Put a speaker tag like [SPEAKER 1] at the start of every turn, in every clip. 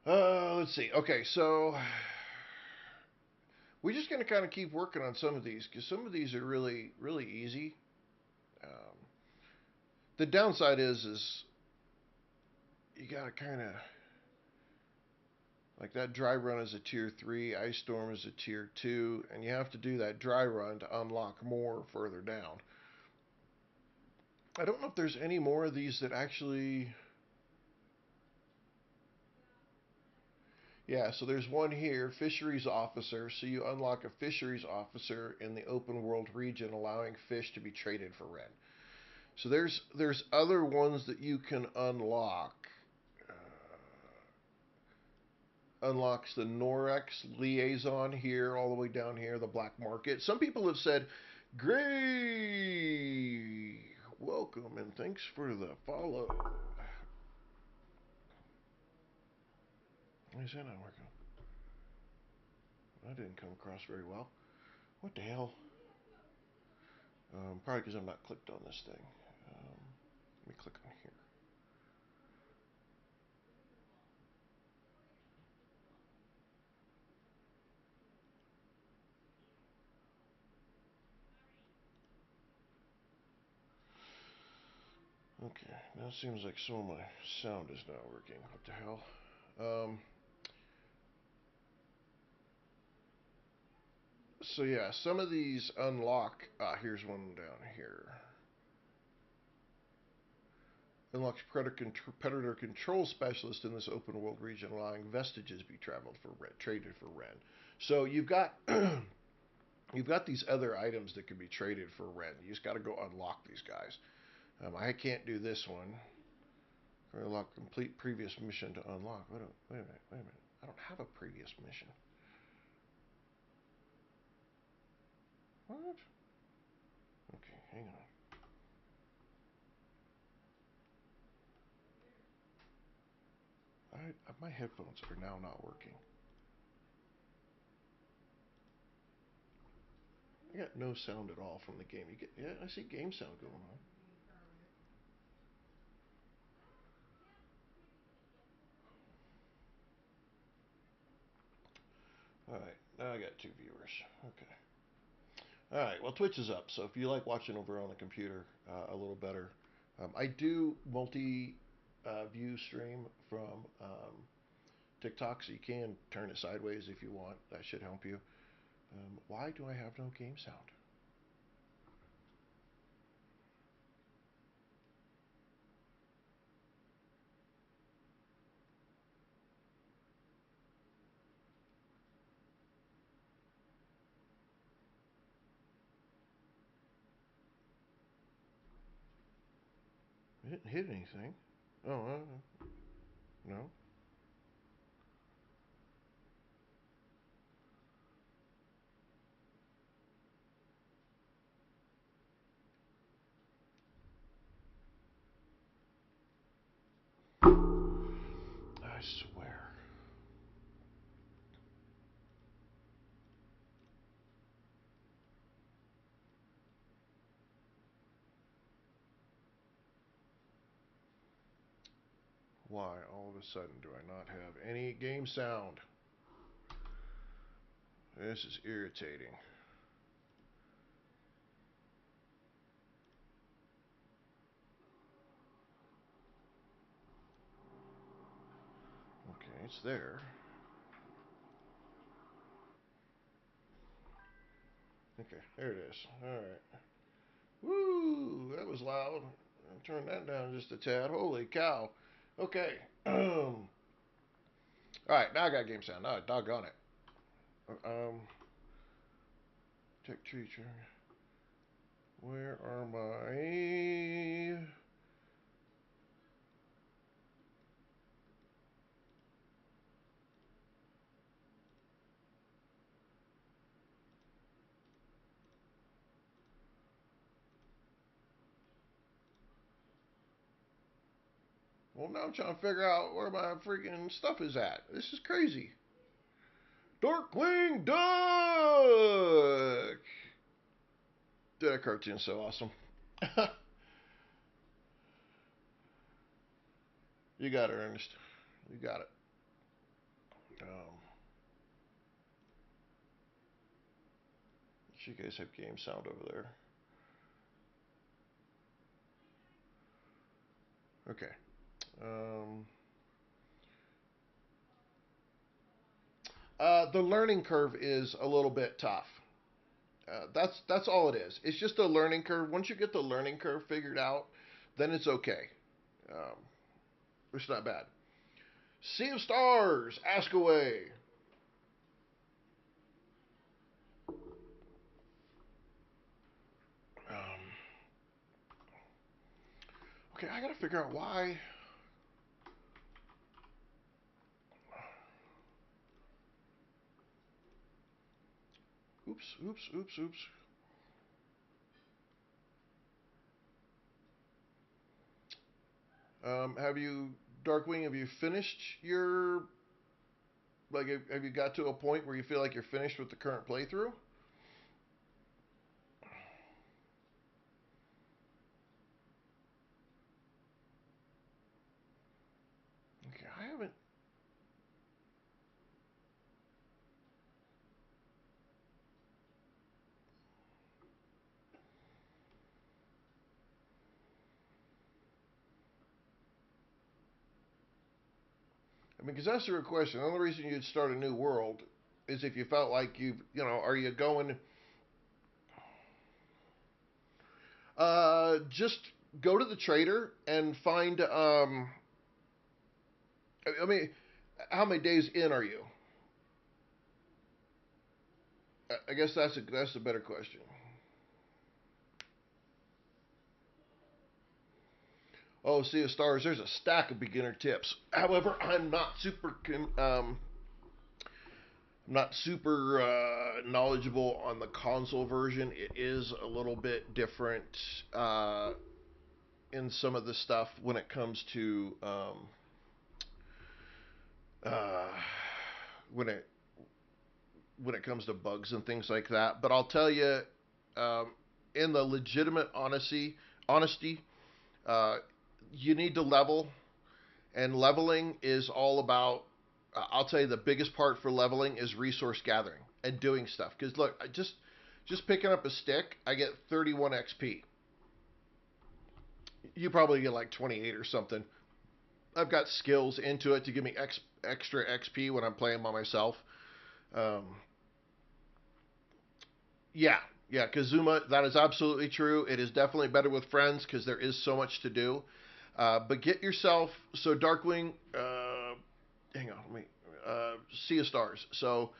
[SPEAKER 1] Let's see. Okay, so we're just gonna kind of keep working on some of these because some of these are really, really easy. Um, the downside is you gotta kind of like that dry run is a tier 3, ice storm is a tier 2, and you have to do that dry run to unlock more further down. I don't know if there's any more of these that actually. Yeah, so there's one here, fisheries officer. So you unlock a fisheries officer in the open world region, allowing fish to be traded for rent. So there's other ones that you can unlock. Unlocks the Norex liaison here, all the way down here, the black market. Some people have said, "Gray, welcome and thanks for the follow." Why is that not working? That didn't come across very well. What the hell? Probably because I'm not clicked on this thing. Let me click on here. Okay, now it seems like some of my sound is not working. What the hell? So yeah, some of these unlock. Here's one down here. Unlocks predator control specialist in this open world region, allowing vestiges be traveled for rent, traded for rent. So you've got you've got these other items that can be traded for rent. You just got to go unlock these guys. I can't do this one. Unlock complete previous mission to unlock. Wait a minute. Wait a minute. I don't have a previous mission. What? Okay, hang on. My headphones are now not working. I got no sound at all from the game. You get, yeah, I see game sound going on. All right, now I got two viewers. Okay. All right. Well, Twitch is up, so if you like watching over on the computer a little better, I do multi view stream from TikTok, so you can turn it sideways if you want. That should help you. Why do I have no game sound? I didn't hit anything. Oh, no. I swear. Why all of a sudden do I not have any game sound? This is irritating. Okay, it's there. Okay, there it is. All right. Woo! That was loud. I'll turn that down just a tad. Holy cow. Okay. All right, now I got game sound. Now, doggone it. Tech tree. Where are my? Well, now I'm trying to figure out where my freaking stuff is at. This is crazy. Darkwing Duck! Dude, that cartoon's so awesome. You got it, Ernest. You got it. Um, you guys have game sound over there. Okay. Um, the learning curve is a little bit tough. That's all it is. It's just a learning curve. Once you get the learning curve figured out, then it's okay. Um, it's not bad. Sea of Stars, ask away. Um, okay, I gotta figure out why. Oops, oops, oops, oops. Have you, Darkwing? Have you finished your like? Have you got to a point where you feel like you're finished with the current playthrough? Okay, I haven't. I mean, because that's the real question. The only reason you'd start a new world is if you felt like you know, are you going? Just go to the trader and find. I mean, how many days in are you? I guess that's a better question. Oh, Sea of Stars. There's a stack of beginner tips. However, not super knowledgeable on the console version. It is a little bit different in some of the stuff when it comes to uh, when it when it comes to bugs and things like that. But I'll tell you, um, in the legitimate honesty, uh, you need to level, and leveling is all about. I'll tell you, the biggest part for leveling is resource gathering and doing stuff. Because look, just picking up a stick, I get 31 XP. You probably get like 28 or something. I've got skills into it to give me extra XP when I'm playing by myself. Um, Yeah, yeah, Kazuma, that is absolutely true. It is definitely better with friends because there is so much to do. But get yourself so Darkwing. Hang on, let me Sea of Stars. So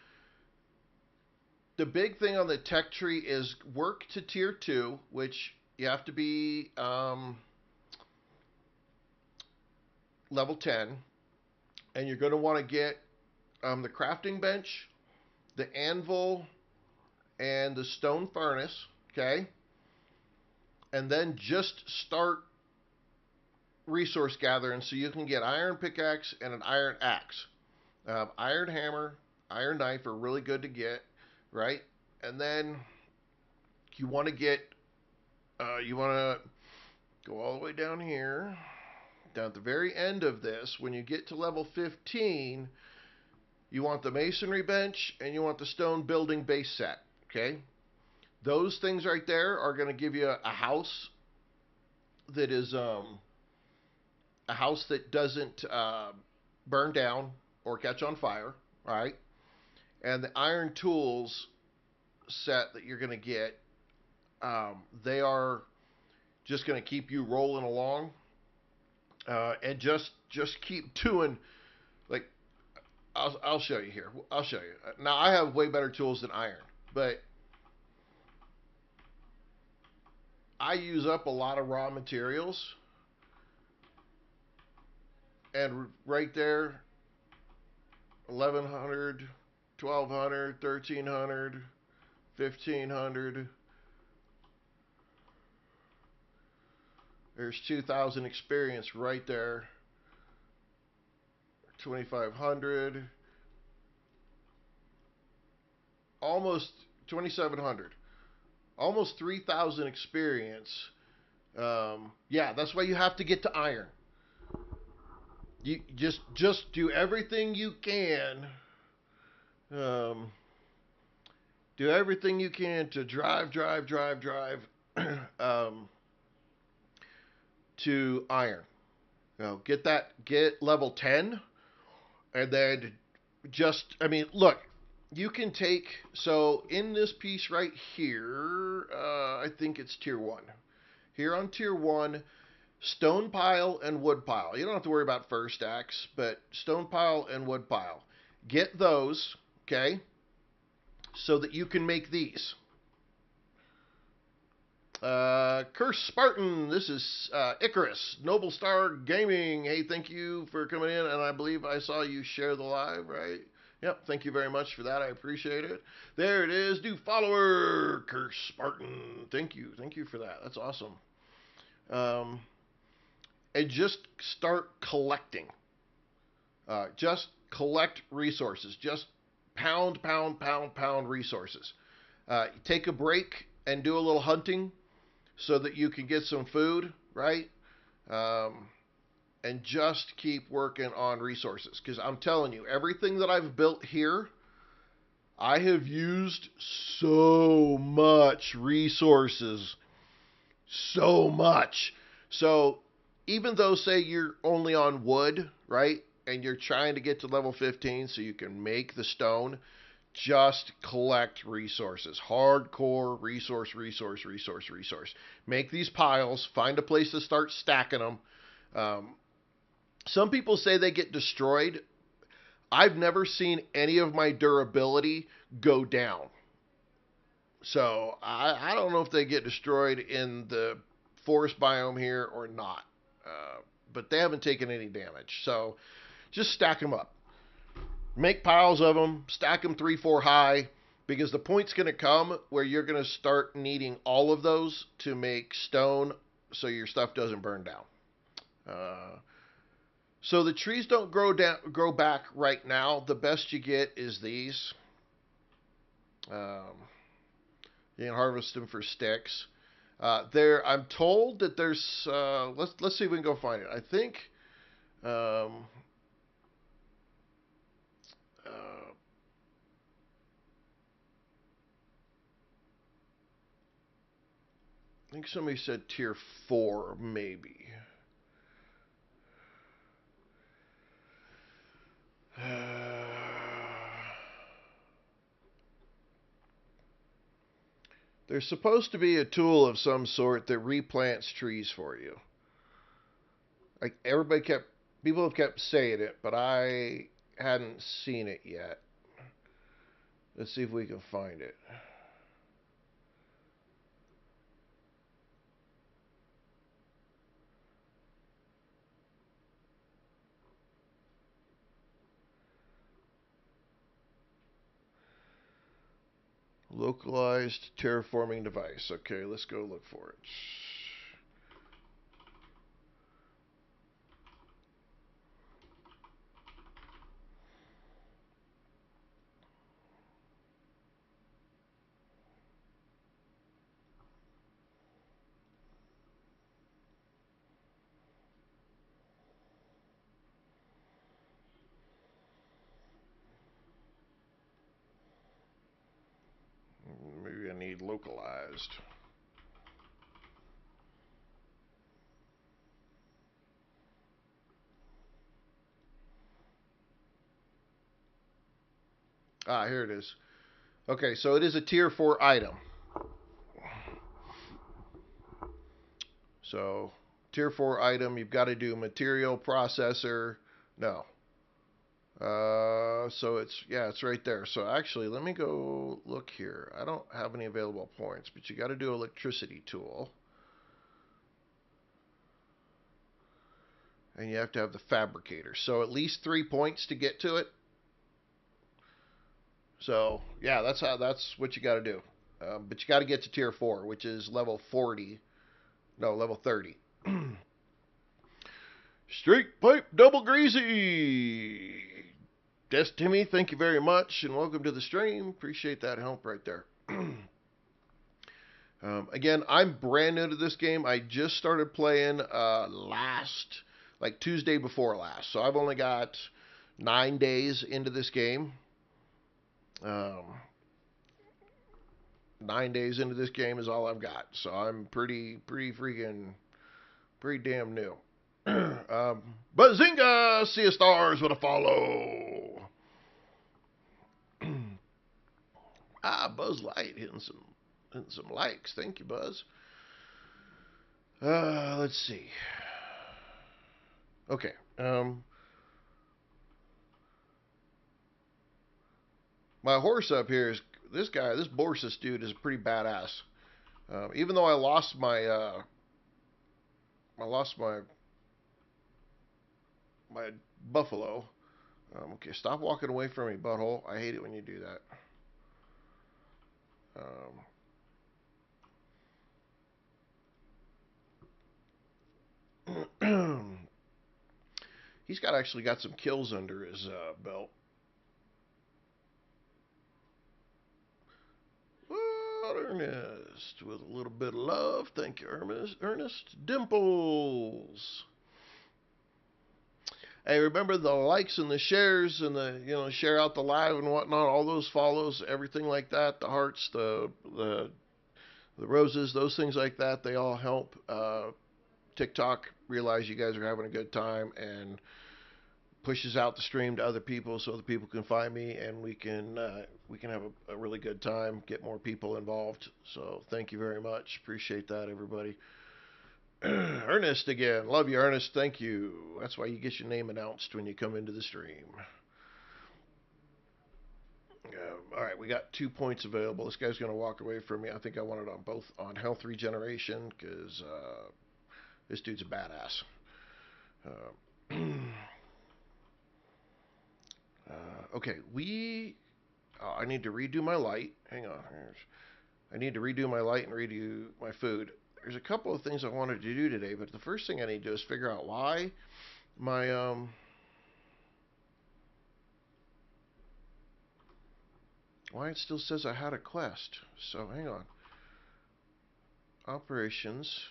[SPEAKER 1] the big thing on the tech tree is work to tier 2, which you have to be level 10, and you're going to want to get the crafting bench, the anvil, and the stone furnace. Okay, and then just start resource gathering so you can get iron pickaxe and an iron axe. Iron hammer, iron knife are really good to get, right? And then you want to get, you want to go all the way down here, down at the very end of this. When you get to level 15, you want the masonry bench and you want the stone building base set. Okay, those things right there are going to give you a house that is a house that doesn't burn down or catch on fire, right? And the iron tools set that you're going to get, they are just going to keep you rolling along, and just keep doing like I'll show you here. I'll show you. Now I have way better tools than iron, but I use up a lot of raw materials, and right there, 1100, 1200, 1300, 1500. There's 2,000 experience right there. 2,500, almost 2,700, almost 3,000 experience. Yeah, that's why you have to get to iron. You just do everything you can Um, do everything you can to drive um, to iron. Get level 10, and then I mean, look, you can take, so in this piece right here, I think it's tier 1. Here on tier 1, stone pile and wood pile. You don't have to worry about first stacks, but stone pile and wood pile. Get those, okay, so that you can make these. Curse Spartan, this is Icarus, Noble Star Gaming. Hey, thank you for coming in, and I believe I saw you share the live, right? Yep, thank you very much for that. I appreciate it. There it is, new follower, Curse Spartan. Thank you for that. That's awesome. And just start collecting. Just collect resources. Just pound resources. Take a break and do a little hunting so that you can get some food, right? Um, and just keep working on resources. Because I'm telling you, everything that I've built here, I have used so much resources. So much. So even though, say, you're only on wood, right? And you're trying to get to level 15 so you can make the stone, just collect resources. Hardcore resource. Make these piles. Find a place to start stacking them. Some people say they get destroyed. I've never seen any of my durability go down. So I don't know if they get destroyed in the forest biome here or not. But they haven't taken any damage. So just stack them up. Make piles of them, stack them 3, 4 high, because the point's going to come where you're going to start needing all of those to make stone so your stuff doesn't burn down. So the trees don't grow back right now. The best you get is these. You can harvest them for sticks. I'm told that there's. Let's see if we can go find it. I think. I think somebody said tier 4, maybe. There's supposed to be a tool of some sort that replants trees for you. Like people have kept saying it, but I hadn't seen it yet. Let's see if we can find it. Localized terraforming device. Okay, let's go look for it. Maybe I need localized. Ah, here it is. Okay, so it is a tier 4 item. So, tier 4 item, you've got to do material processor. No. So it's right there. So actually, let me go look here. I don't have any available points, but you got to do electricity tool. And you have to have the fabricator. So at least 3 points to get to it. So yeah, that's what you got to do. But you got to get to tier 4, which is level 40. No, level 30. Straight pipe double greasy. Des Timmy, thank you very much, and welcome to the stream. Appreciate that help right there. Again, I'm brand new to this game. I just started playing Tuesday before last. So I've only got 9 days into this game. Um, 9 days into this game is all I've got, so I'm pretty damn new. Bazinga! Sea of Stars with a follow. Buzz Light hitting some likes. Thank you, Buzz. Let's see. Okay. My horse up here is this guy. This Borsis dude is pretty badass. Even though I lost my buffalo. Okay, stop walking away from me, butthole. I hate it when you do that. He's actually got some kills under his belt. Ernest with a little bit of love. Thank you, Ernest. Dimples. Hey, remember the likes and the shares and the share out the live and whatnot. All those follows, everything like that. The hearts, the roses, those things like that. They all help TikTok realize you guys are having a good time and pushes out the stream to other people so other people can find me and we can have a really good time, get more people involved. So thank you very much. Appreciate that, everybody. Ernest again. Love you, Ernest. Thank you. That's why you get your name announced when you come into the stream. All right, we got 2 points available. This guy's going to walk away from me. I think I want it on both on health regeneration because this dude's a badass. Okay, I need to redo my light. Hang on. I need to redo my light and redo my food. There's a couple of things I wanted to do today, but the first thing I need to do is figure out why why it still says I had a quest. So hang on. Operations.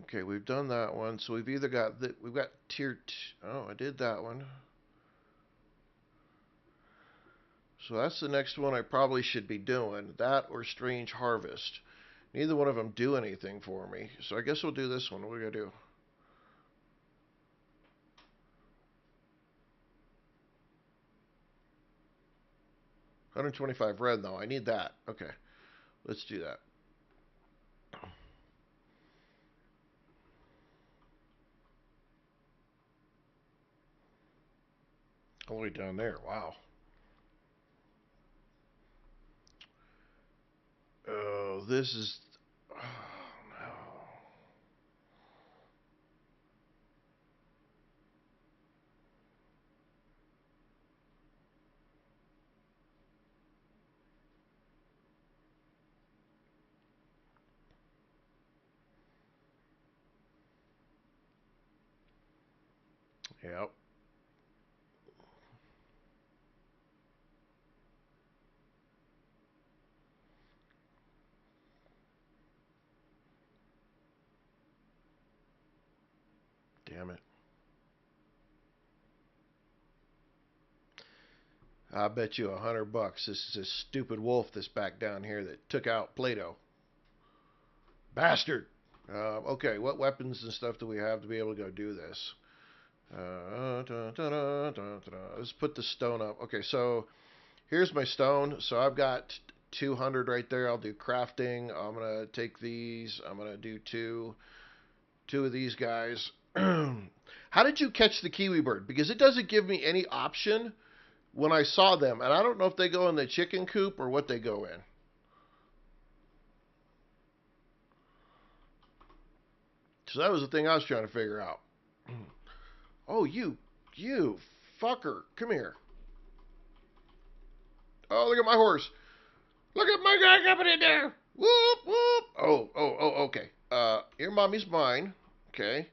[SPEAKER 1] Okay, we've done that one. So we've either got we've got oh, I did that one. So that's the next one I probably should be doing. That or Strange Harvest. Neither one of them do anything for me. So I guess we'll do this one. What are we going to do? 125 red, though. I need that. Okay. Let's do that. All the way down there. Wow. Oh, this is... Oh, no. Yep. Damn it. I bet you $100 this is this stupid wolf that's back down here that took out Plato. Bastard! Okay, what weapons and stuff do we have to be able to go do this? Let's put the stone up. Okay, so here's my stone. So I've got 200 right there. I'll do crafting. I'm going to take these. I'm going to do two of these guys. How did you catch the kiwi bird? Because it doesn't give me any option when I saw them. And I don't know if they go in the chicken coop or what they go in. So that was the thing I was trying to figure out. Oh, you fucker. Come here. Oh, look at my horse. Look at my guy coming in there. Whoop, whoop. Oh, okay. Your mommy's mine. Okay.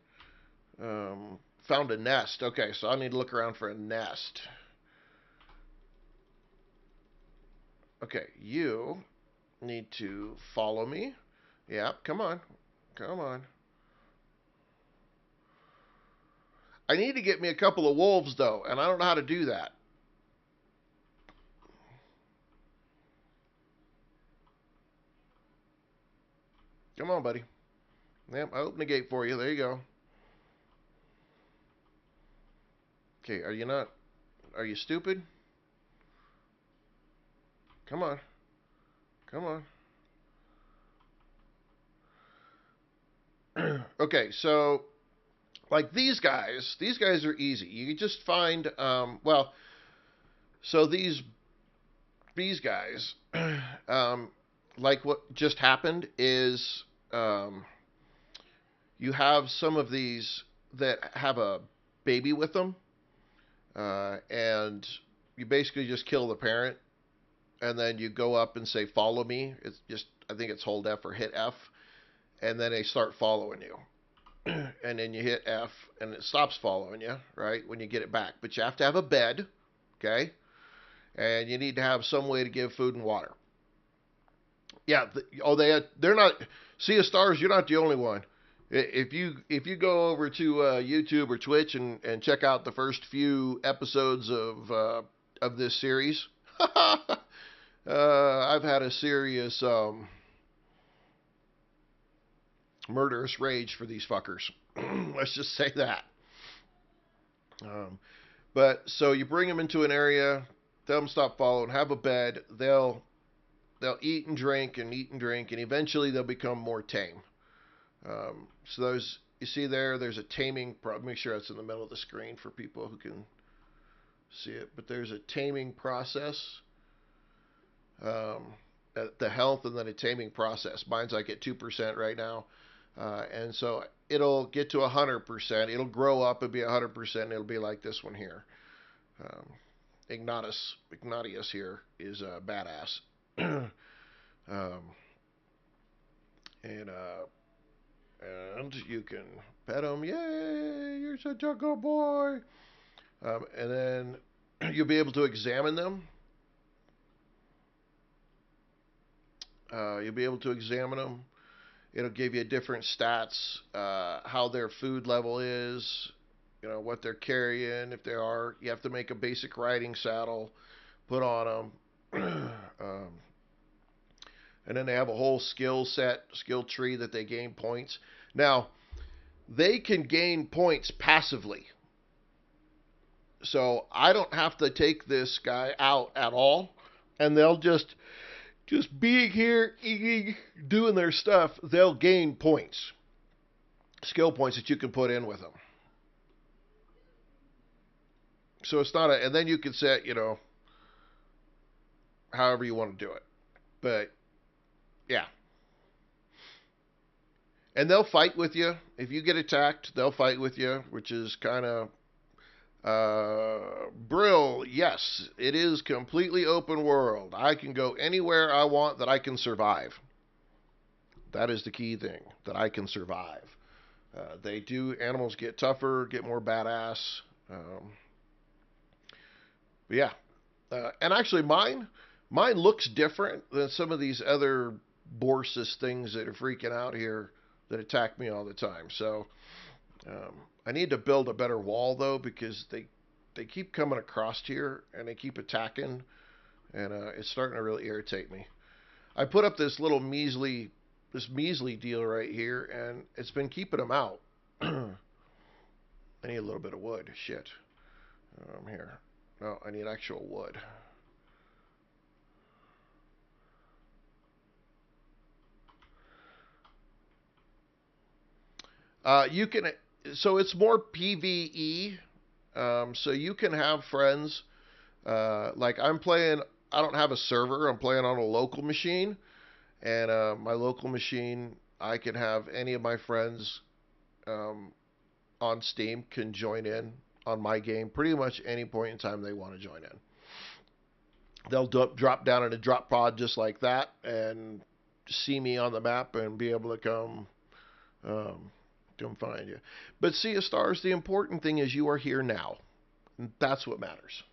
[SPEAKER 1] Found a nest. Okay, so I need to look around for a nest. Okay, you need to follow me. Yeah, come on. Come on. I need to get me a couple of wolves, though, and I don't know how to do that. Come on, buddy. Yep, I opened the gate for you. There you go. Okay, are you not? Are you stupid? Come on. Come on. Okay, so like these guys are easy. You just find, well, so these guys, um, like what just happened is, um, you have some of these that have a baby with them, and you basically just kill the parent, and then you go up and say, "Follow me." It's just, I think it's hold F or hit F, and then they start following you. And then you hit F, and it stops following you, right, when you get it back. But you have to have a bed, okay? And you need to have some way to give food and water. Yeah. They're not. Sea of Stars. You're not the only one. If you go over to YouTube or Twitch and check out the first few episodes of this series, I've had a serious murderous rage for these fuckers. Let's just say that. Um, but so you bring them into an area, tell them stop following, have a bed. They'll eat and drink, and eventually they'll become more tame. So those you see there's a taming. Make sure that's in the middle of the screen for people who can see it. But there's a taming process. The health and then a taming process. Mine's like at 2% right now. And so it'll get to 100%. It'll grow up and be 100%. It'll be like this one here. Um, Ignatius here is a badass. um, and you can pet him. Yay! You're such a good boy. And then you'll be able to examine them. You'll be able to examine them. It'll give you different stats, how their food level is, what they're carrying. If they are, you have to make a basic riding saddle, put on them. And then they have a whole skill tree that they gain points. Now, they can gain points passively. So I don't have to take this guy out at all, and they'll just being here, eating, doing their stuff, they'll gain points, skill points that you can put in with them. So it's not and then you can set, however you want to do it. But yeah. And they'll fight with you. If you get attacked, they'll fight with you, which is kind of Brill, yes, it is completely open world. I can go anywhere I want that I can survive. That is the key thing, that I can survive. Animals get tougher, get more badass. But yeah. And actually mine looks different than some of these other Borsus things that are freaking out here that attack me all the time. So, I need to build a better wall though, because they keep coming across here and they keep attacking, and it's starting to really irritate me. I put up this measly deal right here, and it's been keeping them out. I need a little bit of wood. Shit. Here. No, I need actual wood. You can. So it's more PvE. So you can have friends. Like I'm playing. I don't have a server. I'm playing on a local machine, and my local machine, I can have any of my friends on Steam can join in on my game pretty much any point in time they want to join in. They'll drop down in a drop pod just like that and see me on the map and be able to come find you. But Sea of Stars, the important thing is you are here now. That's what matters.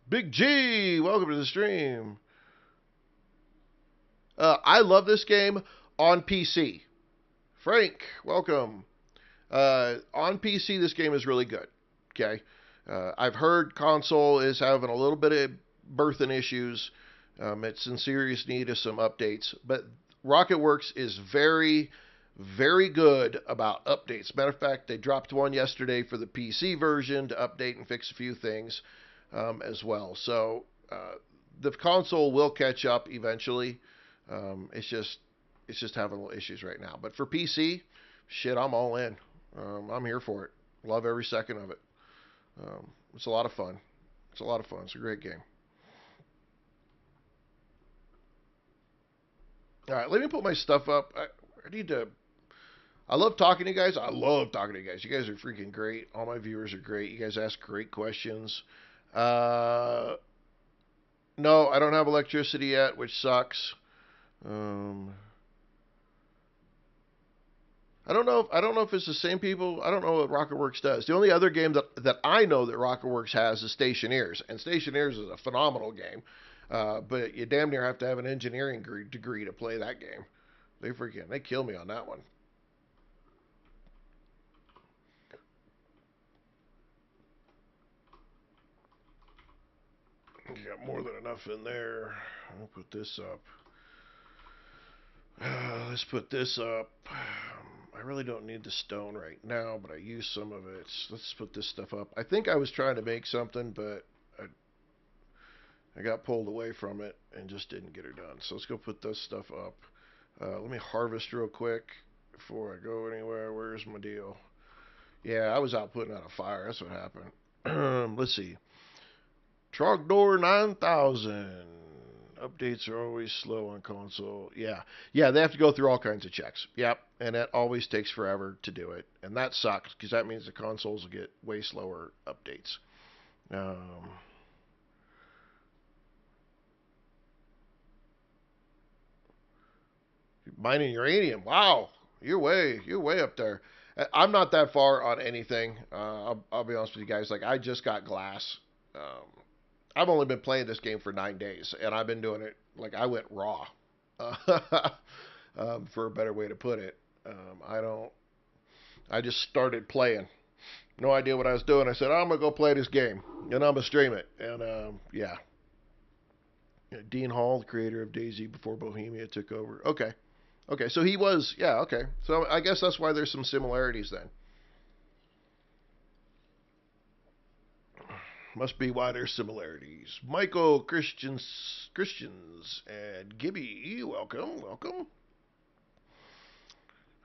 [SPEAKER 1] Big G, welcome to the stream. I love this game on PC. Frank, welcome. On PC, this game is really good. Okay. I've heard console is having a little bit of birthing issues. It's in serious need of some updates. But RocketWorks is very, very good about updates. Matter of fact, they dropped one yesterday for the PC version to update and fix a few things as well. So the console will catch up eventually. It's just having little issues right now. But for PC, shit, I'm all in. I'm here for it. Love every second of it. It's a lot of fun. It's a lot of fun. It's a great game. All right, let me put my stuff up. I need to. I love talking to you guys. I love talking to you guys. You guys are freaking great. All my viewers are great. You guys ask great questions. Uh, no, I don't have electricity yet, which sucks. Um, I don't know if it's the same people. I don't know what RocketWorks does. The only other game that I know that RocketWorks has is Stationeers, and Stationeers is a phenomenal game. But you damn near have to have an engineering degree to play that game. They kill me on that one. You got more than enough in there. I'll put this up. Let's put this up. I really don't need the stone right now, but I use some of it. Let's put this stuff up. I think I was trying to make something, but I got pulled away from it and just didn't get it done. So let's go put this stuff up. Let me harvest real quick before I go anywhere. Where's my deal? Yeah, I was out putting out a fire. That's what happened. Let's see. Trogdor 9000. Updates are always slow on console. Yeah, they have to go through all kinds of checks. Yep, and that always takes forever to do it, and that sucks because that means the consoles will get way slower updates. Mining uranium. Wow, you're way up there. I'm not that far on anything. I'll be honest with you guys. Like I just got glass. I've only been playing this game for 9 days, and I've been doing it like I went raw, for a better way to put it. I don't. I just started playing. No idea what I was doing. I said I'm gonna go play this game, and I'm gonna stream it. And yeah. Dean Hall, the creator of DayZ before Bohemia took over. Okay. Okay, so he was, yeah, okay. So I guess that's why there's some similarities then. Must be why there's similarities. Michael Christians and Gibby, welcome.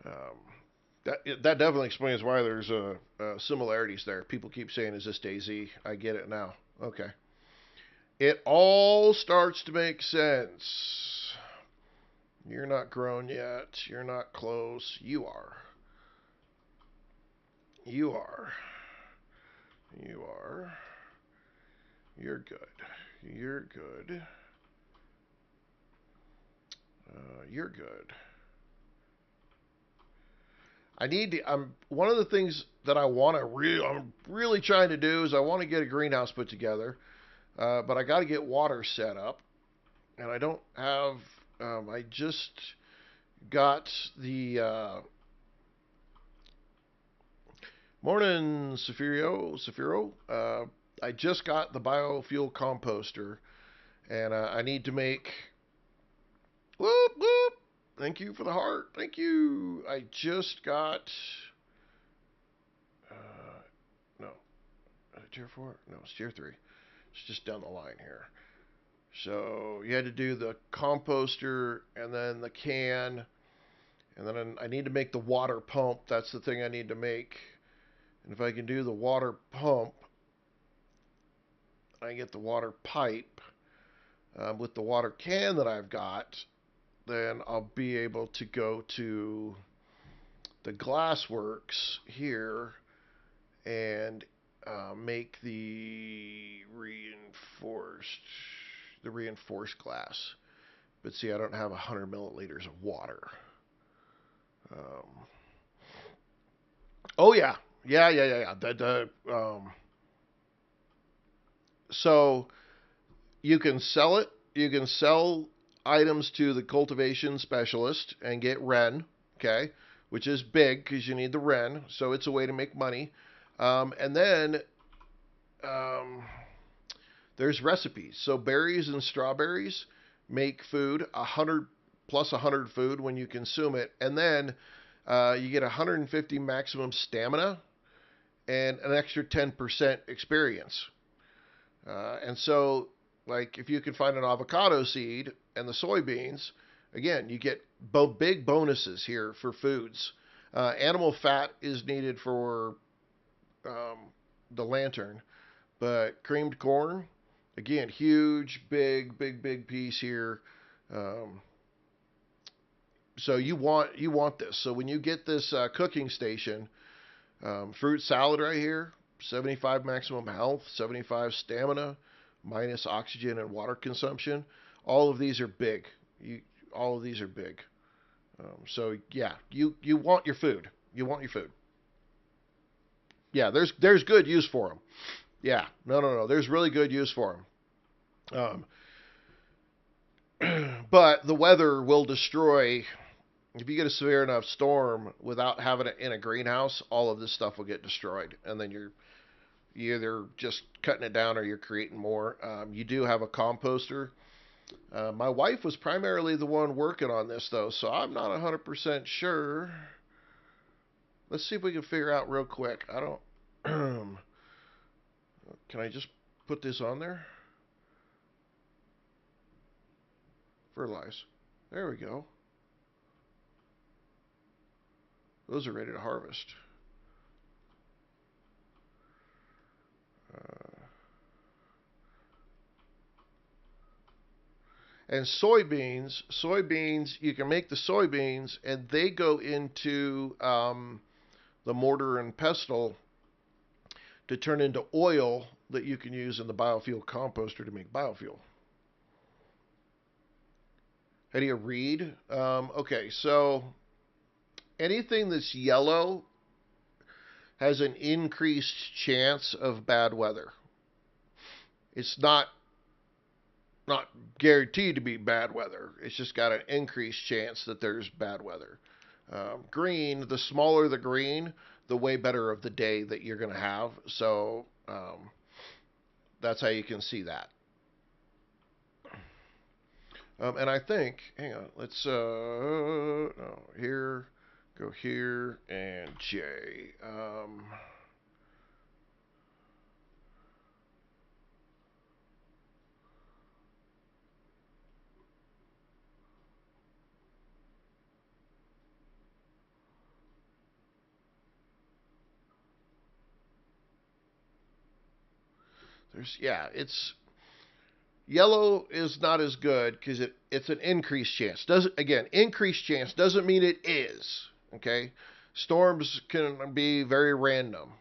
[SPEAKER 1] Um, that definitely explains why there's similarities there. People keep saying, "Is this DayZ?" I get it now. Okay, it all starts to make sense. You're not grown yet. You're not close. You are. You are. You are. You're good. You're good. You're good. I need to. One of the things that I'm really trying to do is I want to get a greenhouse put together, but I got to get water set up, and I don't have. I just got the morning, Safiro. I just got the biofuel composter, and I need to make. Whoop whoop! Thank you for the heart. Thank you. I just got. No, tier 4? No, it's tier 3. It's just down the line here. So you had to do the composter and then the can, and then I need to make the water pump. That's the thing I need to make. And if I can do the water pump, I get the water pipe with the water can that I've got, then I'll be able to go to the glassworks here and make the reinforced glass. But see, I don't have 100 milliliters of water. Um, oh yeah. So you can sell it. You can sell items to the cultivation specialist and get Ren, okay, which is big because you need the Ren. So it's a way to make money. And then there's recipes. So berries and strawberries make food 100 plus 100 food when you consume it, and then you get 150 maximum stamina and an extra 10% experience. And so, like, if you can find an avocado seed and the soybeans, again, you get big bonuses here for foods. Animal fat is needed for the lantern, but creamed corn, again, huge, big piece here. Um, so you want this. So when you get this cooking station, fruit salad right here, 75 maximum health, 75 stamina, minus oxygen and water consumption. All of these are big. All of these are big. So yeah, you want your food. You want your food. Yeah, there's good use for them. Yeah, no. There's really good use for them. But the weather will destroy. If you get a severe enough storm without having it in a greenhouse, all of this stuff will get destroyed, and then you're either just cutting it down or you're creating more. You do have a composter. My wife was primarily the one working on this, though, so I'm not 100% sure. Let's see if we can figure out real quick. I don't. Can I just put this on there? Fertilize. There we go. Those are ready to harvest. And soybeans, you can make the soybeans, and they go into the mortar and pestle to turn into oil that you can use in the biofuel composter to make biofuel. How do you read? Okay, so anything that's yellow has an increased chance of bad weather. It's not guaranteed to be bad weather. It's just got an increased chance that there's bad weather. Green, the smaller the green, the way better of the day that you're going to have. So that's how you can see that. And I think, hang on, let's no, here, go here, and J. It's yellow is not as good because it's an increased chance. Increased chance doesn't mean it is. Okay, storms can be very random.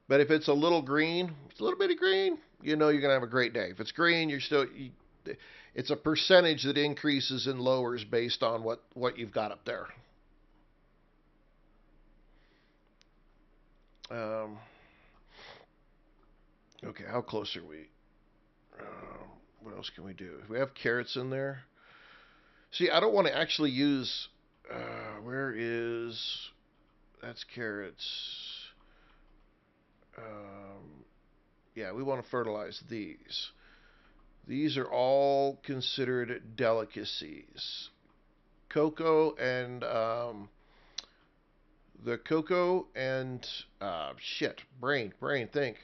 [SPEAKER 1] But if it's a little green, it's a little bit of green, you know you're gonna have a great day. If it's green, it's a percentage that increases and lowers based on what you've got up there. Um, okay, how close are we? What else can we do? If we have carrots in there. See, I don't want to actually use. Where is? That's carrots. Yeah, we want to fertilize these. These are all considered delicacies. Cocoa and the cocoa and think.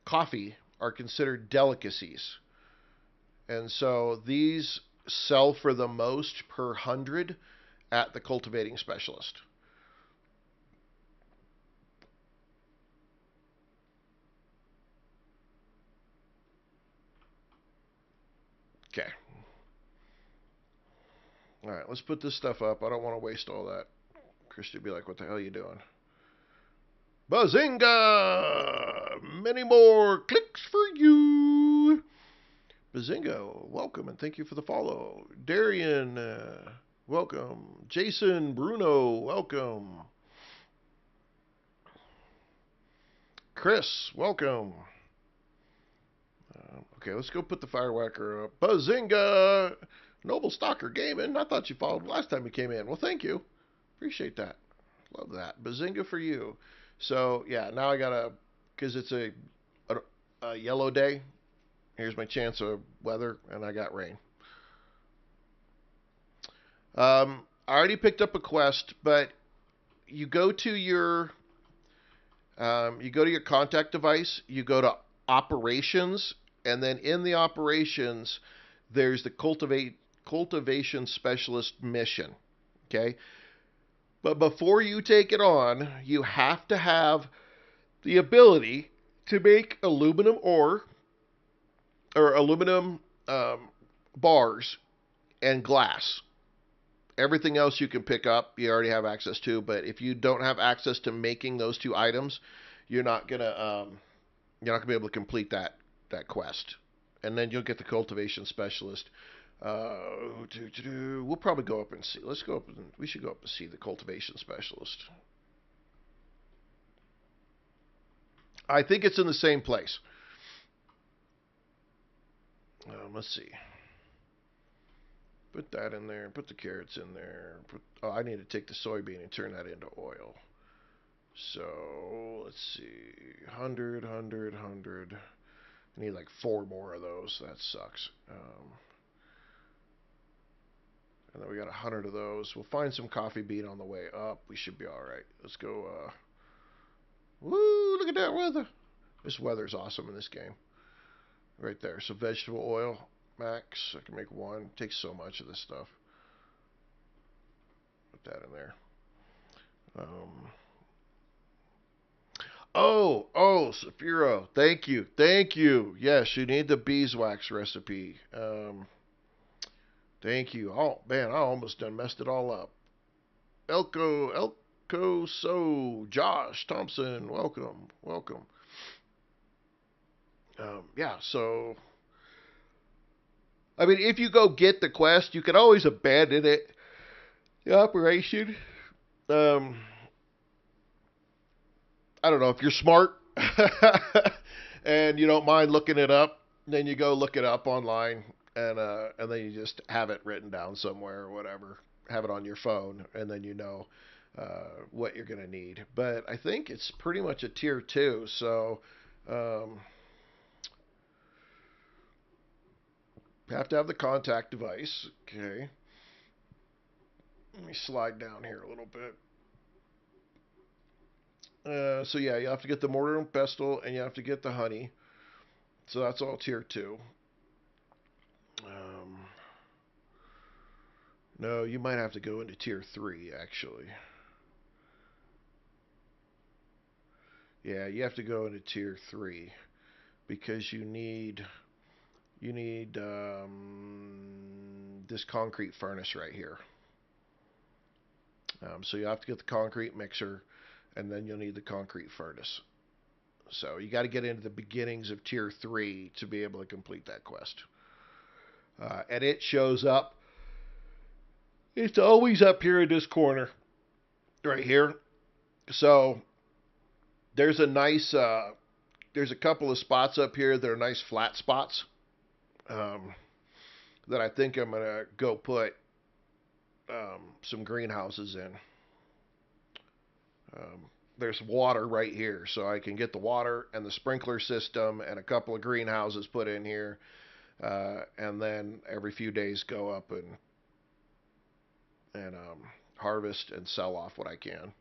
[SPEAKER 1] Coffee are considered delicacies. And so these sell for the most per 100 at the cultivating specialist. Okay. All right, let's put this stuff up. I don't want to waste all that. Christy would be like, what the hell are you doing? Bazinga! Many more clicks for you. Bazinga, welcome and thank you for the follow. Darian, welcome. Jason, Bruno, welcome. Chris, welcome. Okay, let's go put the Firewhacker up. Bazinga! Noble Stalker Gaming. I thought you followed last time you came in. Well, thank you. Appreciate that. Love that. Bazinga for you. So, yeah, now I got to, because it's a yellow day, here's my chance of weather, and I got rain. I already picked up a quest, but you go to your contact device, you go to operations, and then in the operations, there's the cultivation specialist mission. Okay, but before you take it on, you have to have the ability to make aluminum ore or aluminum um, bars and glass. Everything else you can pick up, you already have access to. But if you don't have access to making those two items, you're not gonna be able to complete that quest. And then you'll get the cultivation specialist. We'll probably go up and see. Let's go up and we should go up and see the cultivation specialist. I think it's in the same place. Let's see. Put that in there. Put the carrots in there. I need to take the soybean and turn that into oil. So let's see. 100, 100, 100. I need like 4 more of those. That sucks. And then we got 100 of those. We'll find some coffee bean on the way up. We should be all right. Let's go. Woo! Look at that weather. This weather's awesome in this game. Right there. So vegetable oil, max. I can make 1. It takes so much of this stuff. Put that in there. Oh, Saphiro. Thank you. Thank you. Yes, you need the beeswax recipe. Thank you. Oh, man, I almost done messed it all up. Josh Thompson, welcome. Yeah, so I mean, if you go get the quest, you can always abandon it. The operation. Um, I don't know if you're smart and you don't mind looking it up. Then you go look it up online, and then you just have it written down somewhere or whatever. Have it on your phone, and then you know what you're gonna need. But I think it's pretty much a tier 2, so. Have to have the contact device. Okay. Let me slide down here a little bit. So yeah, you have to get the mortar and pestle, and you have to get the honey. So that's all tier 2. No, you might have to go into tier 3 actually. Yeah, you have to go into tier 3 because you need this concrete furnace right here. So you have to get the concrete mixer, and then you'll need the concrete furnace. So you got to get into the beginnings of tier 3 to be able to complete that quest. And it shows up. It's always up here in this corner, right here. So there's there's a couple of spots up here that are nice flat spots that I think I'm gonna go put some greenhouses in. There's water right here, so I can get the water and the sprinkler system and a couple of greenhouses put in here, and then every few days go up and harvest and sell off what I can.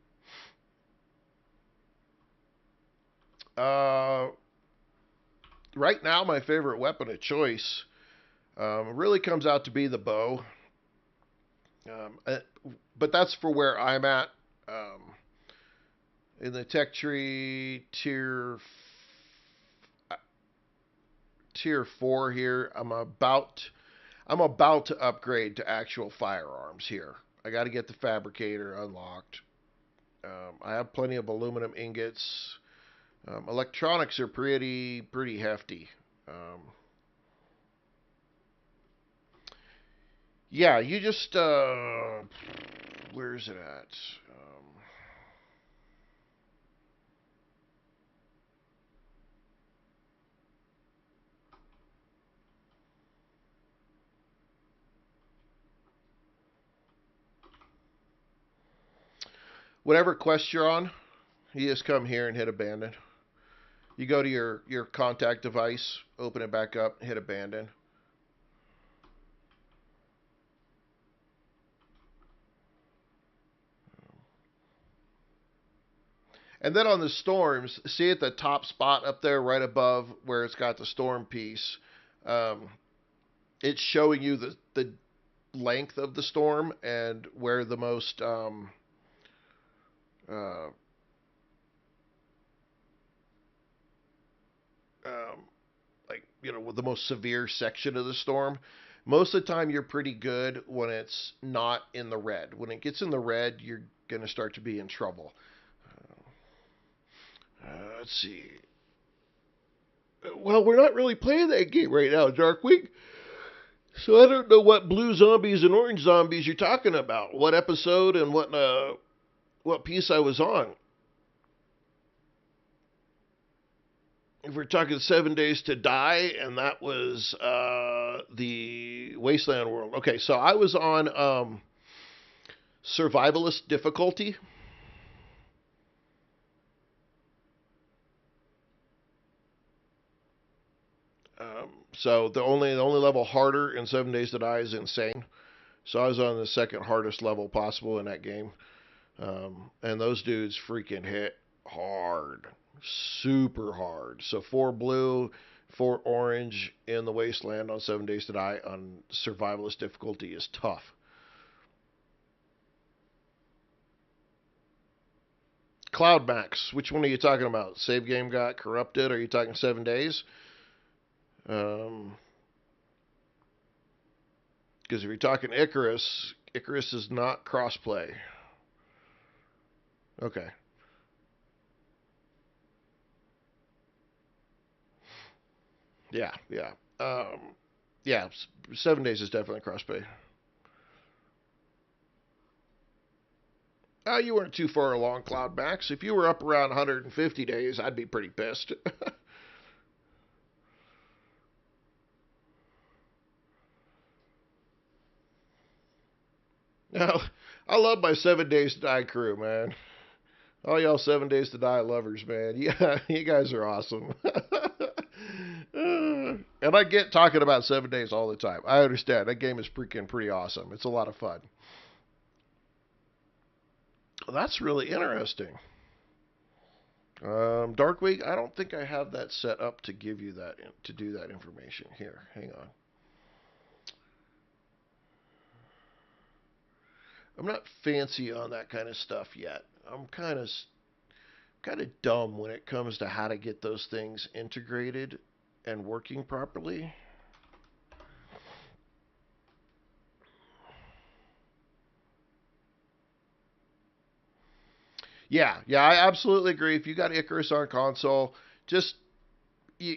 [SPEAKER 1] Right now, my favorite weapon of choice really comes out to be the bow. But that's for where I'm at. In the tech tree tier 4 here, I'm about to upgrade to actual firearms here. I got to get the fabricator unlocked. I have plenty of aluminum ingots. Electronics are pretty hefty. Yeah, you just where's it at? Whatever quest you're on, you just come here and hit abandon. You go to your contact device, open it back up, hit abandon. And then on the storms, see at the top spot up there, right above where it's got the storm piece, um, it's showing you the length of the storm and where the most uh, um, like with the most severe section of the storm. Most of the time, you're pretty good when it's not in the red. When it gets in the red, you're going to start to be in trouble. Let's see. Well, we're not really playing that game right now, Darkwing. So I don't know what blue zombies and orange zombies you're talking about. What episode and what piece I was on. If we're talking 7 Days to Die, and that was the Wasteland World. Okay, so I was on survivalist difficulty. So the only level harder in 7 Days to Die is insane. So I was on the second hardest level possible in that game, and those dudes freaking hit hard, super hard. So 4 blue, 4 orange in the Wasteland on 7 Days to Die on survivalist difficulty is tough. Cloud Max, which one are you talking about? Save game got corrupted? Are you talking 7 days? Because if you're talking Icarus, Icarus is not crossplay. Okay. Yeah, yeah. Yeah, 7 days is definitely crossplay. You weren't too far along, Cloud Max. If you were up around 150 days, I'd be pretty pissed. Now, I love my 7 Days to Die crew, man. All y'all 7 Days to Die lovers, man. Yeah, you guys are awesome. And I get talking about 7 days all the time. I understand. That game is freaking pretty awesome. It's a lot of fun. Well, that's really interesting. Darkwing, I don't think I have that set up to give you that to do that information. Here, hang on. I'm not fancy on that kind of stuff yet. I'm kind of dumb when it comes to how to get those things integrated and working properly. Yeah, yeah, I absolutely agree. If you got Icarus on console, just you,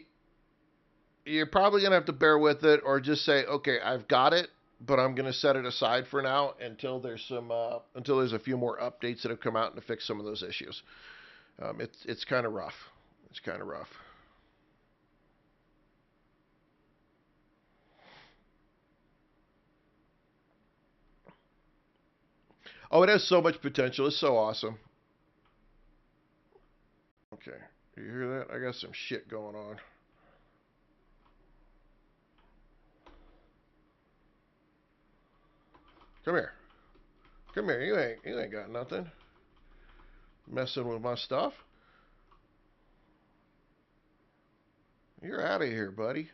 [SPEAKER 1] you're probably gonna have to bear with it, or just say, okay, I've got it, but I'm gonna set it aside for now until there's a few more updates that have come out to fix some of those issues. It's kind of rough. It's kind of rough. Oh, it has so much potential. It's so awesome. Okay, you hear that? I got some shit going on. Come here. Come here. You ain't got nothing. Messing with my stuff. You're out of here, buddy.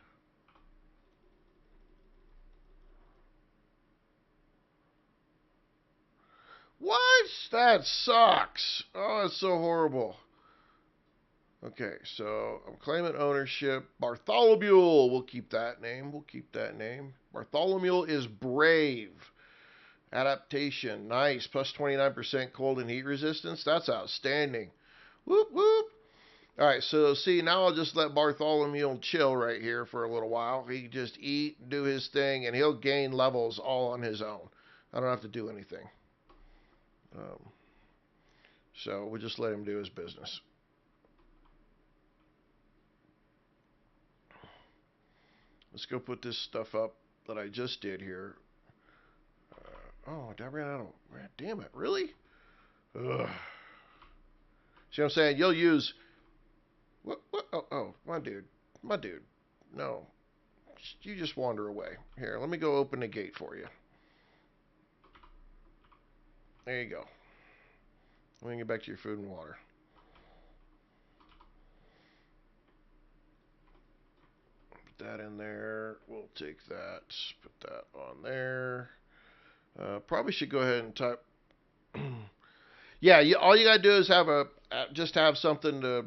[SPEAKER 1] What? That sucks. Oh, that's so horrible. Okay, so I'm claiming ownership. Bartholomew. We'll keep that name. We'll keep that name. Bartholomew is brave. Adaptation. Nice. Plus 29% cold and heat resistance. That's outstanding. Whoop, whoop. All right, so see, now I'll just let Bartholomew chill right here for a little while. He can just eat, do his thing, and he'll gain levels all on his own. I don't have to do anything. Um, so we'll just let him do his business. Let's go put this stuff up that I just did here. Oh, I ran out of. Damn it, really? Ugh. See what I'm saying? You'll use. What? Oh, my dude. My dude. No. You just wander away. Here, let me go open the gate for you. There you go. Let me get back to your food and water. that in there. We'll take that, put that on there. Probably should go ahead and type. Yeah, all you gotta do is just have something to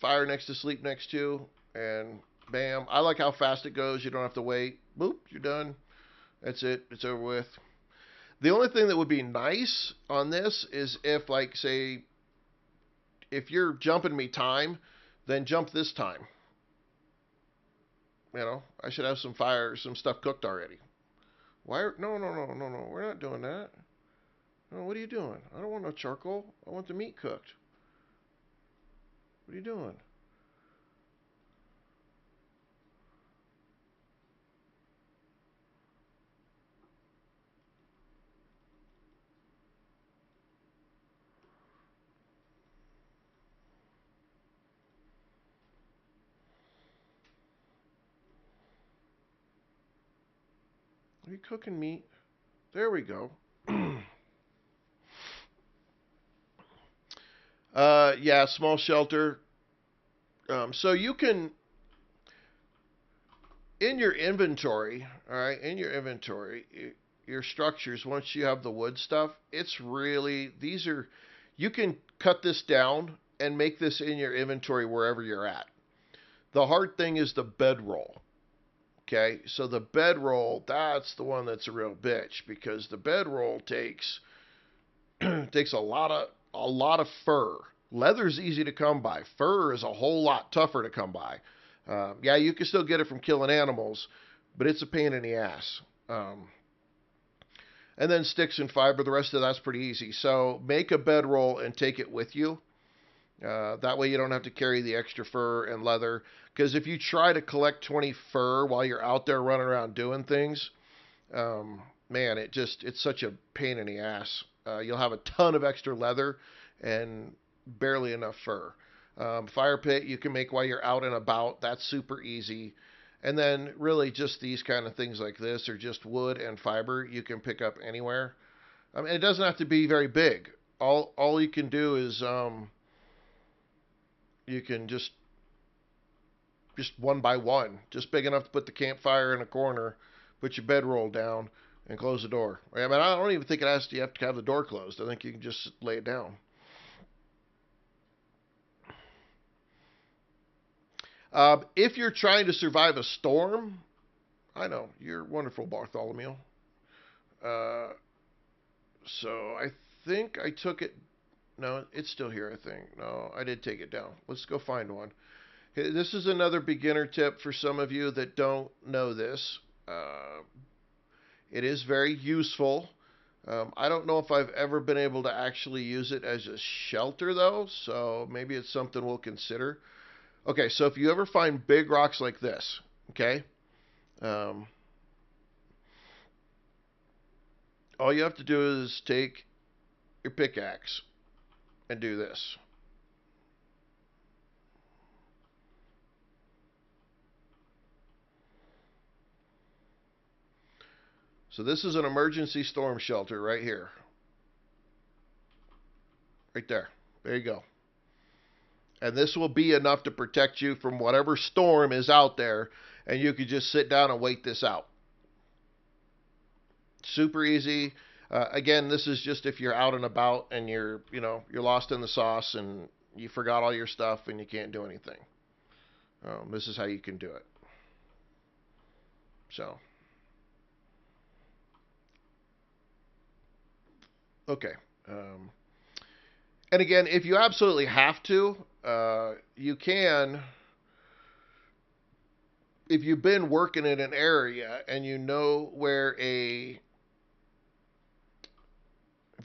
[SPEAKER 1] fire next to sleep next to, and bam. I like how fast it goes. You don't have to wait. Boop, you're done. That's it. It's over with. The only thing that would be nice on this is if, like, say, if you're jumping me time, then jump this time. You know, I should have some stuff cooked already. Why? No, no, no, no, no. We're not doing that. No, what are you doing? I don't want no charcoal. I want the meat cooked. What are you doing? Are you cooking meat? There we go. Yeah, small shelter. So you can, in your inventory, all right, in your inventory, your structures, once you have the wood stuff, it's really, you can cut this down and make this in your inventory wherever you're at. The hard thing is the bedroll. Okay, so the bedroll, that's the one that's a real bitch, because the bedroll takes takes a lot of fur. Leather's easy to come by. Fur is a whole lot tougher to come by. Yeah, you can still get it from killing animals, but it's a pain in the ass. And then sticks and fiber. The rest of that's pretty easy. So make a bedroll and take it with you. That way you don't have to carry the extra fur and leather. Because if you try to collect 20 fur while you're out there running around doing things, man, it's such a pain in the ass. You'll have a ton of extra leather and barely enough fur. Fire pit you can make while you're out and about. That's super easy. And then really just these kind of things like this are just wood and fiber you can pick up anywhere. I mean, it doesn't have to be very big. All you can do is you can just one by one, just big enough to put the campfire in a corner, put your bedroll down, and close the door. I mean, I don't even think you have to have the door closed. I think you can just lay it down. If you're trying to survive a storm, I know you're wonderful, Bartholomew. Uh, so I think I took it. No, it's still here. I think no, I did take it down. Let's go find one. This is another beginner tip for some of you that don't know this. It is very useful. I don't know if I've ever been able to actually use it as a shelter, though, so maybe it's something we'll consider. Okay, so if you ever find big rocks like this, okay, all you have to do is take your pickaxe and do this. So this is an emergency storm shelter right here. Right there. There you go. And this will be enough to protect you from whatever storm is out there, and you could just sit down and wait this out. Super easy. Again, this is just if you're out and about and you're lost in the sauce and you forgot all your stuff and you can't do anything. This is how you can do it. So, okay. And again, if you absolutely have to, you can. If you've been working in an area and you know where if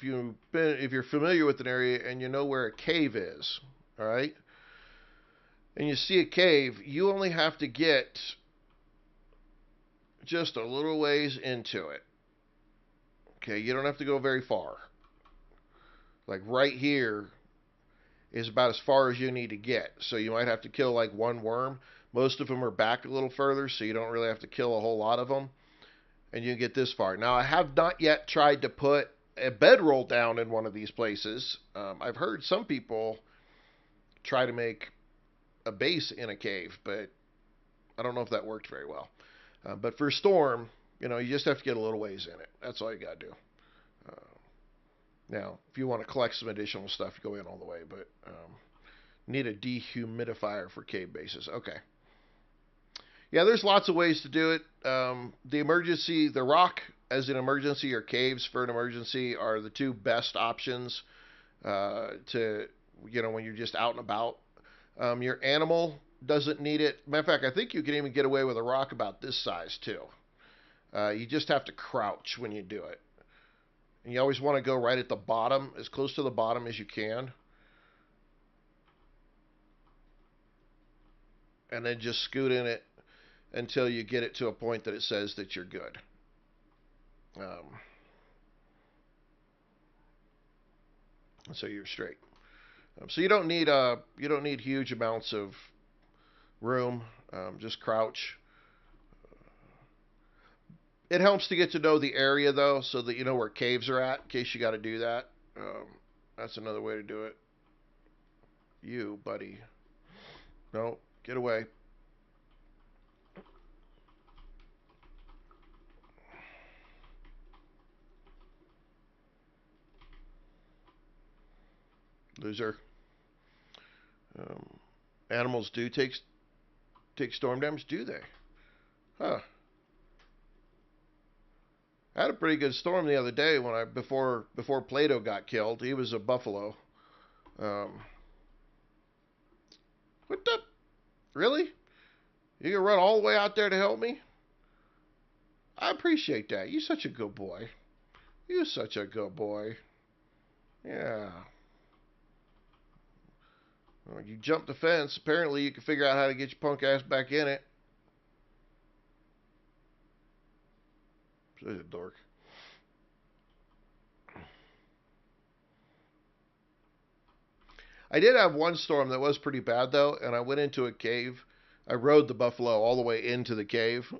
[SPEAKER 1] you're familiar with an area and you know where a cave is, all right, and you see a cave, you only have to get just a little ways into it. Okay, you don't have to go very far. Like right here is about as far as you need to get. So you might have to kill like one worm. Most of them are back a little further, so you don't really have to kill a whole lot of them. And you can get this far. Now, I have not yet tried to put a bedroll down in one of these places. I've heard some people try to make a base in a cave, but I don't know if that worked very well. But for storm, you just have to get a little ways in it. That's all you got to do. Uh, Now, if you want to collect some additional stuff, you go in all the way. But need a dehumidifier for cave bases. Okay. Yeah, there's lots of ways to do it. The rock as an emergency or caves for an emergency are the two best options to, when you're just out and about. Your animal doesn't need it. Matter of fact, I think you can even get away with a rock about this size too. You just have to crouch when you do it. And you always want to go right at the bottom, as close to the bottom as you can. And then just scoot in it until you get it to a point that it says that you're good. So you're straight. So you don't need huge amounts of room. Just crouch. It helps to get to know the area though, so that you know where caves are at in case you got to do that. That's another way to do it. You, buddy. No, get away. Loser. Um, Animals do take storm damage, do they? Huh. I had a pretty good storm the other day when before Plato got killed. He was a buffalo. Um, what the? Really? You can run all the way out there to help me? I appreciate that. You're such a good boy. You're such a good boy. Yeah. Well, you jumped the fence. Apparently, you can figure out how to get your punk ass back in it. Such a dork. I did have one storm that was pretty bad though, and I went into a cave. I rode the buffalo all the way into the cave.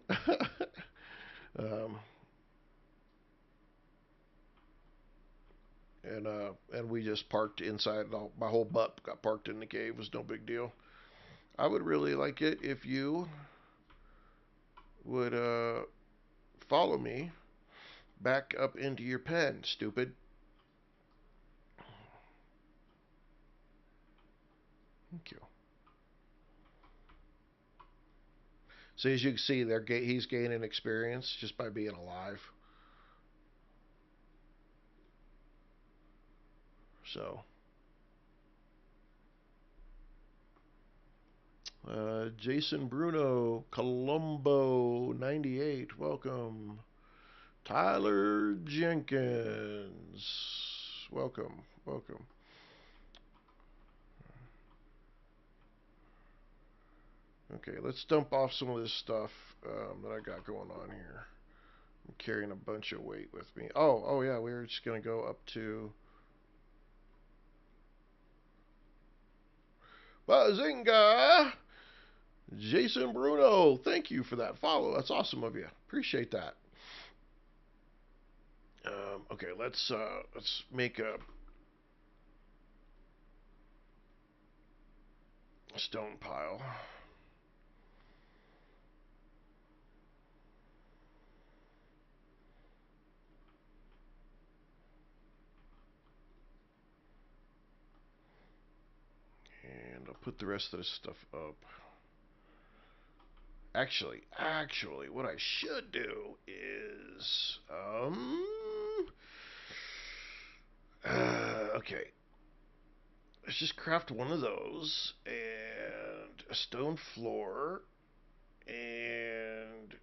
[SPEAKER 1] um, and we just parked inside. My whole butt got parked in the cave. It was no big deal. I would really like it if you would follow me back up into your pen, stupid. Thank you. So as you can see, he's gaining experience just by being alive. So, Jason Bruno, Colombo 98, welcome. Tyler Jenkins, welcome, welcome. Okay, let's dump off some of this stuff that I got going on here. I'm carrying a bunch of weight with me. Oh yeah, we were just gonna go up to Bazinga! Jason Bruno, thank you for that follow. That's awesome of you. Appreciate that. Okay, let's make a stone pile. And I'll put the rest of this stuff up. Actually, what I should do is, okay. Let's just craft one of those and a stone floor and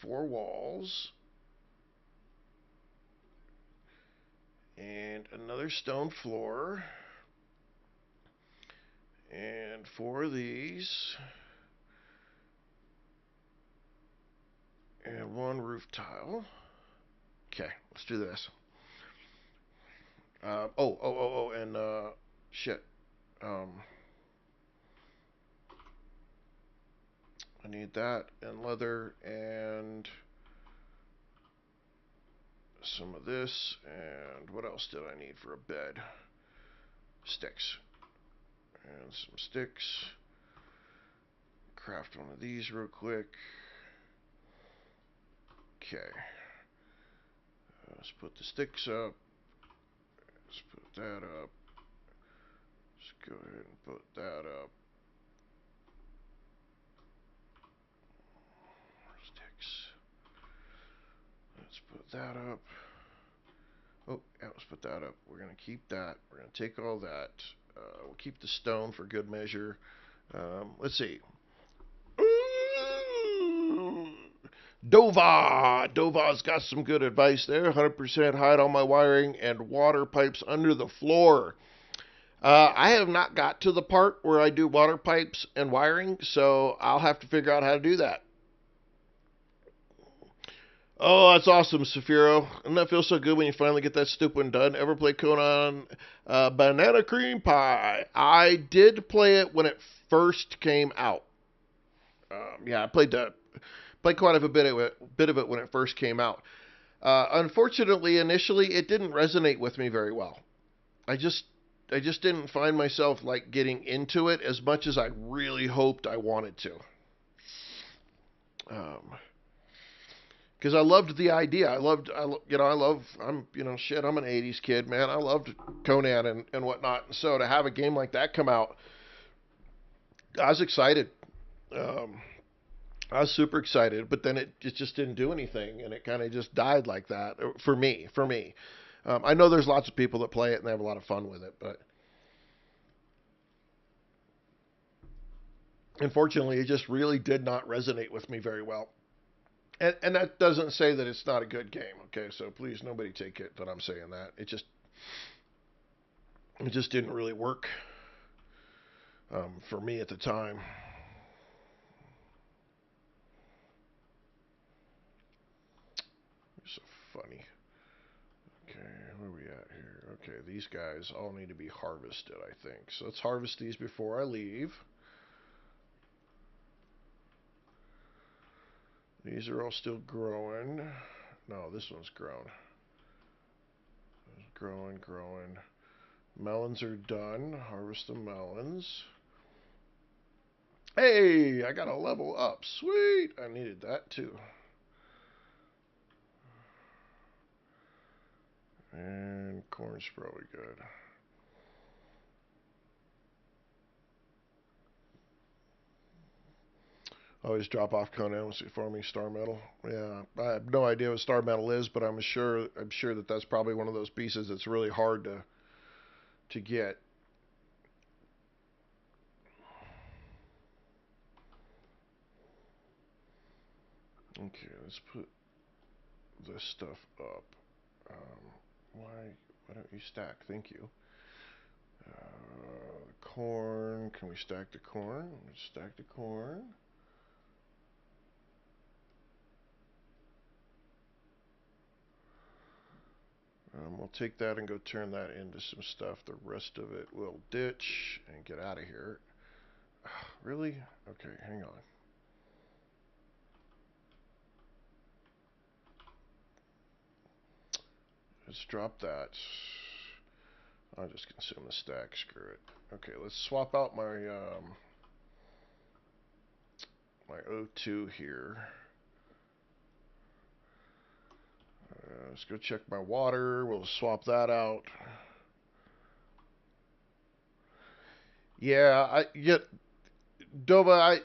[SPEAKER 1] 4 walls and another stone floor and 4 of these and 1 roof tile. Okay, let's do this. And shit. I need that and leather and some of this. And what else did I need for a bed? Sticks. And some sticks. craft one of these real quick. Okay. Let's put the sticks up. Let's put that up. Let's go ahead and put that up. Sticks. Let's put that up. Oh, yeah, let's put that up. We're going to keep that. We're going to take all that. We'll keep the stone for good measure. Let's see. Dova's got some good advice there. 100% hide all my wiring and water pipes under the floor. I have not got to the part where I do water pipes and wiring, so I'll have to figure out how to do that. Oh, that's awesome, Saphiro. Doesn't that feel so good when you finally get that stupid one done? Ever play Conan Banana Cream Pie? I did play it when it first came out. Yeah, I played quite a bit of it when it first came out. Unfortunately, initially, it didn't resonate with me very well. I just didn't find myself like getting into it as much as I really hoped I wanted to. Because I loved the idea. I'm an '80s kid, man. I loved Conan and whatnot. And so to have a game like that come out, I was excited. I was super excited, but then it just didn't do anything, and it kind of just died like that for me. I know there's lots of people that play it and they have a lot of fun with it, but unfortunately, it just really did not resonate with me very well. And that doesn't say that it's not a good game, okay? So please, nobody take it that I'm saying that. It just didn't really work for me at the time. So funny. Okay, where are we at here? Okay, these guys all need to be harvested, I think. So let's harvest these before I leave. These are all still growing. No, this one's grown. It's growing. Melons are done. Harvest the melons. Hey, I got a level up. Sweet. I needed that too. And corn's probably good. Always drop off Conan for me star metal. Yeah, I have no idea what star metal is, but I'm sure that that's probably one of those pieces that's really hard to get. Okay, let's put this stuff up. Why don't you stack? Thank you. Corn. Can we stack the corn? Let's stack the corn. We'll take that and go turn that into some stuff. The rest of it we'll ditch and get out of here. Really? Okay, hang on. Let's drop that. I'll just consume the stack. Screw it. Okay, let's swap out my my O2 here. Let's go check my water. We'll swap that out. Yeah, Dova,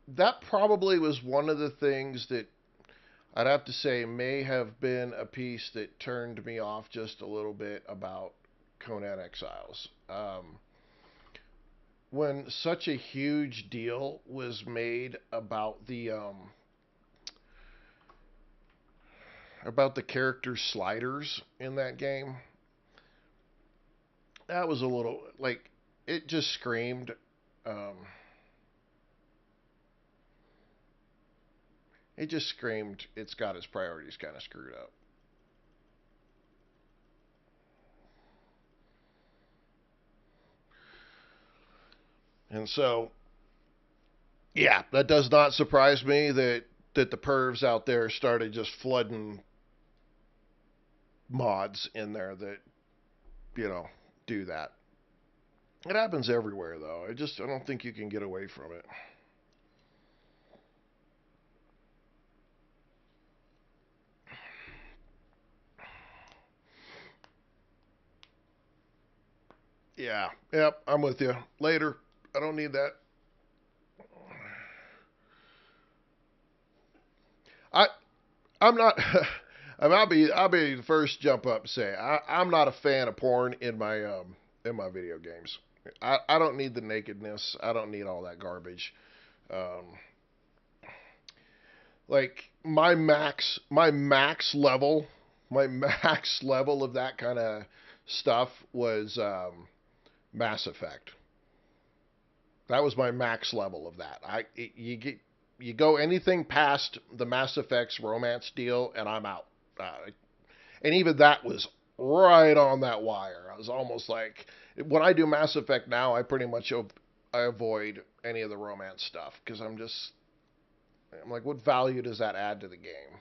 [SPEAKER 1] that probably was one of the things that I'd have to say may have been a piece that turned me off just a little bit about Conan Exiles. When such a huge deal was made about the character sliders in that game, that was a little like it just screamed. It just screamed. It's got its priorities kind of screwed up. And so, yeah, that does not surprise me that the pervs out there started just flooding mods in there that do that. It happens everywhere though. I don't think you can get away from it. Yeah. Yep. I'm with you. Later. I don't need that. I I'm not. I'll be the first to jump up and say I'm not a fan of porn in my video games. I don't need the nakedness. I don't need all that garbage. Um, like my max level of that kind of stuff was Mass Effect. That was my max level of that. You go anything past the Mass Effect's romance deal, and I'm out. And even that was right on that wire. I was almost like when I do Mass Effect now, I pretty much I avoid any of the romance stuff because I'm like, what value does that add to the game?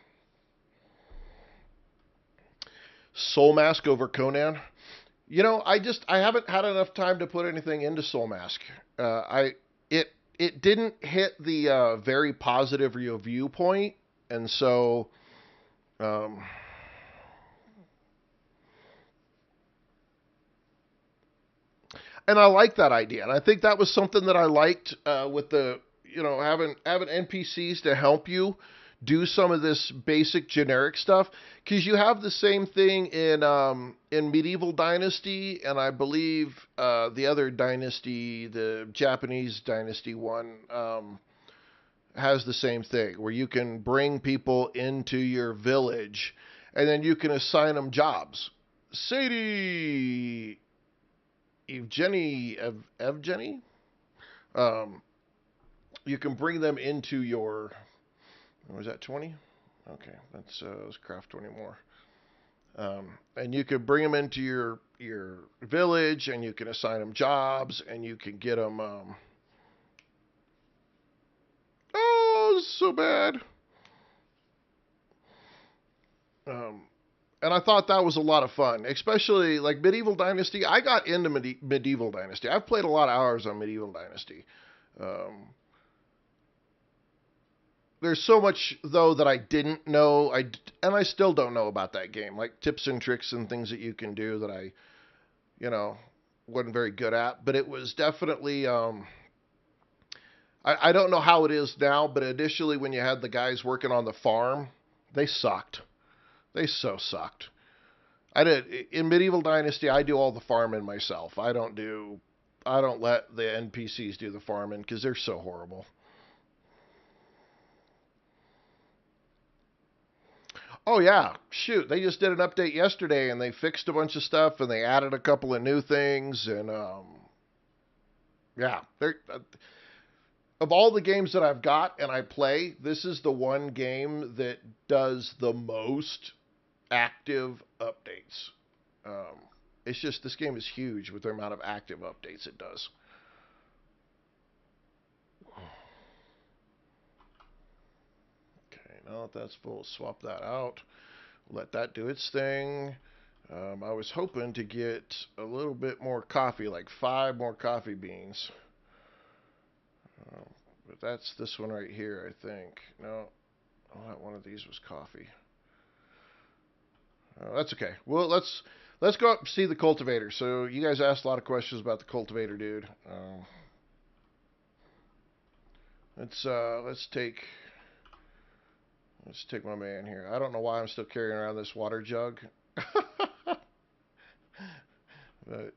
[SPEAKER 1] Soul Mask over Conan. I haven't had enough time to put anything into Soul Mask. I it didn't hit the very positive review point, and so um, and I like that idea, and I think that was something that I liked with the having NPCs to help you do some of this basic generic stuff because you have the same thing in Medieval Dynasty and I believe the other dynasty, the Japanese dynasty one, has the same thing where you can bring people into your village and then you can assign them jobs. Sadie Evgeny, um, you can bring them into your. Was that 20? Okay, let's craft 20 more. And you could bring them into your village, and you can assign them jobs, and you can get them. Oh, so bad. Um, and I thought that was a lot of fun, especially like Medieval Dynasty. I got into Medieval Dynasty. I've played a lot of hours on Medieval Dynasty. Um, there's so much though that I didn't know. And I still don't know about that game, like tips and tricks and things that you can do that you know, wasn't very good at. But it was definitely. I don't know how it is now, but initially when you had the guys working on the farm, they sucked. They so sucked. I did in Medieval Dynasty. I do all the farming myself. I don't let the NPCs do the farming because they're so horrible. Oh yeah, shoot! They just did an update yesterday and they fixed a bunch of stuff and they added a couple of new things and yeah, they're of all the games that I've got and I play, this is the one game that does the most active updates. Um, it's just this game is huge with the amount of active updates it does. Okay, now that that's full, swap that out. Let that do its thing. I was hoping to get a little bit more coffee, like 5 more coffee beans. Um, but that's this one right here, I think. No, oh, that one of these was coffee. That's okay. Well, let's go up and see the cultivator. So you guys asked a lot of questions about the cultivator, dude. Let's take my man here. I don't know why I'm still carrying around this water jug. But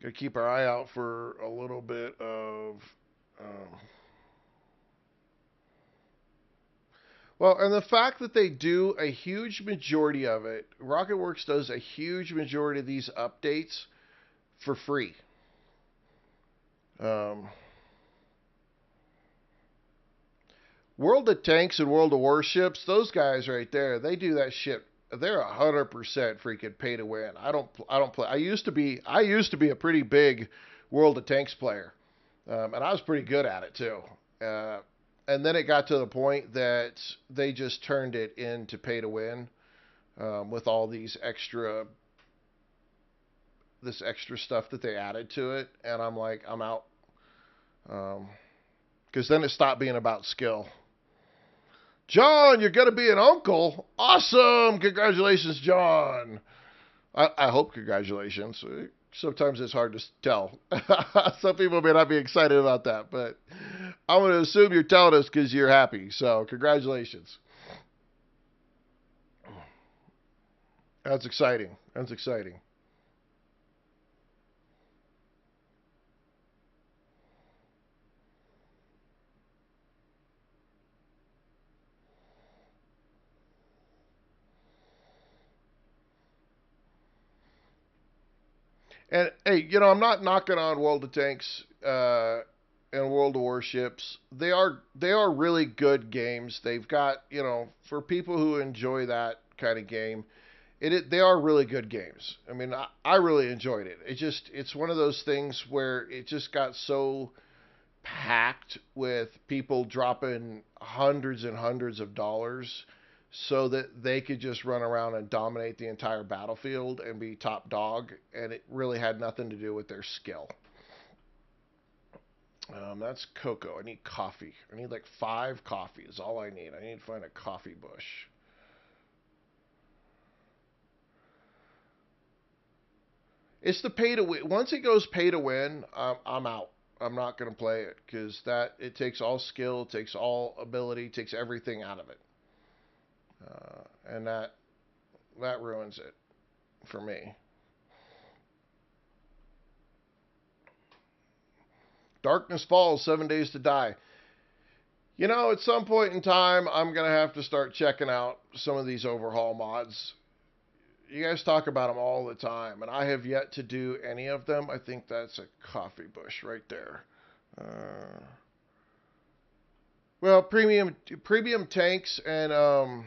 [SPEAKER 1] gotta keep our eye out for a little bit of. Um, well, and the fact that they do a huge majority of it, RocketWorks does a huge majority of these updates for free. Um, World of Tanks and World of Warships, those guys right there, they do that shit. They're 100% freaking pay to win. I don't play. I used to be a pretty big World of Tanks player, and I was pretty good at it too. Uh, and then it got to the point that they just turned it into pay to win with all this extra stuff that they added to it, and I'm like, I'm out. Um, because then it stopped being about skill. John, you're going to be an uncle. Awesome. Congratulations, John. I hope congratulations. Sometimes it's hard to tell. Some people may not be excited about that, but I'm going to assume you're telling us because you're happy. So congratulations. That's exciting. That's exciting. And hey, I'm not knocking on World of Tanks and World of Warships. They are really good games. They've got for people who enjoy that kind of game, they are really good games. I mean, I really enjoyed it. It's one of those things where it just got so packed with people dropping hundreds and hundreds of dollars so that they could just run around and dominate the entire battlefield and be top dog, and it really had nothing to do with their skill. That's cocoa. I need coffee. I need like 5 coffee is all I need. I need to find a coffee bush. It's the pay to win. Once it goes pay to win, I'm out. I'm not going to play it because it takes all skill, it takes all ability, it takes everything out of it, and that ruins it for me. Darkness Falls, 7 Days to Die. At some point in time, I'm going to have to start checking out some of these overhaul mods. You guys talk about them all the time, and I have yet to do any of them. I think that's a coffee bush right there. Well, premium tanks and the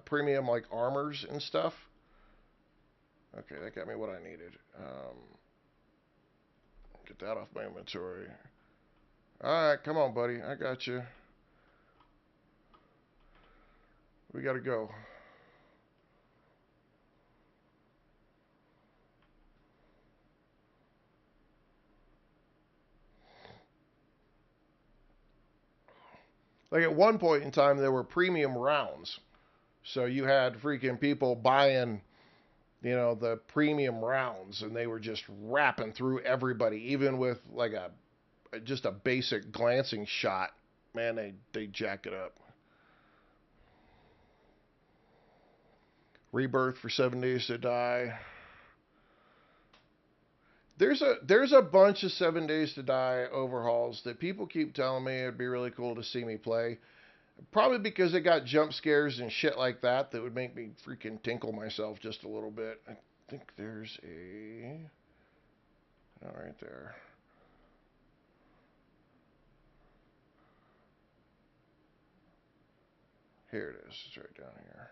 [SPEAKER 1] premium like armors and stuff. Okay, that got me what I needed. Get that off my inventory. All right, come on, buddy. I got you. We got to go. Like at one point in time, there were premium rounds. So you had freaking people buying, the premium rounds, and they were just rapping through everybody, even with like just a basic glancing shot. Man, they jack it up. Rebirth for 7 Days to Die. There's a bunch of 7 Days to Die overhauls that people keep telling me it'd be really cool to see me play. Probably because they got jump scares and shit like that would make me freaking tinkle myself just a little bit. I think there's right there. Here it is. It's right down here.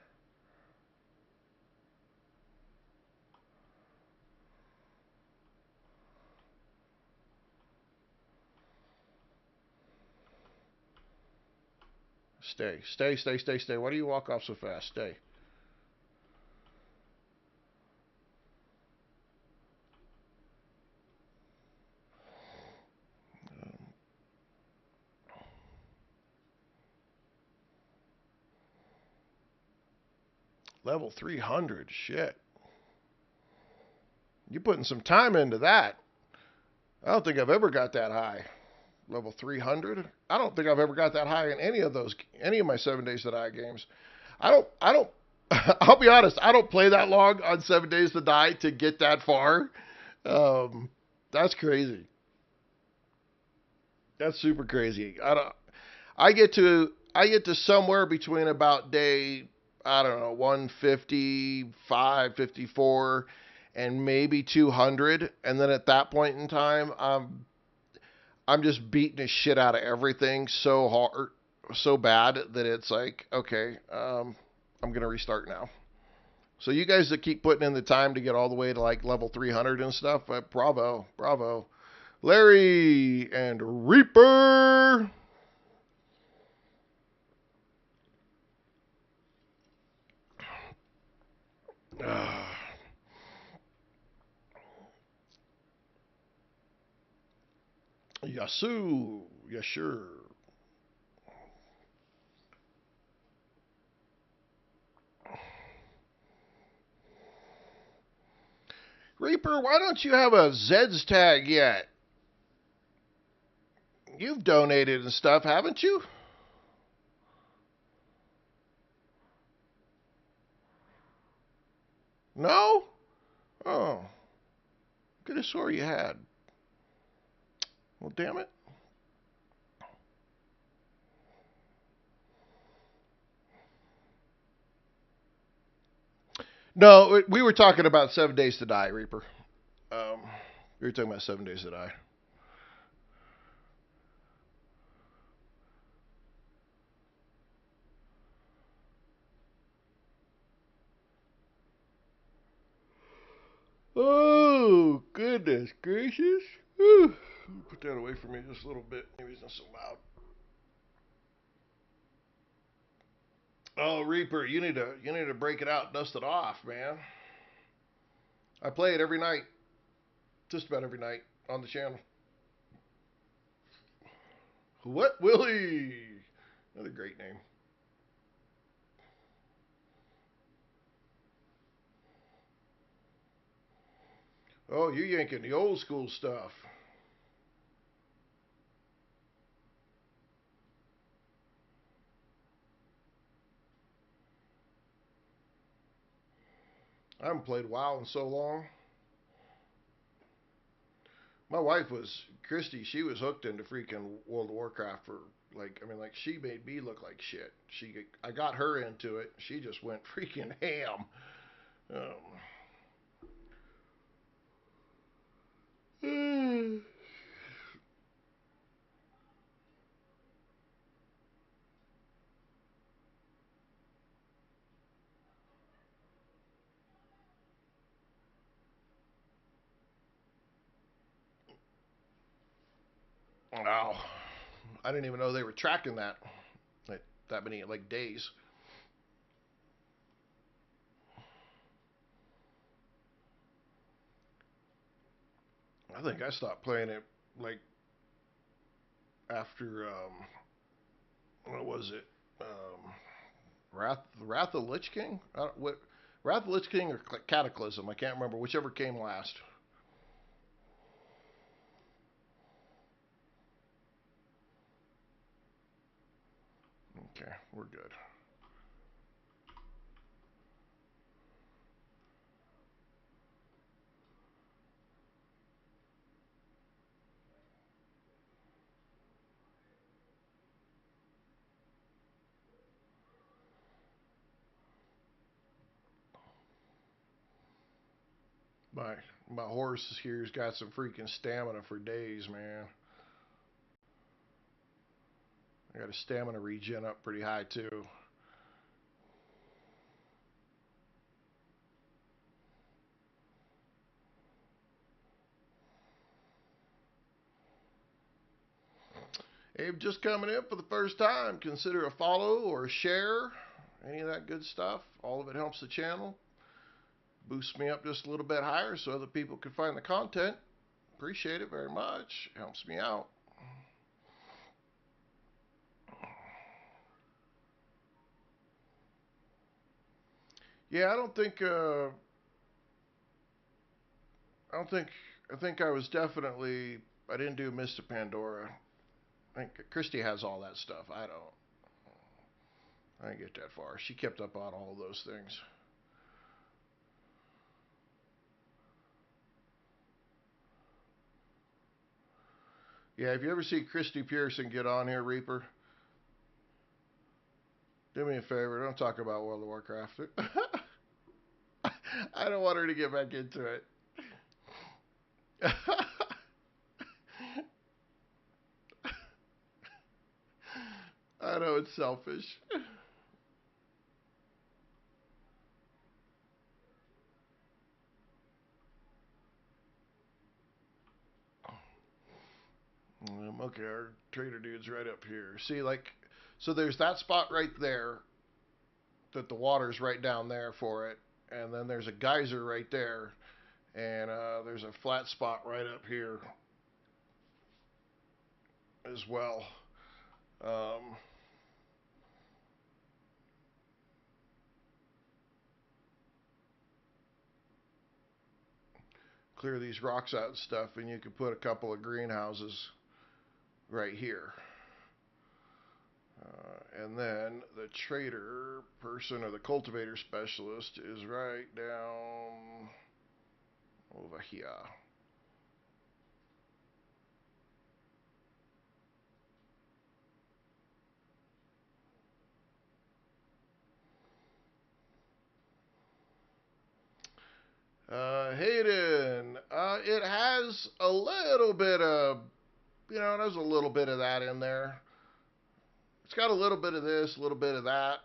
[SPEAKER 1] Stay. Why do you walk off so fast? Stay. Level 300. Shit. You're putting some time into that. I don't think I've ever got that high. Level 300. I don't think I've ever got that high in any of my 7 Days to Die games. I don't. I'll be honest. I don't play that long on 7 Days to Die to get that far. That's crazy. That's super crazy. I get to somewhere between about day, I don't know, 155, 54, and maybe 200, and then at that point in time, I'm just beating the shit out of everything so hard, so bad that it's like, okay, I'm gonna restart now. So you guys that keep putting in the time to get all the way to like level 300 and stuff, bravo. Larry and Reaper. Yasu. Yes, sure. Reaper, why don't you have a Zeds tag yet? You've donated and stuff, haven't you? No? Oh. Could have swore you had. Well, damn it. No, we were talking about 7 Days to Die, Reaper. Um, we were talking about 7 Days to Die. Oh, goodness gracious. Whew. Put that away from me just a little bit. Maybe it's not so loud. Oh, Reaper, you need to break it out, dust it off, man. I play it every night, just about every night on the channel. What Willie? Another great name. Oh, you're yanking the old school stuff. I haven't played WoW in so long. My wife was Christy. She was hooked into freaking World of Warcraft for like she made me look like shit. I got her into it. She just went freaking ham. Um, wow, I didn't even know they were tracking that many like days. I think I stopped playing it like after what was it? Wrath of the Lich King? What Wrath of the Lich King or Cataclysm? I can't remember. Whichever came last. Okay, we're good. My my horse here's got some freaking stamina for days, man. I got a stamina regen up pretty high too. Abe just coming in for the first time. Consider a follow or a share. Any of that good stuff. All of it helps the channel. Boosts me up just a little bit higher so other people can find the content. Appreciate it very much. Helps me out. Yeah, I don't think. I think I was definitely. I didn't do Mr. Pandora. I think Christy has all that stuff. I don't. I didn't get that far. She kept up on all of those things. Yeah, if you ever see Christy Pearson get on here, Reaper, do me a favor. Don't talk about World of Warcraft. I don't want her to get back into it. I know it's selfish. Okay, our trader dude's right up here. See, so there's that spot right there that the water's right down there for it, and then there's a geyser right there, and there's a flat spot right up here. as well. Um, Clear these rocks out and stuff, and you can put a couple of greenhouses right here. And then the trader person or the cultivator specialist is right down over here. Hayden, it has a little bit of, there's a little bit of that in there. It's got a little bit of this, a little bit of that.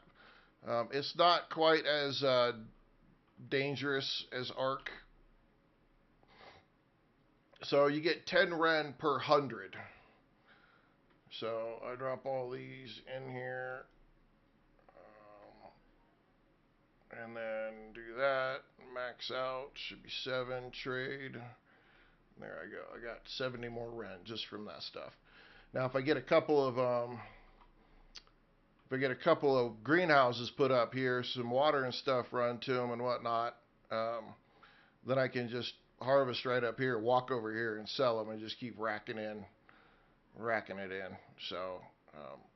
[SPEAKER 1] It's not quite as dangerous as Arc. So you get 10 Ren per 100. So I drop all these in here. And then do that. Max out. Should be 7. Trade. There I go. I got 70 more Ren just from that stuff. Now if I get a couple of greenhouses put up here, some water and stuff run to them and whatnot, then I can just harvest right up here, walk over here and sell them and just keep racking it in. So,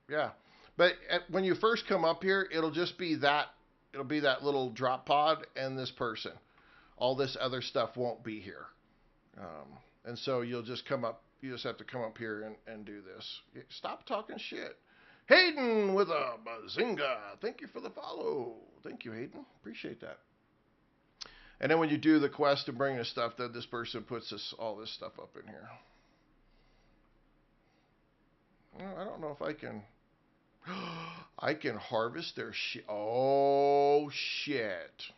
[SPEAKER 1] yeah. But when you first come up here, it'll be that little drop pod and this person. All this other stuff won't be here. And so you just have to come up here and do this. Stop talking shit. Hayden with a bazinga. Thank you for the follow. Thank you, Hayden. Appreciate that. And then when you do the quest to bring the stuff, then this person puts all this stuff up in here. Well, I don't know if I can. I can harvest their shit. Oh, shit.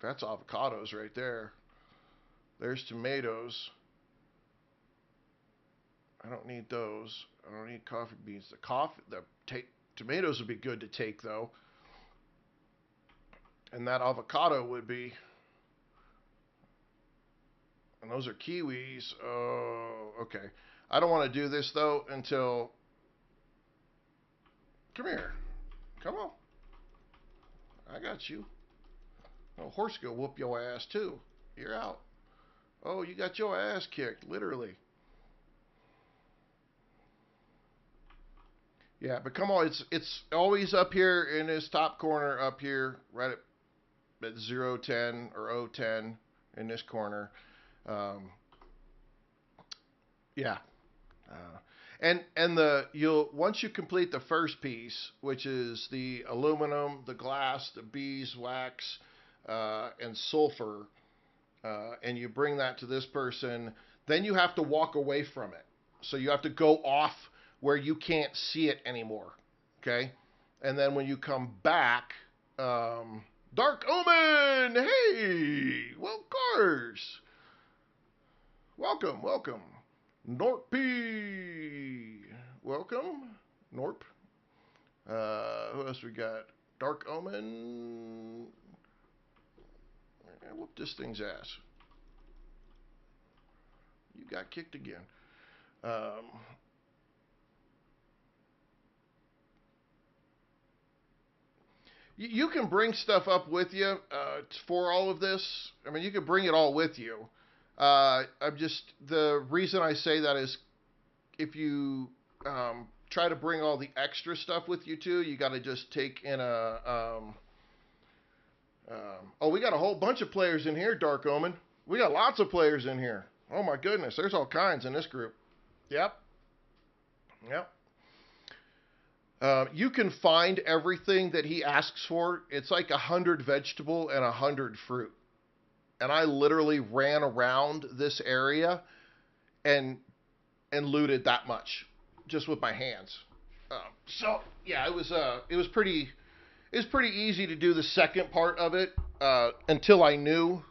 [SPEAKER 1] That's avocados right there. There's tomatoes. I don't need those. I don't need coffee beans. Tomatoes would be good to take, though. And that avocado would be. And those are kiwis. Oh, okay. I don't want to do this, though, until... Come here. Come on. I got you. Oh, horse go whoop your ass, too. You're out. Oh, you got your ass kicked, literally. Yeah, but come on, it's always up here in this top corner up here, right at 010 or 010 in this corner. Yeah. And once you complete the first piece, which is the aluminum, the glass, the beeswax, and sulfur, and you bring that to this person, then you have to walk away from it. So you have to go off where you can't see it anymore. Okay? And then when you come back, Dark Omen! Hey! Well, of course! Welcome. Norp P! Welcome, Norp. Who else we got? Dark Omen. Whoop this thing's ass. You got kicked again. You can bring stuff up with you for all of this. I mean, you can bring it all with you. The reason I say that is if you try to bring all the extra stuff with you too, you got to just take in oh, we got a whole bunch of players in here, Dark Omen. We got lots of players in here. Oh my goodness, there's all kinds in this group. Yep. You can find everything that he asks for. It's like 100 vegetable and 100 fruit. And I literally ran around this area and looted that much just with my hands. So yeah, it was pretty easy to do the second part of it until I knew.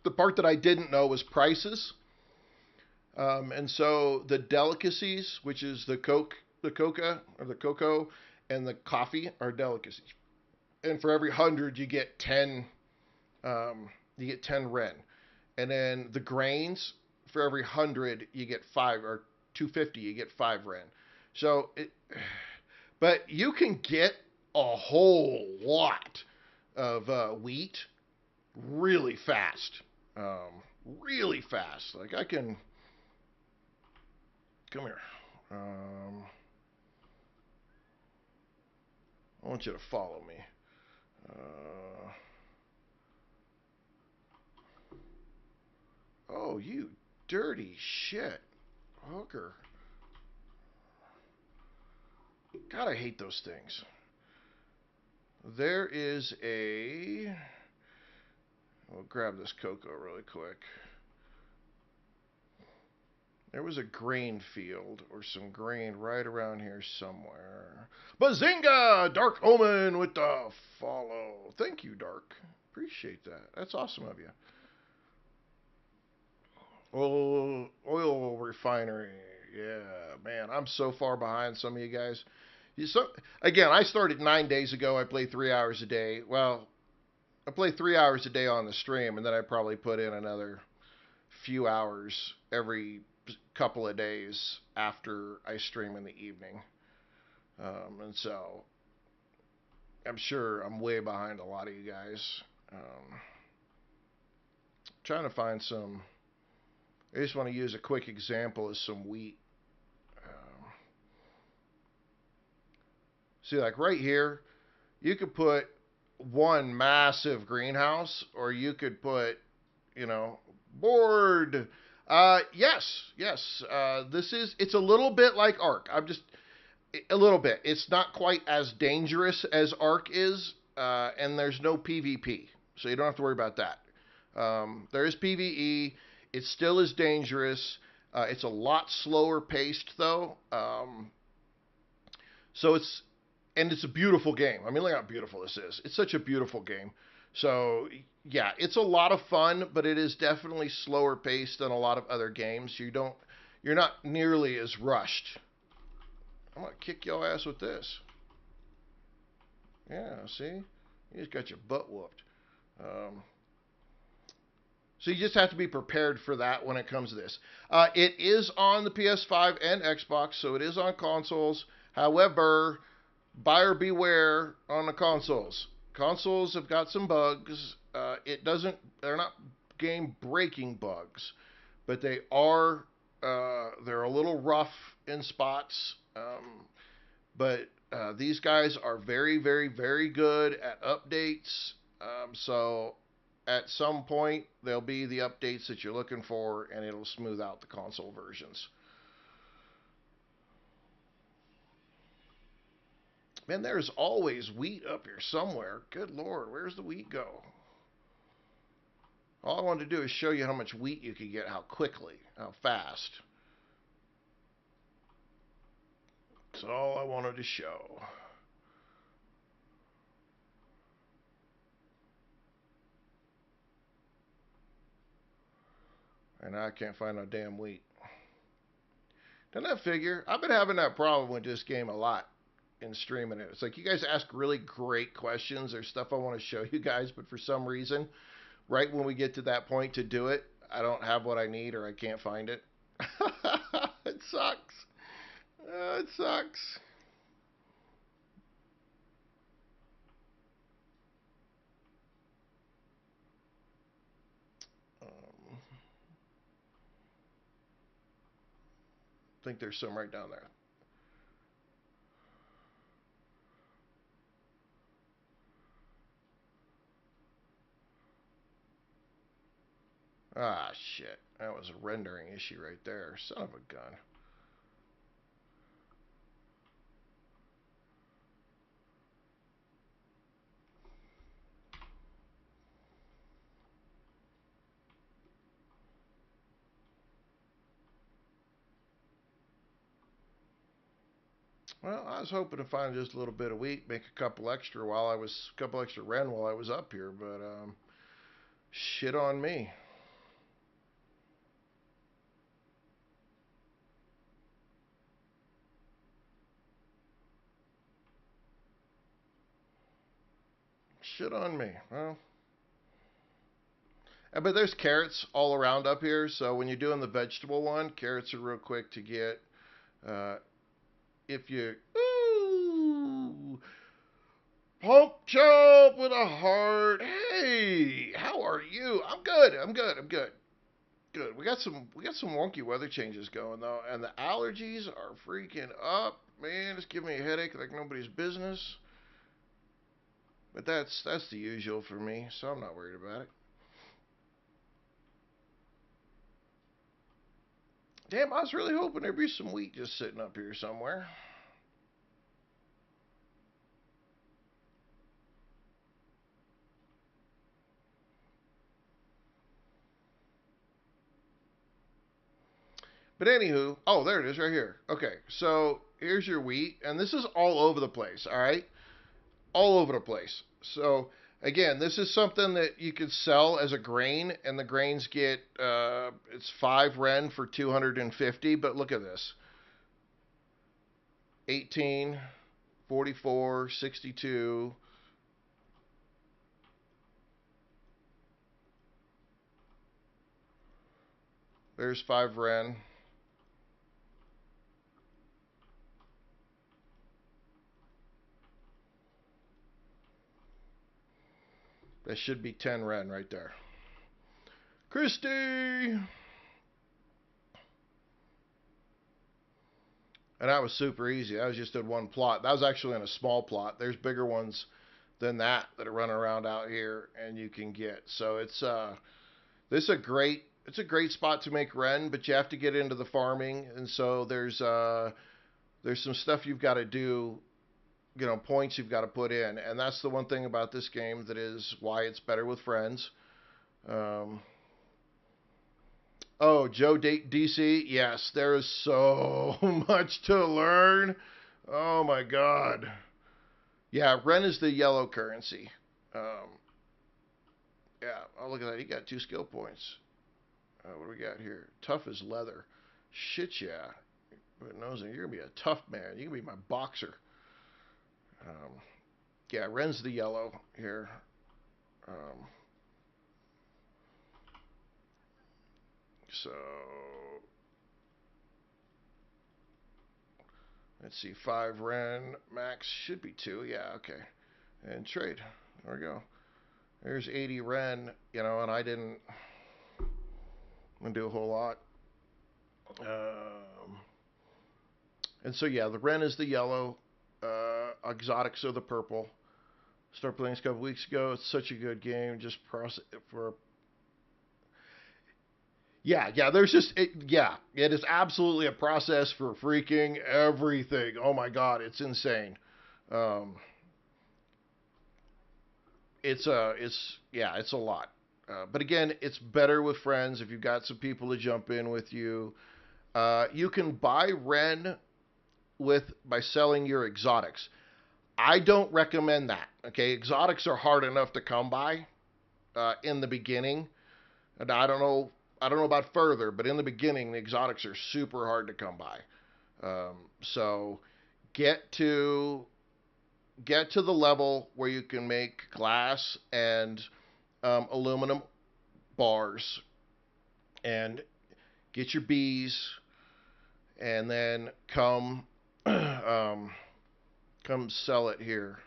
[SPEAKER 1] The part that I didn't know was prices. And so the delicacies, which is the cocoa, and the coffee are delicacies. And for every 100, you get 10 Ren. And then the grains for every 100 you get 5, or 250 you get 5 Ren. So but you can get a whole lot of wheat really fast. Really fast. Like I can come here. I want you to follow me. Oh, you dirty shit, hooker. God, I hate those things. There is a... We'll grab this cocoa really quick. There was a grain field or some grain right around here somewhere. Bazinga! Dark Omen with the follow. Thank you, Dark. Appreciate that. That's awesome of you. Oil refinery. Yeah, man, I'm so far behind some of you guys. Again, I started 9 days ago. I play 3 hours a day. Well, I play 3 hours a day on the stream, and then I probably put in another few hours every couple of days after I stream in the evening. And so I'm sure I'm way behind a lot of you guys. Trying to find some. I just want to use a quick example of some wheat. See, like right here, you could put one massive greenhouse, or you could put, board. Yes. It's a little bit like Ark. A little bit. It's not quite as dangerous as Ark is, and there's no PvP, so you don't have to worry about that. There is PvE. It still is dangerous. It's a lot slower paced though. So it's a beautiful game. I mean, look how beautiful this is. It's such a beautiful game. So yeah, it's a lot of fun, but it is definitely slower paced than a lot of other games. You're not nearly as rushed. I'm gonna kick your ass with this. Yeah, see, you just got your butt whooped. So you just have to be prepared for that when it comes to this. It is on the PS5 and Xbox, so it is on consoles. However, buyer beware on the consoles. Consoles have got some bugs. They're not game-breaking bugs, but they're a little rough in spots. But these guys are very, very, very good at updates. So at some point, there'll be the updates that you're looking for, and it'll smooth out the console versions. Man, there's always wheat up here somewhere. Good Lord, where's the wheat go? All I wanted to do is show you how much wheat you could get, how quickly, how fast. That's all I wanted to show. And I can't find no damn wheat. Doesn't that figure? I've been having that problem with this game a lot in streaming it. It's like you guys ask really great questions. There's stuff I want to show you guys, but for some reason, right when we get to that point to do it, I don't have what I need or I can't find it. It sucks. It sucks. I think there's some right down there. Ah, shit. That was a rendering issue right there. Son of a gun. Well, I was hoping to find just a little bit of wheat, make a couple extra Ren while I was up here, but shit on me. Shit on me. Well, But there's carrots all around up here, so when you're doing the vegetable one, carrots are real quick to get. Uh, if you ooh, Pump Chop with a heart. Hey, how are you? I'm good. I'm good. I'm good. Good. We got some wonky weather changes going though, and the allergies are freaking up. Man, it's giving me a headache like nobody's business. But that's the usual for me, so I'm not worried about it. Damn, I was really hoping there'd be some wheat just sitting up here somewhere. But anywho, oh, there it is right here. Okay, so here's your wheat, and this is all over the place, all right? All over the place. So again, this is something that you could sell as a grain, and the grains get it's 5 Ren for 250. But look at this: 18, 44, 62. There's 5 Ren. That should be 10 Ren right there. Christy! And that was super easy. That was just in one plot. That was actually in a small plot. There's bigger ones than that are running around out here, and you can get. So this is a great it's a great spot to make Ren, but you have to get into the farming, and so there's some stuff you've got to do. Points you've got to put in, and that's the one thing about this game that is why it's better with friends. Um, Oh, Joe DC, yes, there is so much to learn. Oh my God. Yeah, Ren is the yellow currency. Um, yeah, oh look at that. He got 2 skill points. What do we got here? Tough as leather. Shit, yeah. But knows that you're gonna be a tough man. You're gonna be my boxer. Um, yeah, Ren's the yellow here. Um, so let's see, 5 Ren max should be 2. Yeah, okay. And trade. There we go. There's 80 Ren, and I didn't do a whole lot. And so yeah, the Ren is the yellow. Exotics are the purple. Started playing this a couple weeks ago. It's such a good game. Just process for. Yeah. There's just it is absolutely a process for freaking everything. Oh my God, it's insane. Um, it's a lot. But again, it's better with friends if you've got some people to jump in with you. You can buy Ren by selling your exotics. I don't recommend that. Okay, exotics are hard enough to come by in the beginning, and I don't know about further, but in the beginning, the exotics are super hard to come by. So get to the level where you can make glass and aluminum bars and get your bees, and then come sell it here.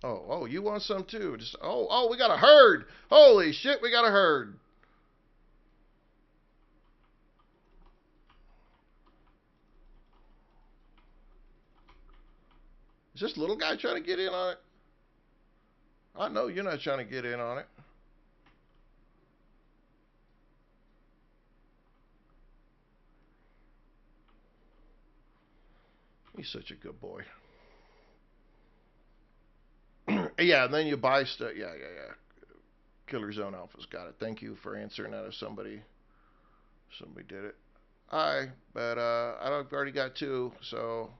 [SPEAKER 1] Oh, you want some too? Just we got a herd. Holy shit, we got a herd. Is this little guy trying to get in on it? I know you're not trying to get in on it. He's such a good boy. Yeah, and then you buy stuff. Yeah. Killer Zone Alpha's got it. Thank you for answering that. If somebody did it. But I've already got 2, so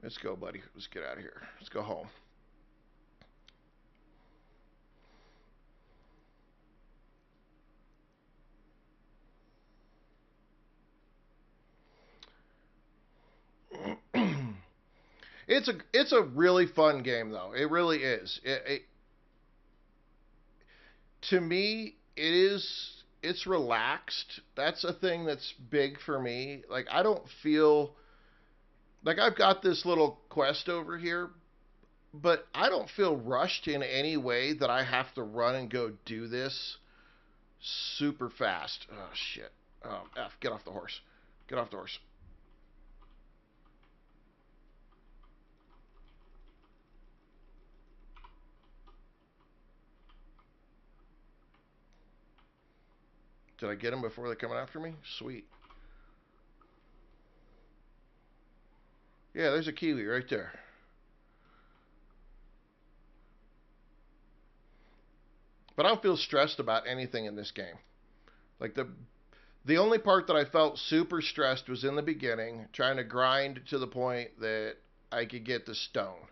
[SPEAKER 1] let's go, buddy. Let's get out of here. Let's go home. It's a really fun game though. It really is. To me, it's relaxed. That's a thing that's big for me. Like I don't feel like I've got this little quest over here, but I don't feel rushed in any way that I have to run and go do this super fast. Oh shit. F, get off the horse. Get off the horse. Did I get him before they're coming after me? Sweet. Yeah, there's a kiwi right there. But I don't feel stressed about anything in this game. Like the only part that I felt super stressed was in the beginning, trying to grind to the point that I could get the stone.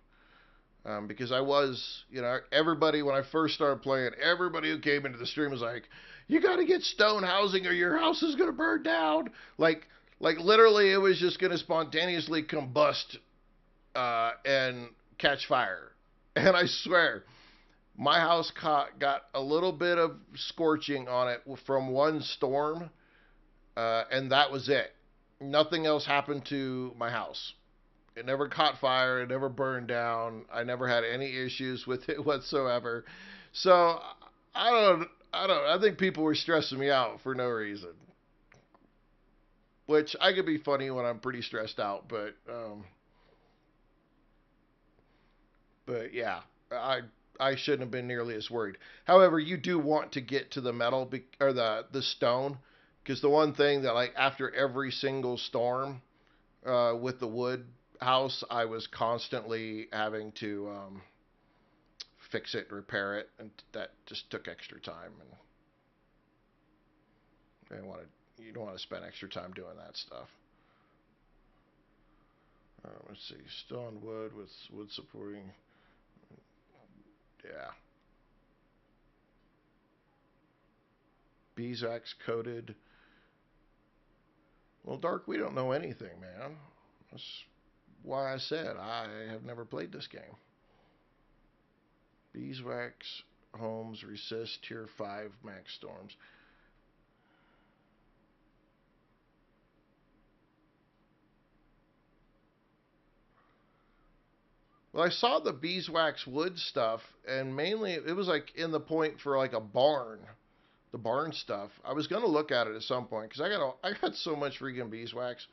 [SPEAKER 1] Because I was, everybody, when I first started playing, everybody who came into the stream was like, you got to get stone housing or your house is going to burn down. Like literally, it was just going to spontaneously combust and catch fire. And I swear, my house got a little bit of scorching on it from one storm, and that was it. Nothing else happened to my house. It never caught fire. It never burned down. I never had any issues with it whatsoever. So I think people were stressing me out for no reason. Which I could be funny when I'm pretty stressed out, but yeah, I shouldn't have been nearly as worried. However, you do want to get to the metal or the stone, because the one thing that like after every single storm with the wood house, I was constantly having to fix it, repair it, and that just took extra time. And you don't want to spend extra time doing that stuff. Let's see, stone wood with wood supporting. Yeah. Beeswax coated. Well, Dark, we don't know anything, man. That's why I said I have never played this game. Beeswax homes resist tier 5 max storms. Well, I saw the beeswax wood stuff, and mainly it was like in the point for like a barn, the barn stuff. I was gonna look at it at some point because I got so much freaking beeswax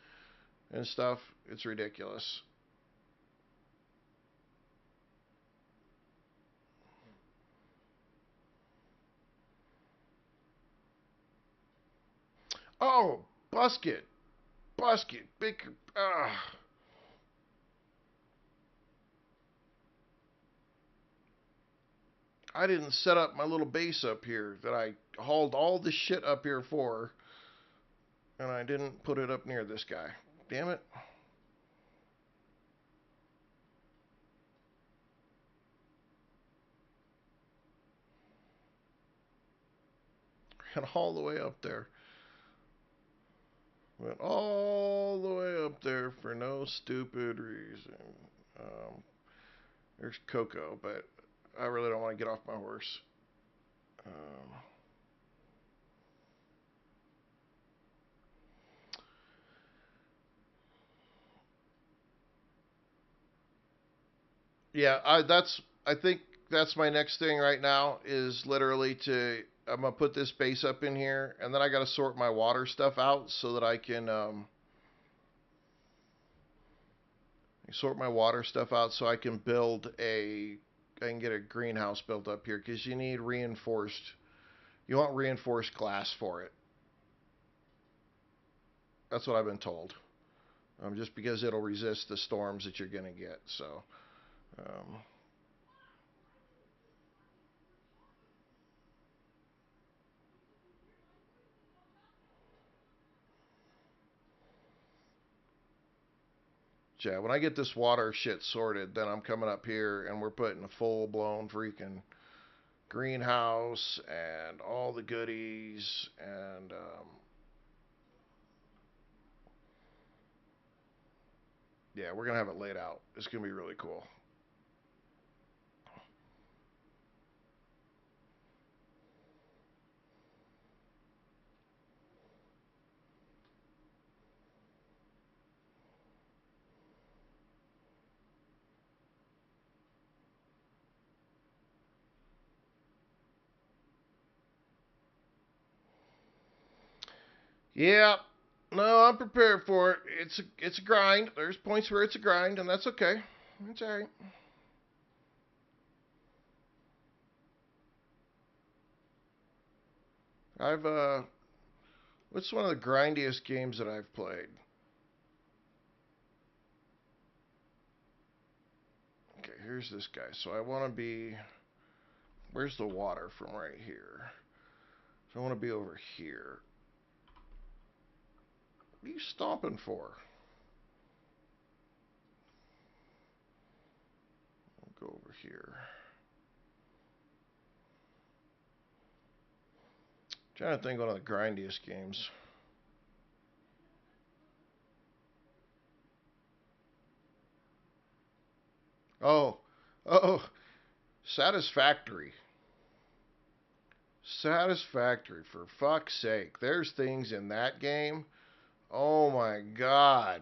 [SPEAKER 1] and stuff. It's ridiculous. Oh, busket, busket, big. I didn't set up my little base up here that I hauled all this shit up here for, and I didn't put it up near this guy. Damn it. And all the way up there. Went all the way up there for no stupid reason. Um, there's Coco, but I really don't want to get off my horse. Um, yeah, I think that's my next thing right now is literally I'm gonna put this base up in here, and then I gotta sort my water stuff out so that I can sort my water stuff out so I can I can get a greenhouse built up here because you want reinforced glass for it. That's what I've been told. Just because it'll resist the storms that you're gonna get. So, um, yeah, when I get this water shit sorted, then I'm coming up here and we're putting a full blown freaking greenhouse and all the goodies and Yeah, we're gonna have it laid out. It's gonna be really cool. Yeah. No, I'm prepared for it. It's a grind. There's points where it's a grind, and that's okay. It's alright. I've what's one of the grindiest games that I've played? Okay, here's this guy. So I want to be. Where's the water from right here? So I want to be over here. What are you stomping for? I'll go over here. Trying to think one of the grindiest games. Oh, oh, Satisfactory. Satisfactory, for fuck's sake. There's things in that game. Oh my god.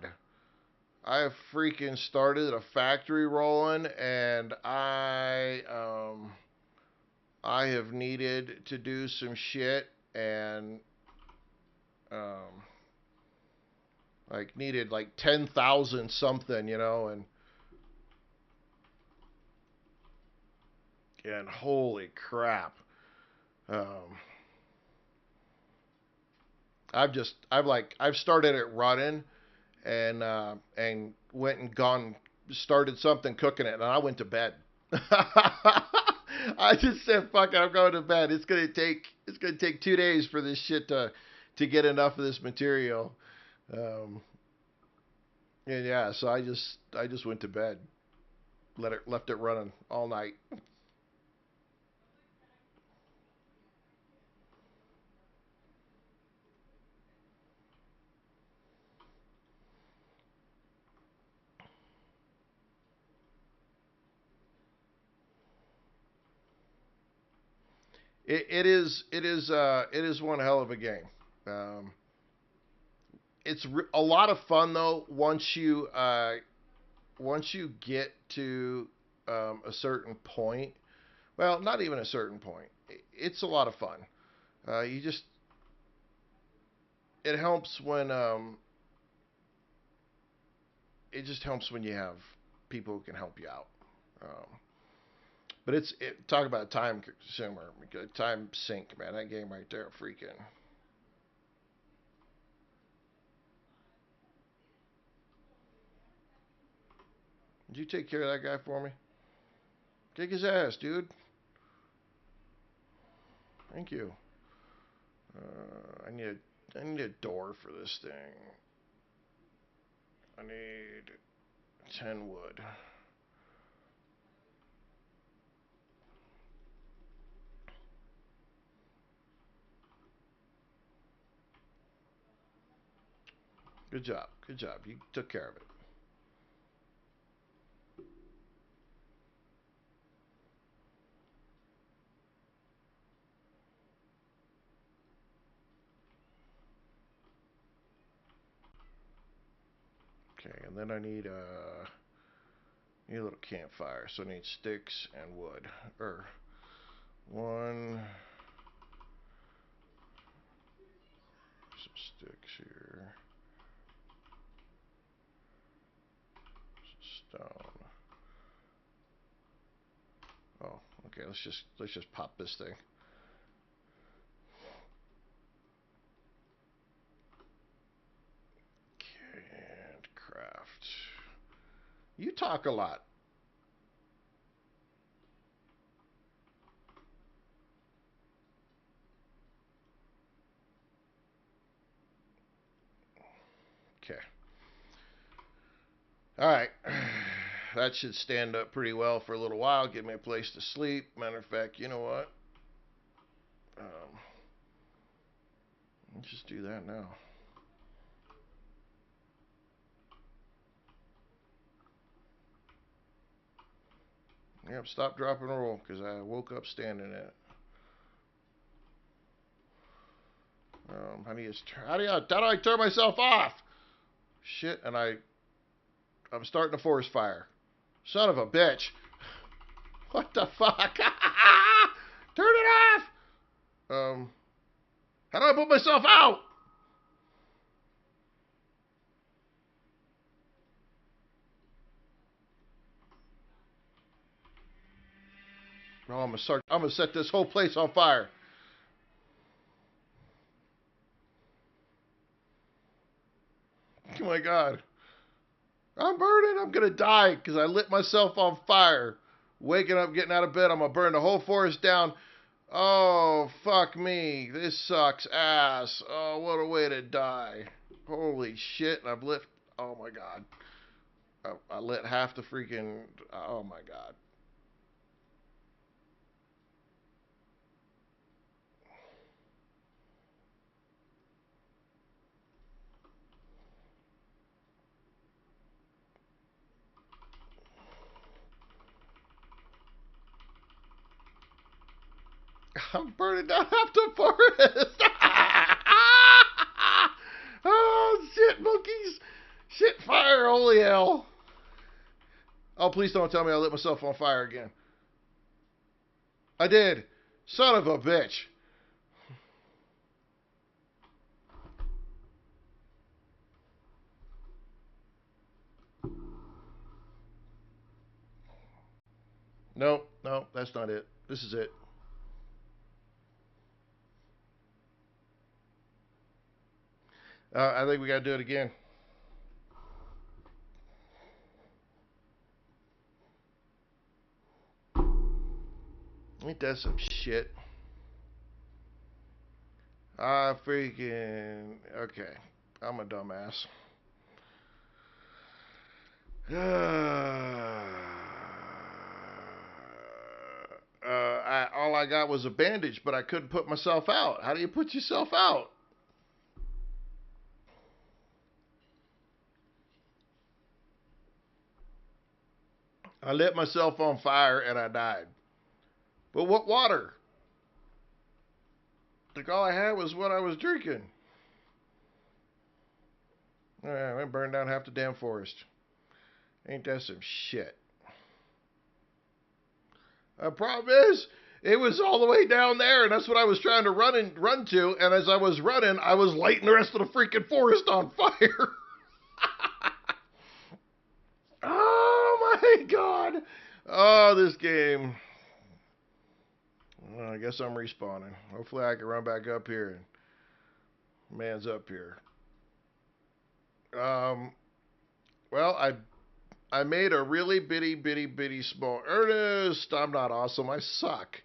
[SPEAKER 1] I have freaking started a factory rolling, and I have needed to do some shit, and um like needed like 10,000 something, and holy crap. Um I've started it running, and went and gone started something cooking it, and I went to bed. I just said fuck it, I'm going to bed. It's gonna take 2 days for this shit to get enough of this material. Um, and yeah, so I just went to bed, left it running all night. It is one hell of a game. Um, it's a lot of fun though once you get to a certain point. Well, not even a certain point. It's a lot of fun. You just it helps when it just helps when you have people who can help you out. But talk about a time consumer, time sink, man. That game right there, freaking. Did you take care of that guy for me? Kick his ass, dude. Thank you. I need a door for this thing. I need 10 wood. Good job. Good job. You took care of it. Okay, and then I need a little campfire, so I need sticks and wood. One, some sticks here, some stone. Oh, okay. Let's just pop this thing. Okay, and craft. You talk a lot. Okay. All right. That should stand up pretty well for a little while. Give me a place to sleep. Matter of fact, you know what? Let's just do that now. Yep, stop, drop, and roll, because I woke up standing it. How do I turn myself off? Shit, and I'm starting a forest fire. Son of a bitch. What the fuck? Turn it off! How do I put myself out? Oh, I'm gonna set this whole place on fire. Oh my god. I'm burning. I'm gonna die because I lit myself on fire. Waking up, getting out of bed, I'm gonna burn the whole forest down. Oh, fuck me. This sucks ass. Oh, what a way to die. Holy shit. I've lit. Oh my god. I lit half the freaking. Oh my god. I'm burning down half the forest. Oh, shit, monkeys. Shit, fire. Holy hell. Oh, please don't tell me I lit myself on fire again. I did. Son of a bitch. Nope, nope, that's not it. This is it. I think we gotta do it again. Ain't that some shit? Freaking. Okay. I'm a dumbass. All I got was a bandage, but I couldn't put myself out. How do you put yourself out? I lit myself on fire and I died. But what water? Like all I had was what I was drinking. I burned down half the damn forest. Ain't that some shit? The problem is, it was all the way down there, and that's what I was trying to run to. And as I was running, I was lighting the rest of the freaking forest on fire. Oh my god! Oh, this game. Well, I guess I'm respawning. Hopefully, I can run back up here and man's up here. Well, I made a really bitty small. Ernest, I'm not awesome. I suck.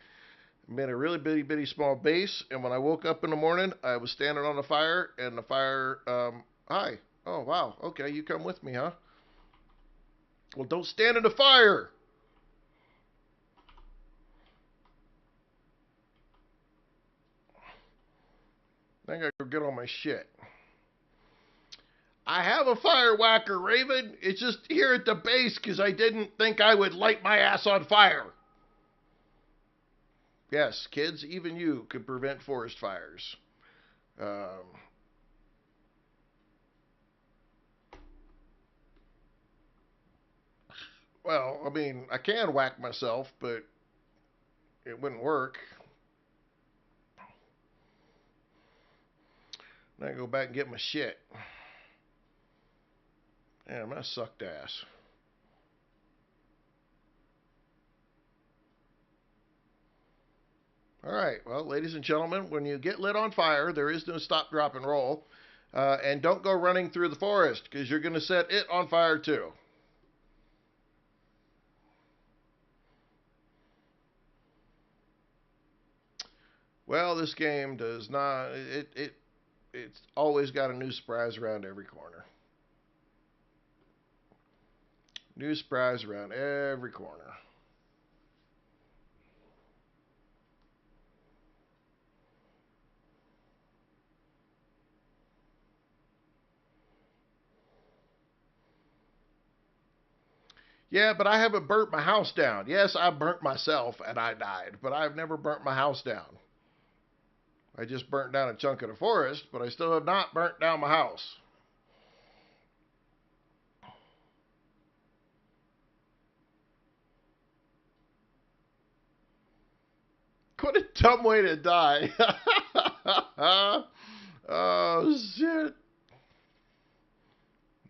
[SPEAKER 1] Made a really bitty small base, and when I woke up in the morning, I was standing on the fire, and the fire. Hi. Oh wow. Okay, you come with me, huh? Well, don't stand in the fire. I gotta go get all my shit. I have a fire whacker, Raven. It's just here at the base because I didn't think I would light my ass on fire. Yes, kids, even you could prevent forest fires. Well, I mean, I can whack myself, but it wouldn't work. Then I go back and get my shit. Damn, that sucked ass. All right, well, ladies and gentlemen, when you get lit on fire, there is no stop, drop, and roll. And don't go running through the forest because you're going to set it on fire too. Well, this game does not. It's always got a new surprise around every corner. New surprise around every corner. Yeah, but I haven't burnt my house down. Yes, I burnt myself and I died, but I've never burnt my house down. I just burnt down a chunk of the forest, but I still have not burnt down my house. What a dumb way to die. Oh, shit.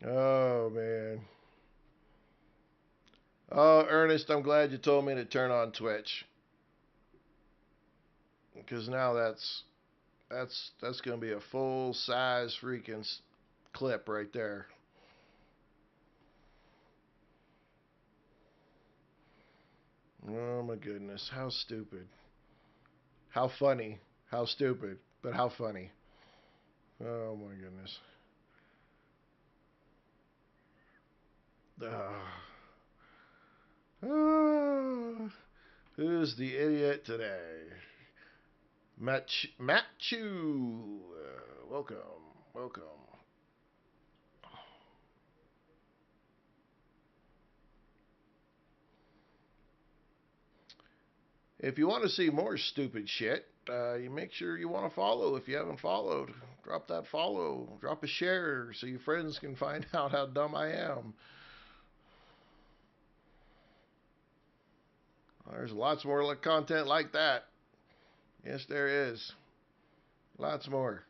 [SPEAKER 1] Oh, man. Oh, Ernest, I'm glad you told me to turn on Twitch. Because now that's going to be a full size freaking clip right there. Oh my goodness, how stupid. How funny. How stupid, but how funny. Oh my goodness. Ah. Who's the idiot today? Matt Chu. Welcome. Welcome. If you want to see more stupid shit, you make sure you want to follow. If you haven't followed, drop that follow, drop a share so your friends can find out how dumb I am. There's lots more content like that. Yes, there is. Lots more.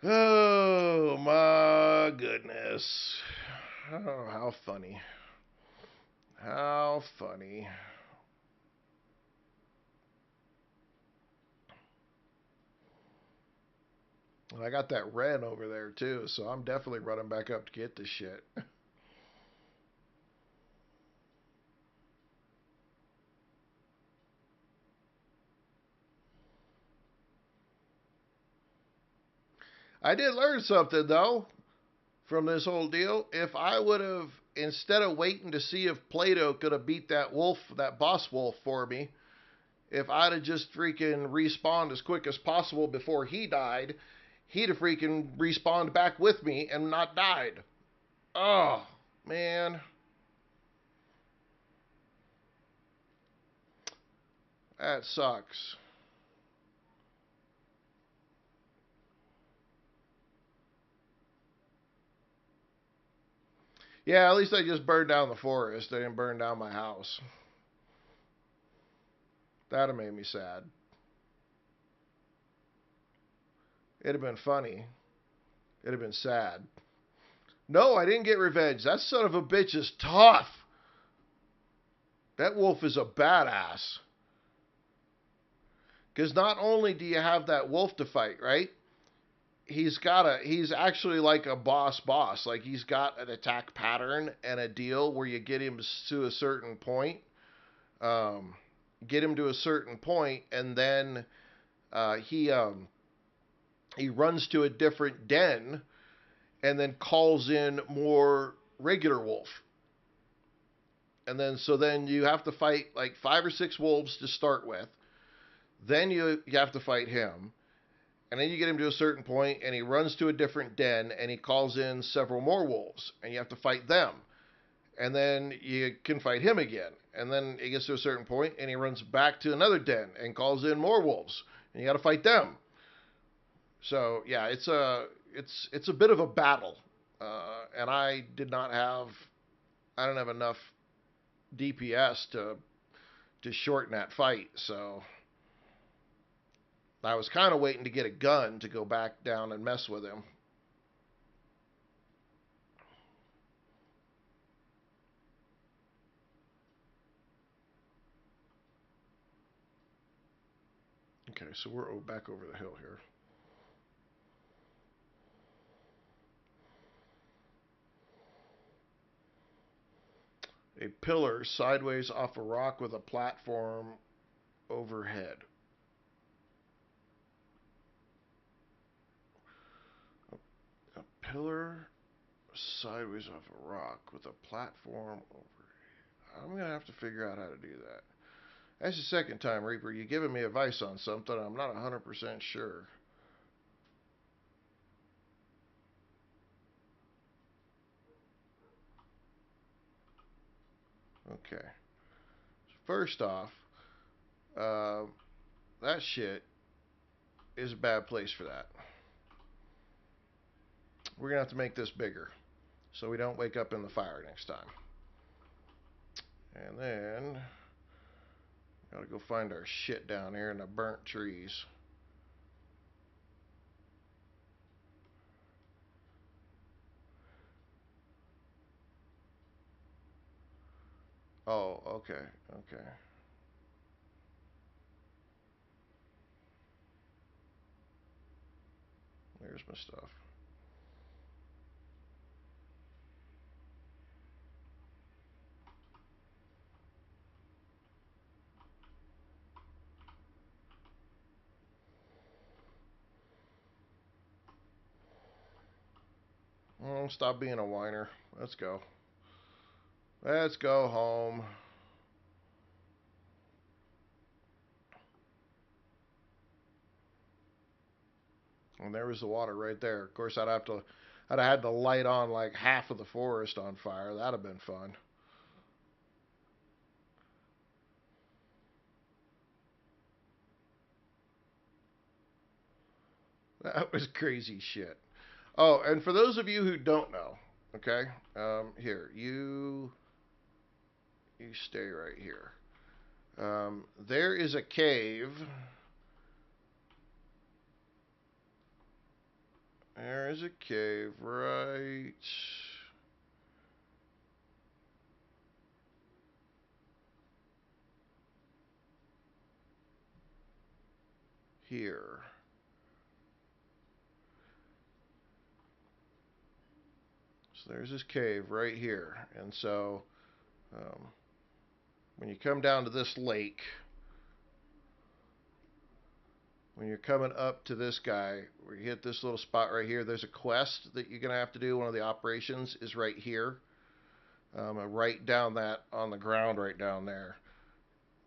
[SPEAKER 1] Oh my goodness. Oh, how funny. How funny. And I got that Ren over there too, so I'm definitely running back up to get this shit. I did learn something though from this whole deal. If I would have, instead of waiting to see if Plato could have beat that wolf, that boss wolf for me, if I'd have just freaking respawned as quick as possible before he died, he'd have freaking respawned back with me and not died. Oh, man. That sucks. Yeah, at least I just burned down the forest. I didn't burn down my house. That'd have made me sad. It'd have been funny. It'd have been sad. No, I didn't get revenge. That son of a bitch is tough. That wolf is a badass. Because not only do you have that wolf to fight, right? He's actually like a boss. Like he's got an attack pattern and a deal where you get him to a certain point. Um, get him to a certain point, and then he runs to a different den and then calls in more regular wolf. And then you have to fight like 5 or 6 wolves to start with. Then you have to fight him. And then you get him to a certain point and he runs to a different den and he calls in several more wolves and you have to fight them. And then you can fight him again. And then he gets to a certain point and he runs back to another den and calls in more wolves and you got to fight them. So yeah, it's a bit of a battle, and I don't have enough DPS to shorten that fight. So I was kind of waiting to get a gun to go back down and mess with him. Okay, so we're back over the hill here. A pillar sideways off a rock with a platform overhead. A pillar sideways off a rock with a platform over. I'm gonna have to figure out how to do that. That's the second time, Reaper. You giving me advice on something I'm not 100% sure. Okay. First off, uh, that shit is a bad place for that. We're gonna have to make this bigger so we don't wake up in the fire next time. And then gotta go find our shit down here in the burnt trees. Oh, okay, okay. There's my stuff. Stop being a whiner. Let's go. Let's go home. And there was the water right there. Of course, I'd have had to light on like half of the forest on fire. That'd have been fun. That was crazy shit. Oh, and for those of you who don't know, okay, here you stay right here. There is a cave. There is a cave right here. So there's this cave right here. And so when you come down to this lake, when you're coming up to this guy, where you hit this little spot right here, there's a quest that you're going to have to do. One of the operations is right here. Right down that, on the ground right down there,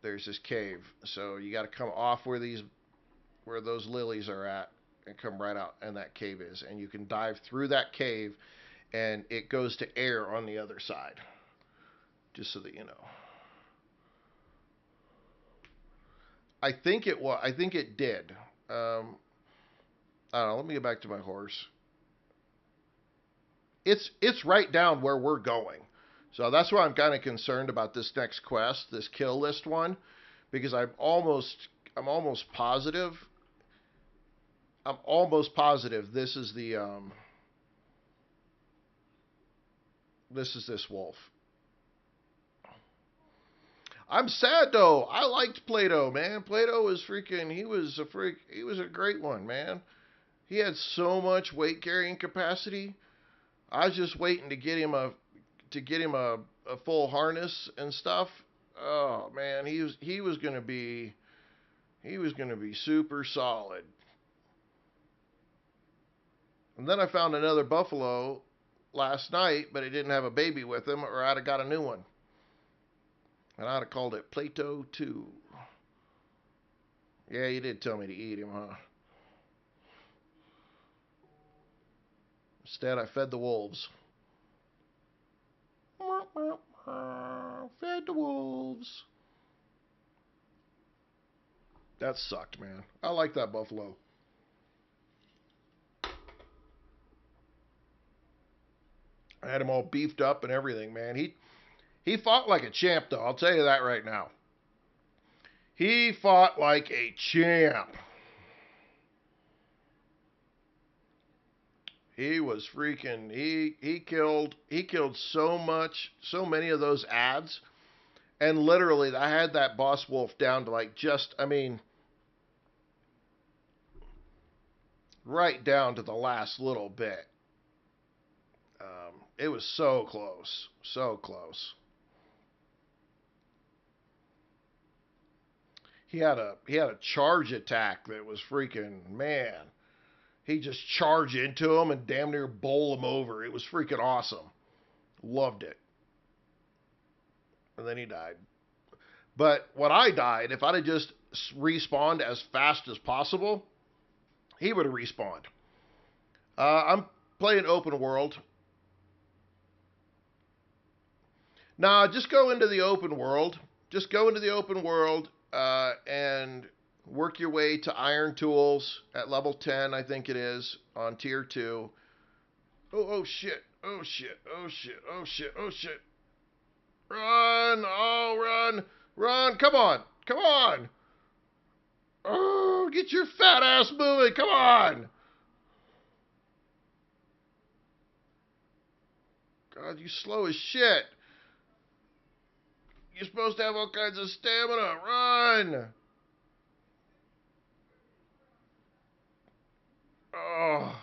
[SPEAKER 1] there's this cave. So you got to come off where those lilies are at and come right out, and that cave is. And you can dive through that cave, and it goes to air on the other side. Just so that you know. I think it was. I think it did. I don't know. Let me get back to my horse. It's right down where we're going. So that's why I'm kind of concerned about this next quest, this kill list one, because I'm almost positive. I'm almost positive this is this wolf. I'm sad though. I liked Plato, man. Plato was freaking. He was a freak. He was a great one, man. He had so much weight carrying capacity. I was just waiting to get him a full harness and stuff. Oh man, he was gonna be super solid. And then I found another buffalo last night, but it didn't have a baby with him, or I'd have got a new one. And I'd have called it Plato 2. Yeah, you did tell me to eat him, huh? Instead, I fed the wolves. Fed the wolves. That sucked, man. I like that buffalo. I had him all beefed up and everything, man. He fought like a champ, though. I'll tell you that right now. He fought like a champ. He was freaking. He killed so many of those ads, and literally, I had that boss wolf down to like just. I mean, right down to the last little bit. It was so close, so close. He had a charge attack that was freaking, man. He just charged into him and damn near bowl him over. It was freaking awesome. Loved it. And then he died. But when I died, if I'd have just respawned as fast as possible, he would have respawned. I'm playing open world. Nah, just go into the open world. Just go into the open world and work your way to Iron Tools at level 10, I think it is, on tier 2. Oh shit. Oh shit. Oh shit. Oh shit. Oh shit. Run. Oh, run. Run. Come on. Come on. Oh, get your fat ass moving. Come on. God, you slow as shit. You're supposed to have all kinds of stamina. Run. Oh.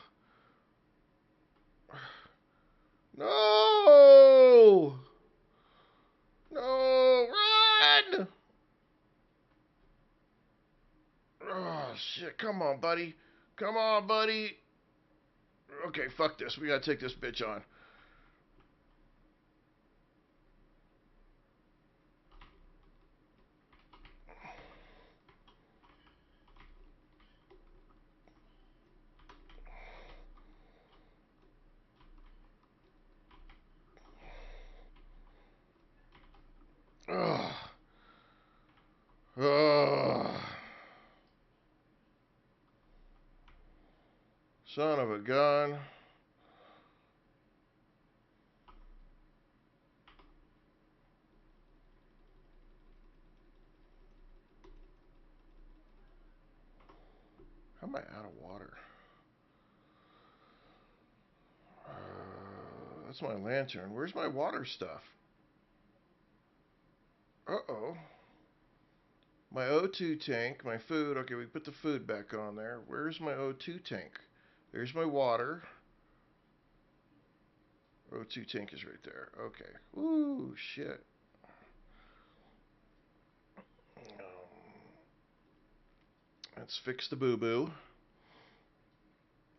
[SPEAKER 1] No. No. Run. Oh, shit. Come on, buddy. Come on, buddy. Okay, fuck this. We gotta take this bitch on. Ugh. Ugh. Son of a gun. How am I out of water? That's my lantern. Where's my water stuff? Uh-oh. My O2 tank, my food. Okay, we put the food back on there. Where's my O2 tank? There's my water. O2 tank is right there. Okay. Ooh, shit. Let's fix the boo-boo.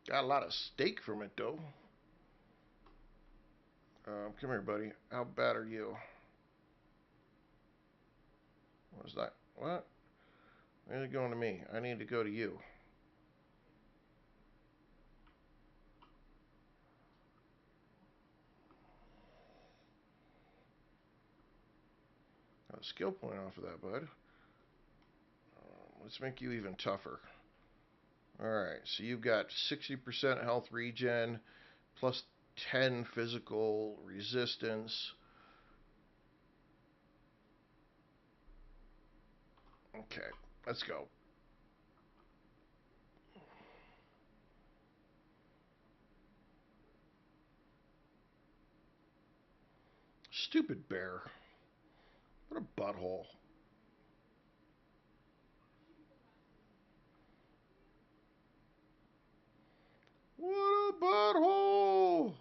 [SPEAKER 1] Got a lot of steak from it, though. Come here, buddy. How bad are you? What was that? What? Where's it going to me? I need to go to you. Got a skill point off of that, bud. Let's make you even tougher. Alright, so you've got 60% health regen, plus 10 physical resistance. Okay, let's go. Stupid bear. What a butthole. What a butthole.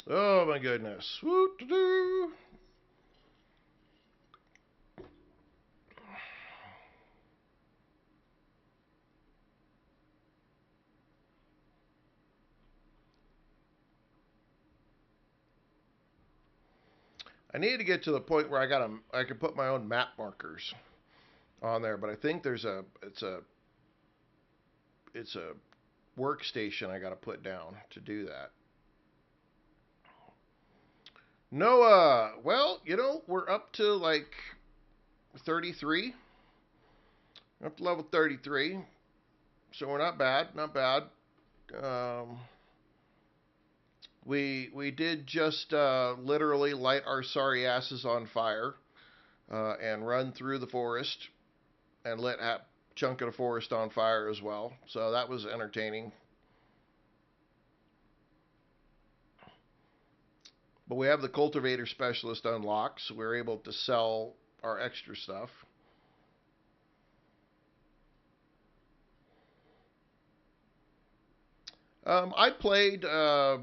[SPEAKER 1] Oh my goodness. Woo-doo-doo. I need to get to the point where I can put my own map markers on there, but I think it's a workstation I got to put down to do that. Noah, well, we're up to like 33. We're up to level 33. So we're not bad, not bad. We did just literally light our sorry asses on fire and run through the forest and lit a chunk of the forest on fire as well. So that was entertaining. But we have the cultivator specialist unlocked, so we're able to sell our extra stuff. I played. I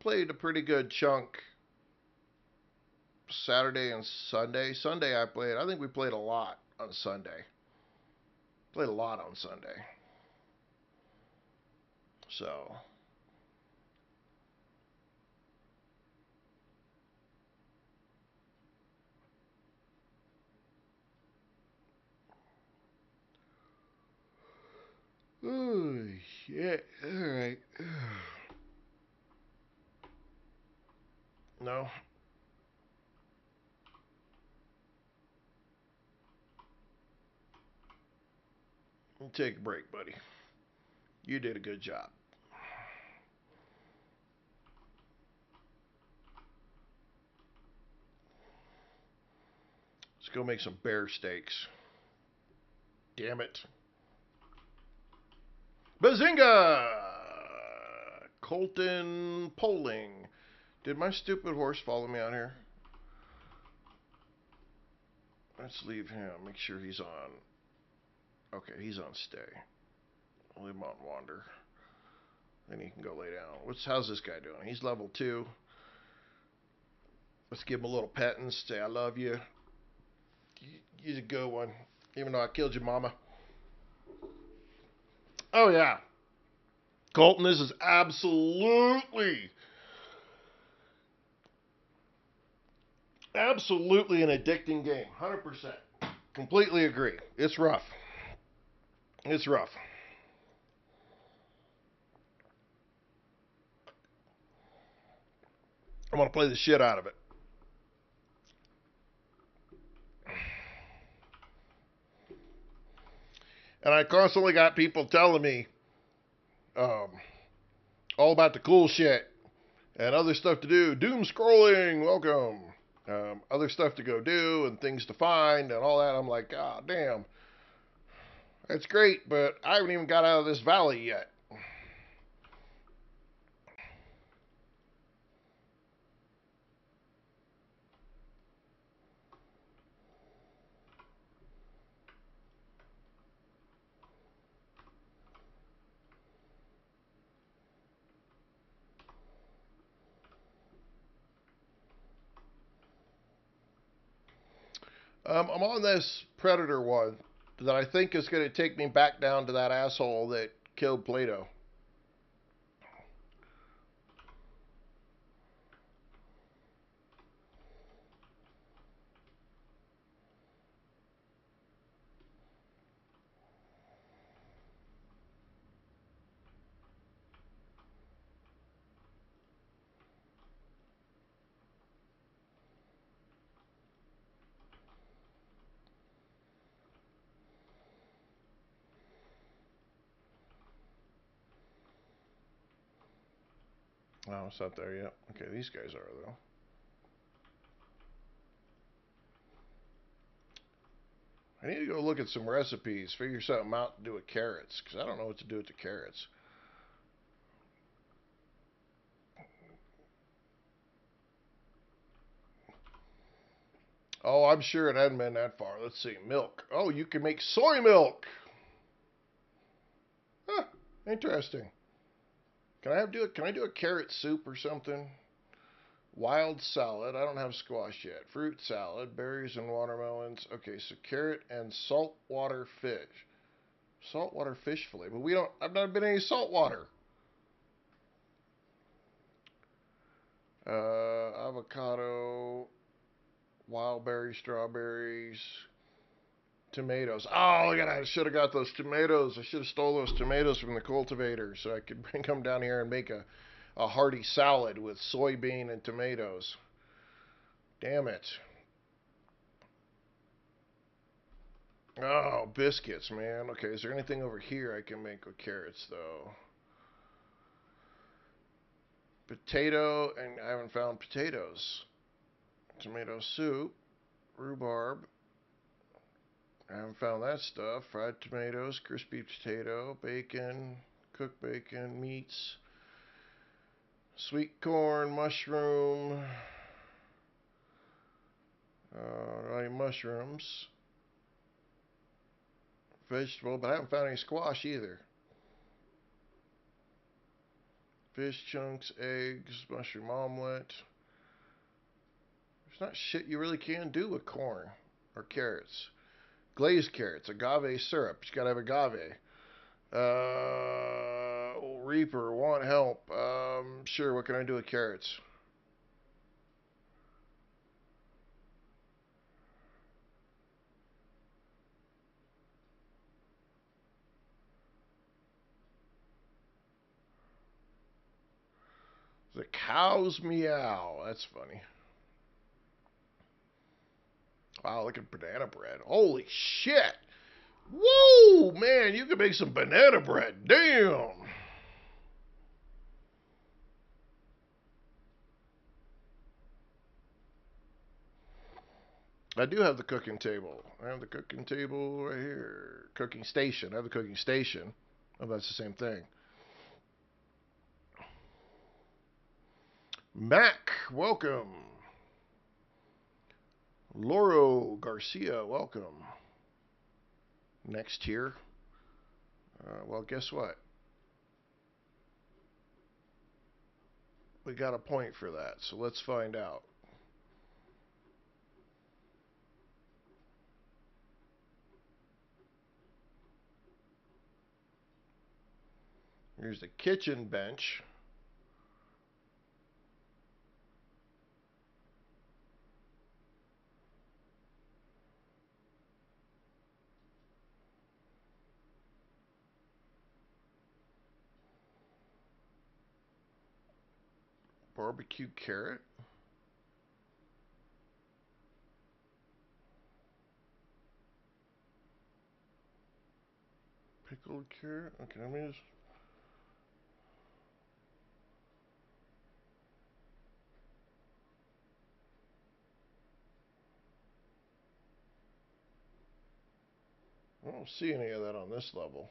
[SPEAKER 1] played a pretty good chunk Saturday and Sunday. Sunday I played. I think we played a lot on Sunday. Played a lot on Sunday. So. Oh shit! All right. No. Take a break, buddy. You did a good job. Let's go make some bear steaks. Damn it. Bazinga! Colton Poling. Did my stupid horse follow me out here? Let's leave him. Make sure he's on. Okay, he's on stay. I'll leave him on wander. Then he can go lay down. How's this guy doing? He's level 2. Let's give him a little pet and say, I love you. You're a good one. Even though I killed your mama. Oh, yeah. Colton, this is absolutely an addicting game. 100%. Completely agree. It's rough. It's rough. I'm going to play the shit out of it. And I constantly got people telling me all about the cool shit and other stuff to do. Doom scrolling, welcome. Other stuff to go do and things to find and all that. I'm like, God damn. That's great, but I haven't even got out of this valley yet. I'm on this Predator one that I think is going to take me back down to that asshole that killed Plato. Oh, it's not there yet. Okay, these guys are, though. I need to go look at some recipes, figure something out to do with carrots, because I don't know what to do with the carrots. Oh, I'm sure it hadn't been that far. Let's see. Milk. Oh, you can make soy milk. Huh, interesting. Can I do a carrot soup or something? Wild salad. I don't have squash yet. Fruit salad, berries and watermelons. Okay, so carrot and saltwater fish. Saltwater fish fillet. But I've not been any saltwater. Avocado, wild berry, strawberries, tomatoes. Oh, look at that. I should have got those tomatoes. I should have stole those tomatoes from the cultivator so I could bring them down here and make a hearty salad with soybean and tomatoes. Damn it. Oh, biscuits, man. Okay, is there anything over here I can make with carrots, though? Potato, and I haven't found potatoes. Tomato soup, rhubarb. I haven't found that stuff. Fried tomatoes, crispy potato, bacon, cooked bacon, meats, sweet corn, mushroom, mushrooms, vegetable, but I haven't found any squash either. Fish chunks, eggs, mushroom omelet. There's not shit you really can do with corn or carrots. Glazed carrots, agave syrup. You gotta have agave. Reaper, want help. Sure, what can I do with carrots? The cows meow. That's funny. Wow, look at banana bread. Holy shit! Whoa, man, you can make some banana bread. Damn! I do have the cooking table. I have the cooking table right here. Cooking station. I have the cooking station. Oh, that's the same thing. Mac, welcome. Loro Garcia, welcome. Next here. Well, guess what? We got a point for that, so let's find out. Here's the kitchen bench. Barbecue carrot. Pickled carrot. Okay, let me just. I don't see any of that on this level.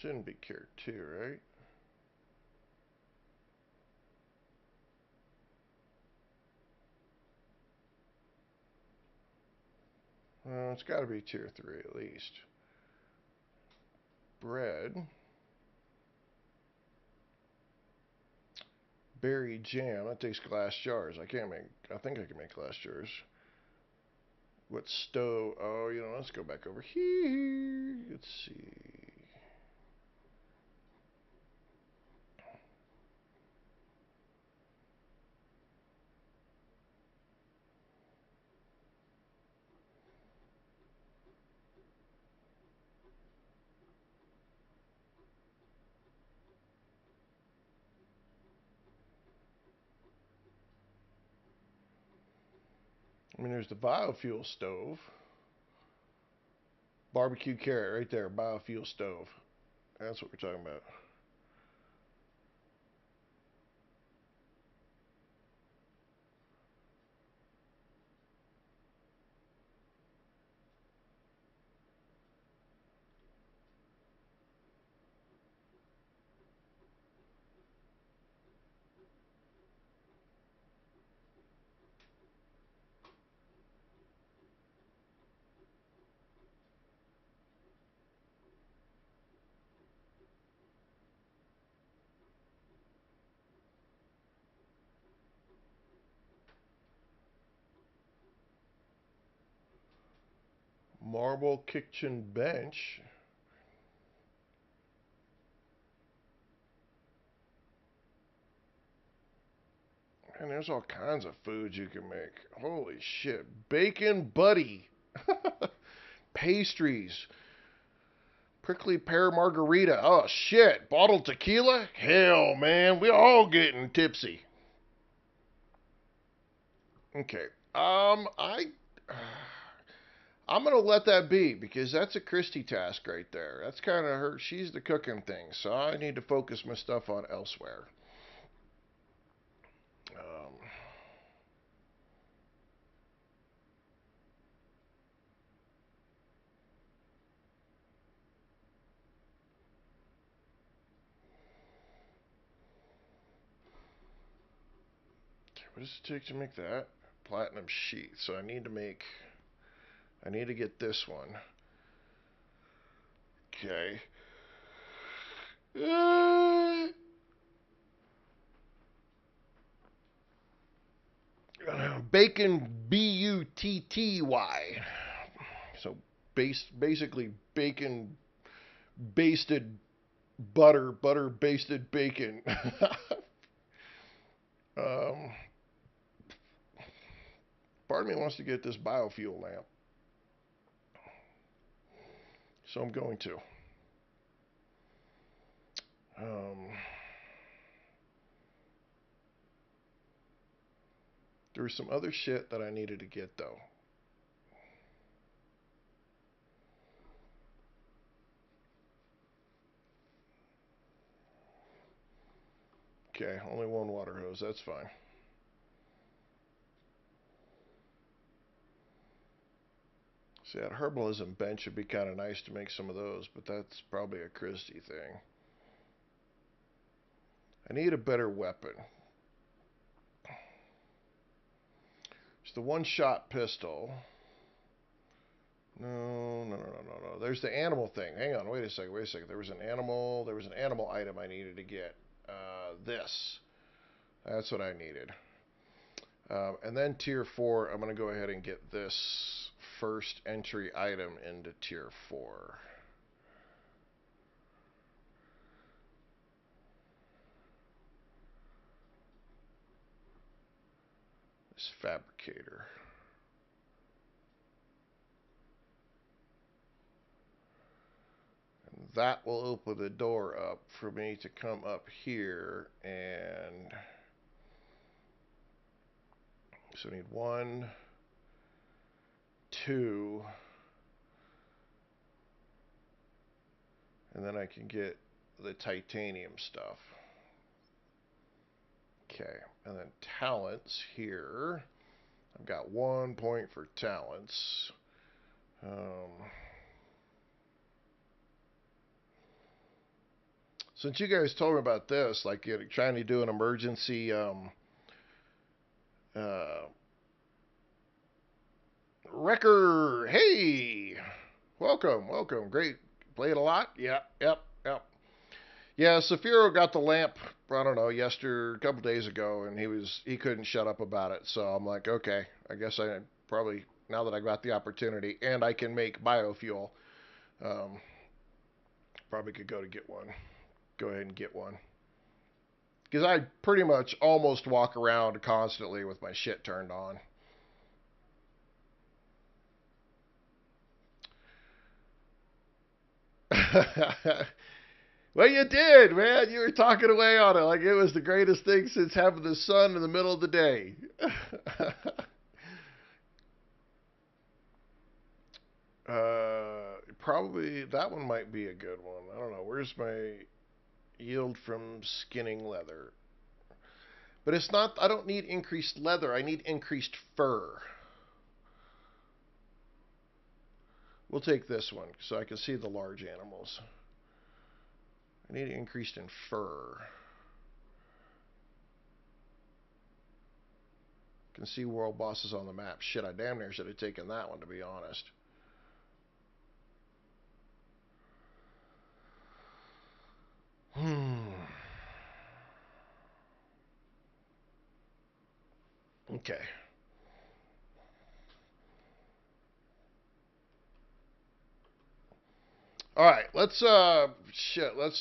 [SPEAKER 1] Shouldn't be carrot 2, right? It's got to be tier 3 at least. Bread. Berry jam. That takes glass jars. I think I can make glass jars. What stove? Oh, let's go back over here. Let's see. There's the biofuel stove. Barbecue carrot right there. Biofuel stove. That's what we're talking about. Marble kitchen bench. And there's all kinds of foods you can make. Holy shit. Bacon buddy. Pastries. Prickly pear margarita. Oh shit. Bottled tequila? Hell, man. We're all getting tipsy. Okay. I'm gonna let that be because that's a Christy task right there. That's kind of her. She's the cooking thing, so I need to focus my stuff on elsewhere. Um, what does it take to make that? Platinum sheet. So I need to make I need to get this one. Okay. Bacon, Butty. So basically bacon basted butter basted bacon. um, part of me wants to get this biofuel lamp, so I'm going to. There was some other shit that I needed to get though. Okay, only one water hose. That's fine. See, that herbalism bench would be kind of nice to make some of those, but that's probably a Christie thing. I need a better weapon. It's the one-shot pistol. No. There's the animal thing. Hang on, wait a second. There was an animal item I needed to get. This. That's what I needed. And then tier 4, I'm going to go ahead and get this first entry item into tier 4. This fabricator. And that will open the door up for me to come up here and... So I need 1, 2, and then I can get the titanium stuff. Okay, and then talents here. I've got 1 point for talents. Since you guys told me about this, like trying to do an emergency Wrecker, hey, welcome. Great, played a lot. Yep. Yeah, Safiro got the lamp. I don't know, a couple days ago, and he couldn't shut up about it. So I'm like, okay, I guess I probably now that I got the opportunity and I can make biofuel, probably could go ahead and get one. Because I pretty much almost walk around constantly with my shit turned on. Well, you did, man. You were talking away on it like it was the greatest thing since having the sun in the middle of the day. Probably that one might be a good one. I don't know. Where's my yield from skinning leather? But it's not, I don't need increased leather. I need increased fur. We'll take this one so I can see the large animals. I need increased in fur. Can see world bosses on the map. Shit, I damn near should have taken that one, to be honest. Okay. All right, let's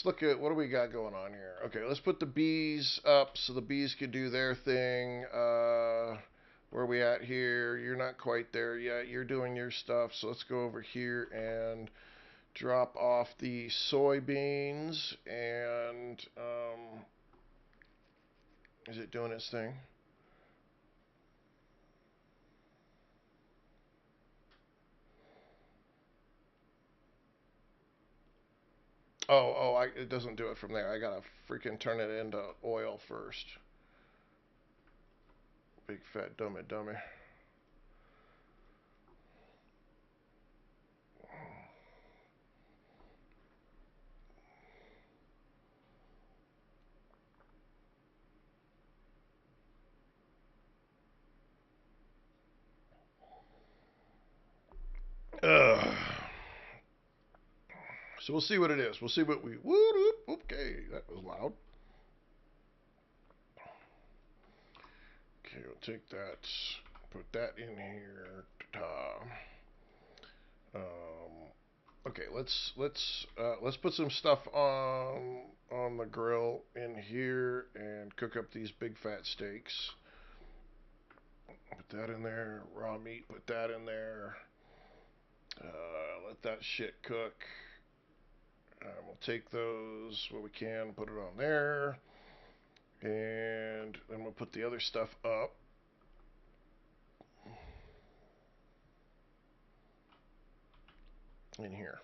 [SPEAKER 1] look at what do we got going on here. Okay, let's put the bees up so the bees can do their thing. Where are we at here? You're not quite there yet. You're doing your stuff, so let's go over here and drop off the soybeans. And is it doing its thing? It doesn't do it from there. I gotta freaking turn it into oil first. Big fat dummy. So we'll see what it is. We'll see what we. Whoop, okay, that was loud. Okay, we'll take that, put that in here. Okay, let's put some stuff on the grill in here and cook up these big fat steaks. Put that in there. Raw meat. Put that in there. Let that shit cook. We'll take those what we can, put it on there, and then we'll put the other stuff up. In here.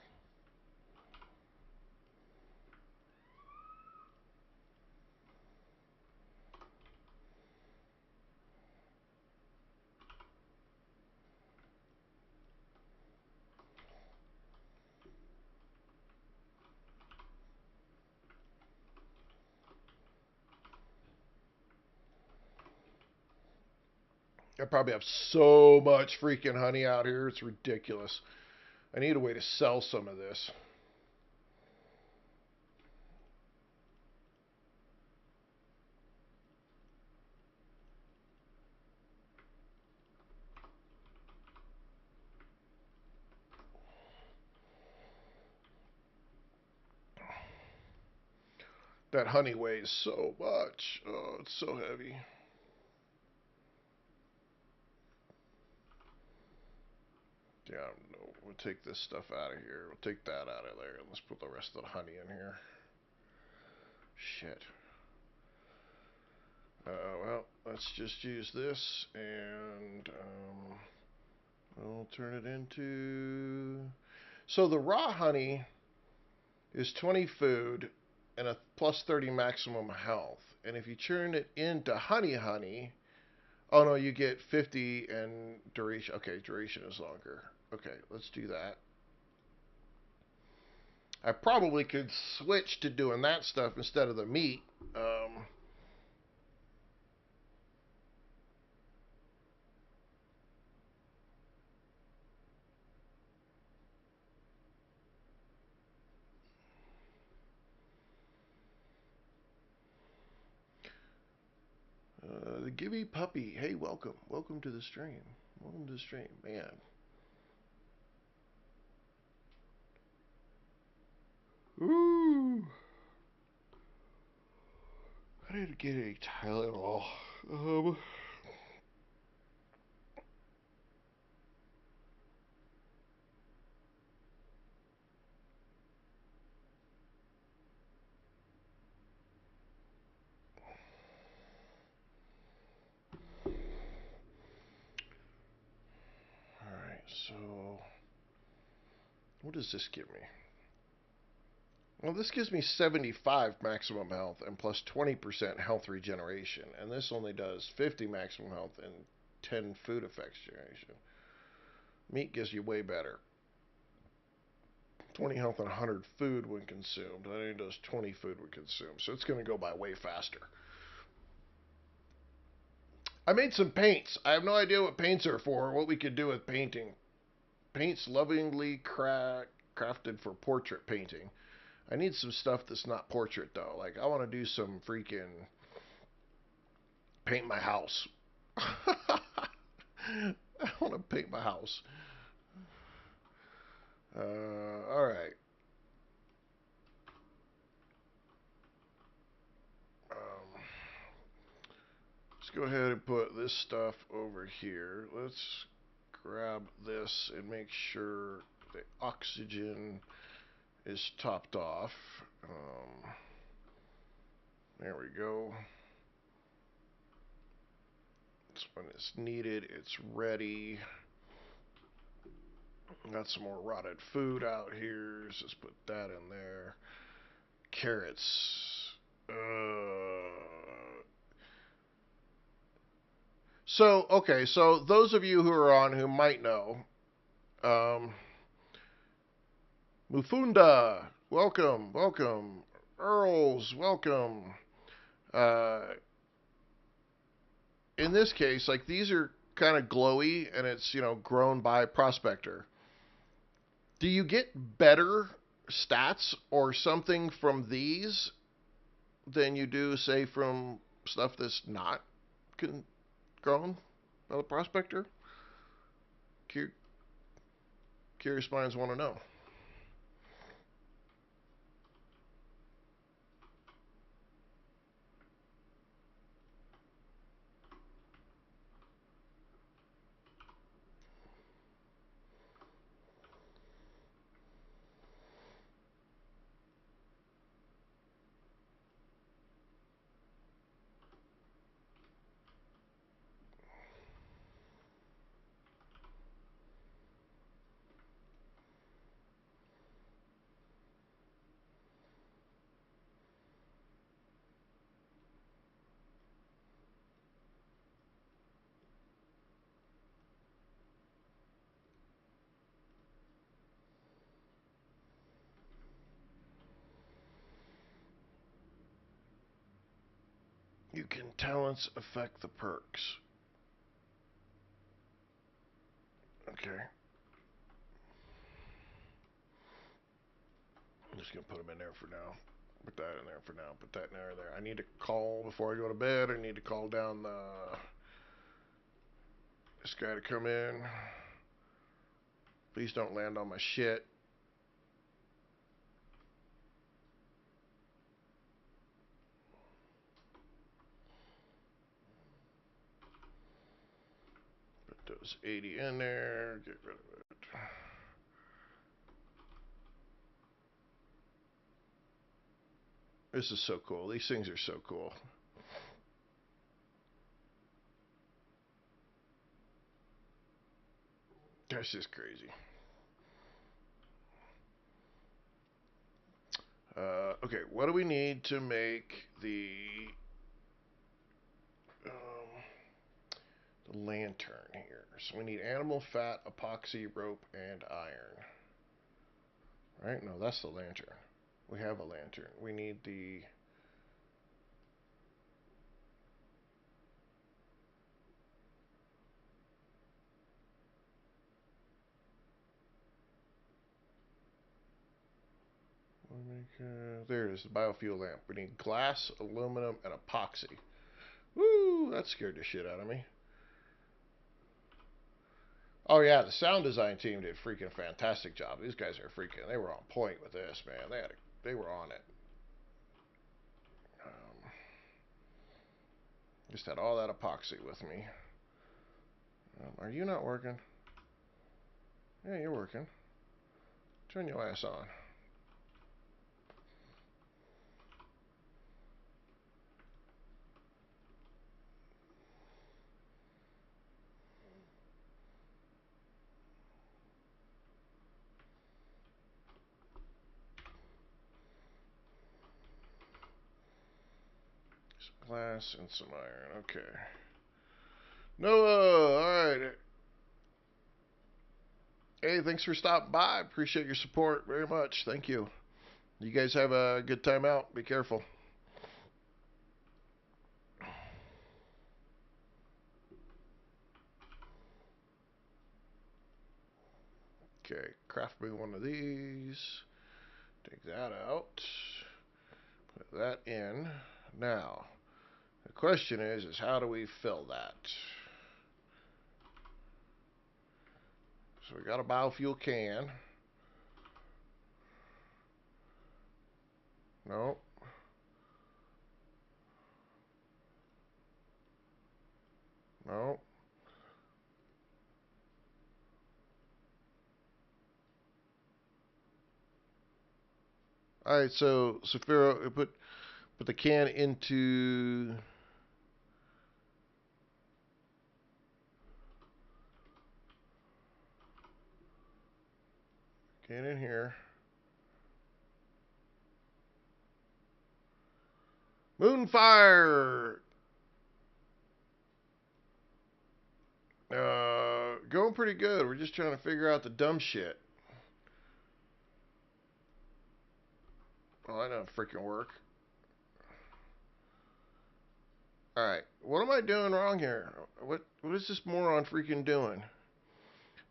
[SPEAKER 1] I probably have so much freaking honey out here. It's ridiculous. I need a way to sell some of this. That honey weighs so much. Oh, it's so heavy. Yeah, no, we'll take this stuff out of here. We'll take that out of there. And let's put the rest of the honey in here. Shit. Well, let's just use this and we'll turn it into. So the raw honey is 20 food and a plus 30 maximum health. And if you turn it into honey, oh no, you get 50 and duration. Okay, duration is longer. Okay, let's do that. I probably could switch to doing that stuff instead of the meat. The Gibby Puppy. Hey, welcome. Welcome to the stream. Welcome to the stream, man. Ooh. I need to get a Tylenol. Alright, so what does this give me? Well, this gives me 75 maximum health and plus 20% health regeneration. And this only does 50 maximum health and 10 food effects generation. Meat gives you way better. 20 health and 100 food when consumed. That only does 20 food when consumed. So it's going to go by way faster. I made some paints. I have no idea what paints are for or what we could do with painting. Paints lovingly crafted for portrait painting. I need some stuff that's not portrait though. Like I want to do some freaking paint my house. I want to paint my house. All right. Let's go ahead and put this stuff over here. Let's grab this and make sure the oxygen is topped off. There we go. This one is needed. It's ready. Got some more rotted food out here. So let's put that in there. Carrots. So, okay, so those of you who are on who might know, Mufunda, welcome, welcome. Earls, welcome. In this case, like these are kind of glowy and it's, grown by Prospector. Do you get better stats or something from these than you do, say, from stuff that's not grown by the prospector? Curious minds want to know. You can talents affect the perks. Okay. I'm just going to put them in there for now. Put that in there for now. Put that in there. I need to call before I go to bed. I need to call down this guy to come in. Please don't land on my shit. Put those 80 in there. Get rid of it. This is so cool. These things are so cool. That's just crazy. Okay, what do we need to make the lantern here? So we need animal fat, epoxy, rope, and iron. Right? No, that's the lantern. We have a lantern. We need the... there it is, the biofuel lamp. We need glass, aluminum, and epoxy. Woo! That scared the shit out of me. Oh yeah, the sound design team did a freaking fantastic job. These guys are freaking. They were on point with this, man. They were on it. Just had all that epoxy with me. Are you not working? Yeah, you're working. Turn your ass on. Some glass and some iron. Okay. Noah, alright. Hey, thanks for stopping by. Appreciate your support very much. Thank you. You guys have a good time out. Be careful. Okay, craft me one of these. Take that out. Put that in. Now, the question is how do we fill that? So we got a biofuel can. No. No. All right, so Saphira, put the can into... Can in here. Moonfire! Going pretty good. We're just trying to figure out the dumb shit. Oh, that don't freaking work. Alright, what am I doing wrong here? What is this moron freaking doing?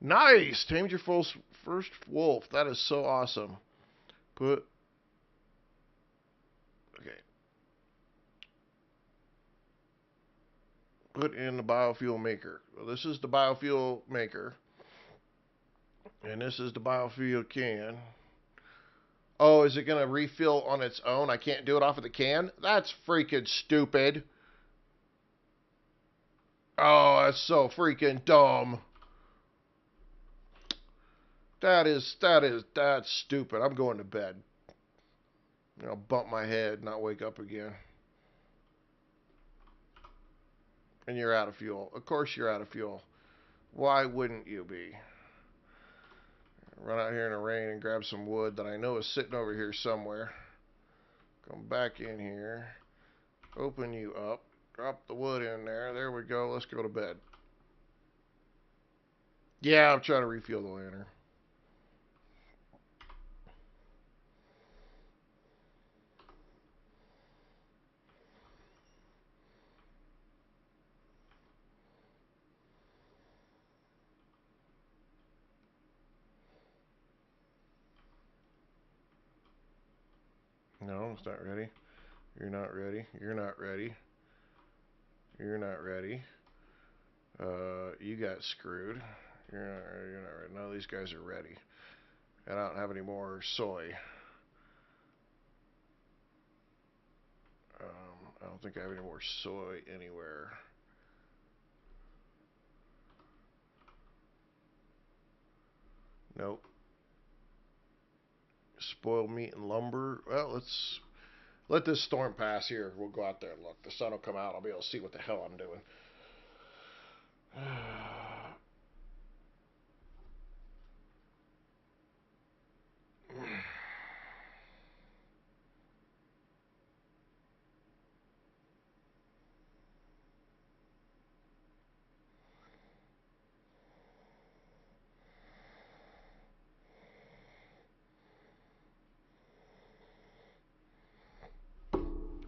[SPEAKER 1] Nice! Tamed your first wolf. That is so awesome. Put. Okay. Put in the biofuel maker. Well, this is the biofuel maker. And this is the biofuel can. Oh, is it going to refill on its own? I can't do it off of the can? That's freaking stupid. Oh, that's so freaking dumb. That's stupid. I'm going to bed. I'll bump my head, not wake up again. And you're out of fuel. Of course you're out of fuel. Why wouldn't you be? Run out here in the rain and grab some wood that I know is sitting over here somewhere. Come back in here. Open you up. Drop the wood in there. There we go. Let's go to bed. Yeah, I'm trying to refuel the lantern. No, it's not ready. You're not ready. You're not ready. You're not ready. You got screwed. You're not ready. You're not ready. None of these guys are ready. And I don't have any more soy. I don't think I have any more soy anywhere. Nope. Spoiled meat and lumber. Well, let's let this storm pass here. We'll go out there and look. The sun will come out. I'll be able to see what the hell I'm doing.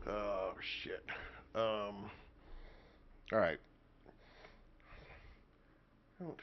[SPEAKER 1] Oh shit. All right. Don't.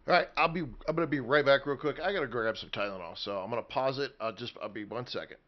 [SPEAKER 1] All right, I'm gonna be right back real quick. I gotta grab some Tylenol, so I'm gonna pause it. I'll be 1 second.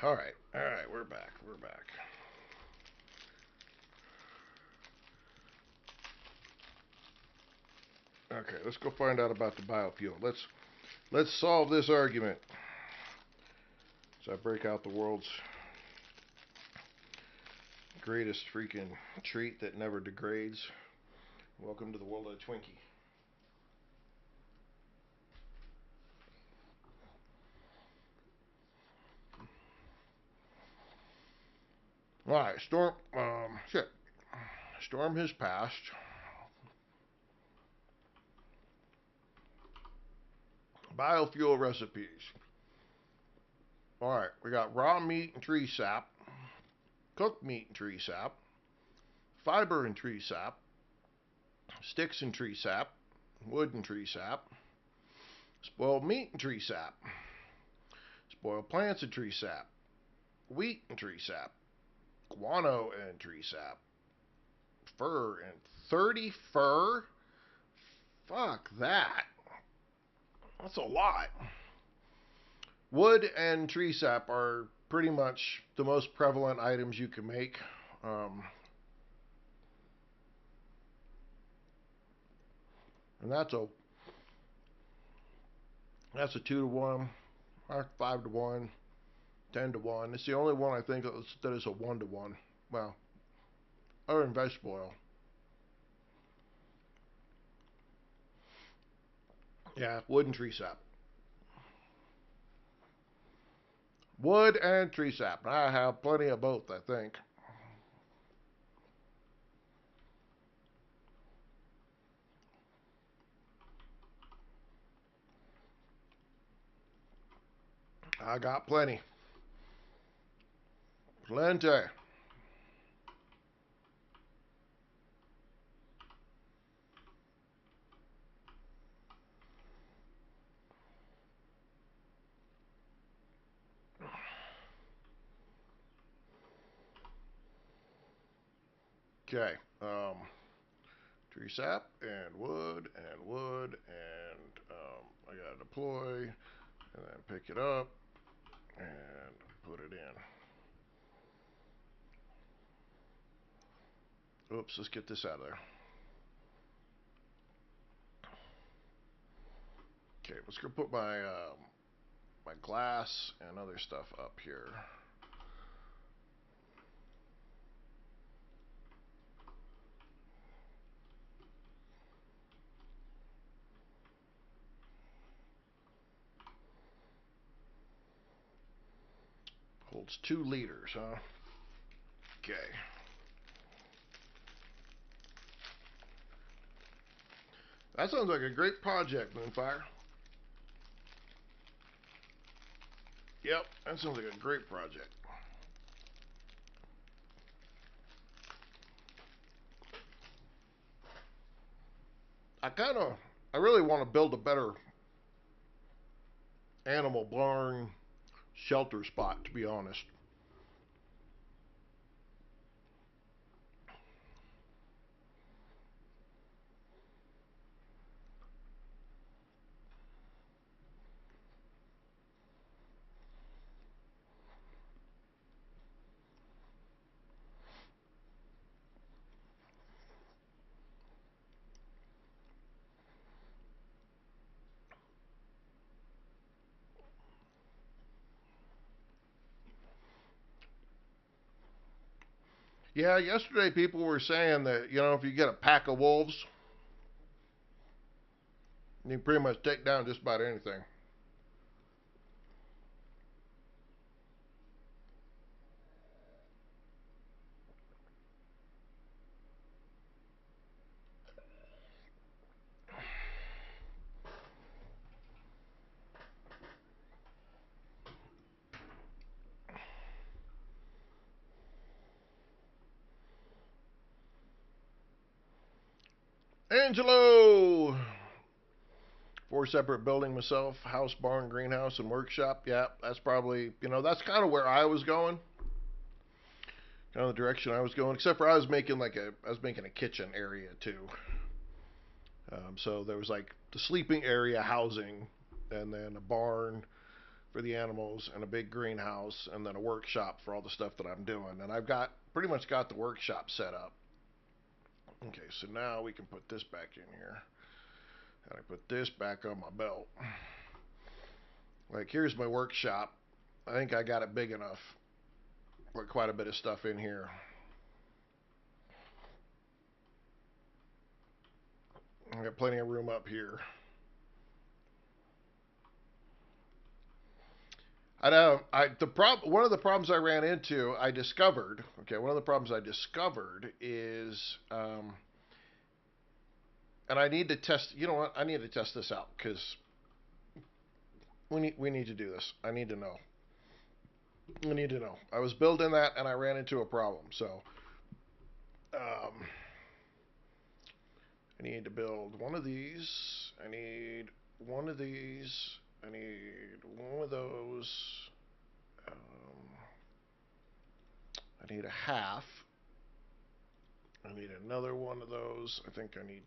[SPEAKER 1] all right, we're back. We're back. Okay, let's go find out about the biofuel. Let's solve this argument. So I break out the world's greatest freaking treat that never degrades. Welcome to the world of the Twinkie. Alright, Storm has passed. Biofuel recipes. Alright, we got raw meat and tree sap, cooked meat and tree sap, fiber and tree sap, sticks and tree sap, wood and tree sap, spoiled meat and tree sap, spoiled plants and tree sap, wheat and tree sap, guano and tree sap, fur and 30 fur? Fuck that. That's a lot. Wood and tree sap are pretty much the most prevalent items you can make. And that's a 2-to-1, or 5-to-1, 10-to-1. It's the only one I think that is a 1-to-1. Well, other than vegetable oil. Yeah, wood and tree sap. Wood and tree sap. I have plenty of both, I think. I got plenty. Plenty. Okay. Tree sap and wood and I gotta deploy and then pick it up and put it in. Oops, let's get this out of there. Okay, let's go put my my glass and other stuff up here. Holds 2 liters, huh? Okay. That sounds like a great project, Moonfire. Yep, that sounds like a great project. I really want to build a better animal barn shelter spot, to be honest. Yeah, yesterday people were saying that, if you get a pack of wolves, you can pretty much take down just about anything. Angelo! 4 separate building myself, house, barn, greenhouse, and workshop. Yeah, that's probably, that's kind of where I was going. Kind of the direction I was going, except for I was making a kitchen area too. So there was like the sleeping area, housing, and then a barn for the animals and a big greenhouse and then a workshop for all the stuff that I'm doing. And I've got pretty much got the workshop set up. Okay, so now we can put this back in here. And I put this back on my belt. Like, here's my workshop. I think I got it big enough. Put quite a bit of stuff in here. I got plenty of room up here. One of the problems I ran into, I discovered. Okay, one of the problems I discovered is, and I need to test. You know what? I need to test this out because we need to do this. I need to know. I need to know. I was building that and I ran into a problem. So, I need to build one of these. I need one of these. I need one of those. I need a half. I need another one of those. I think I need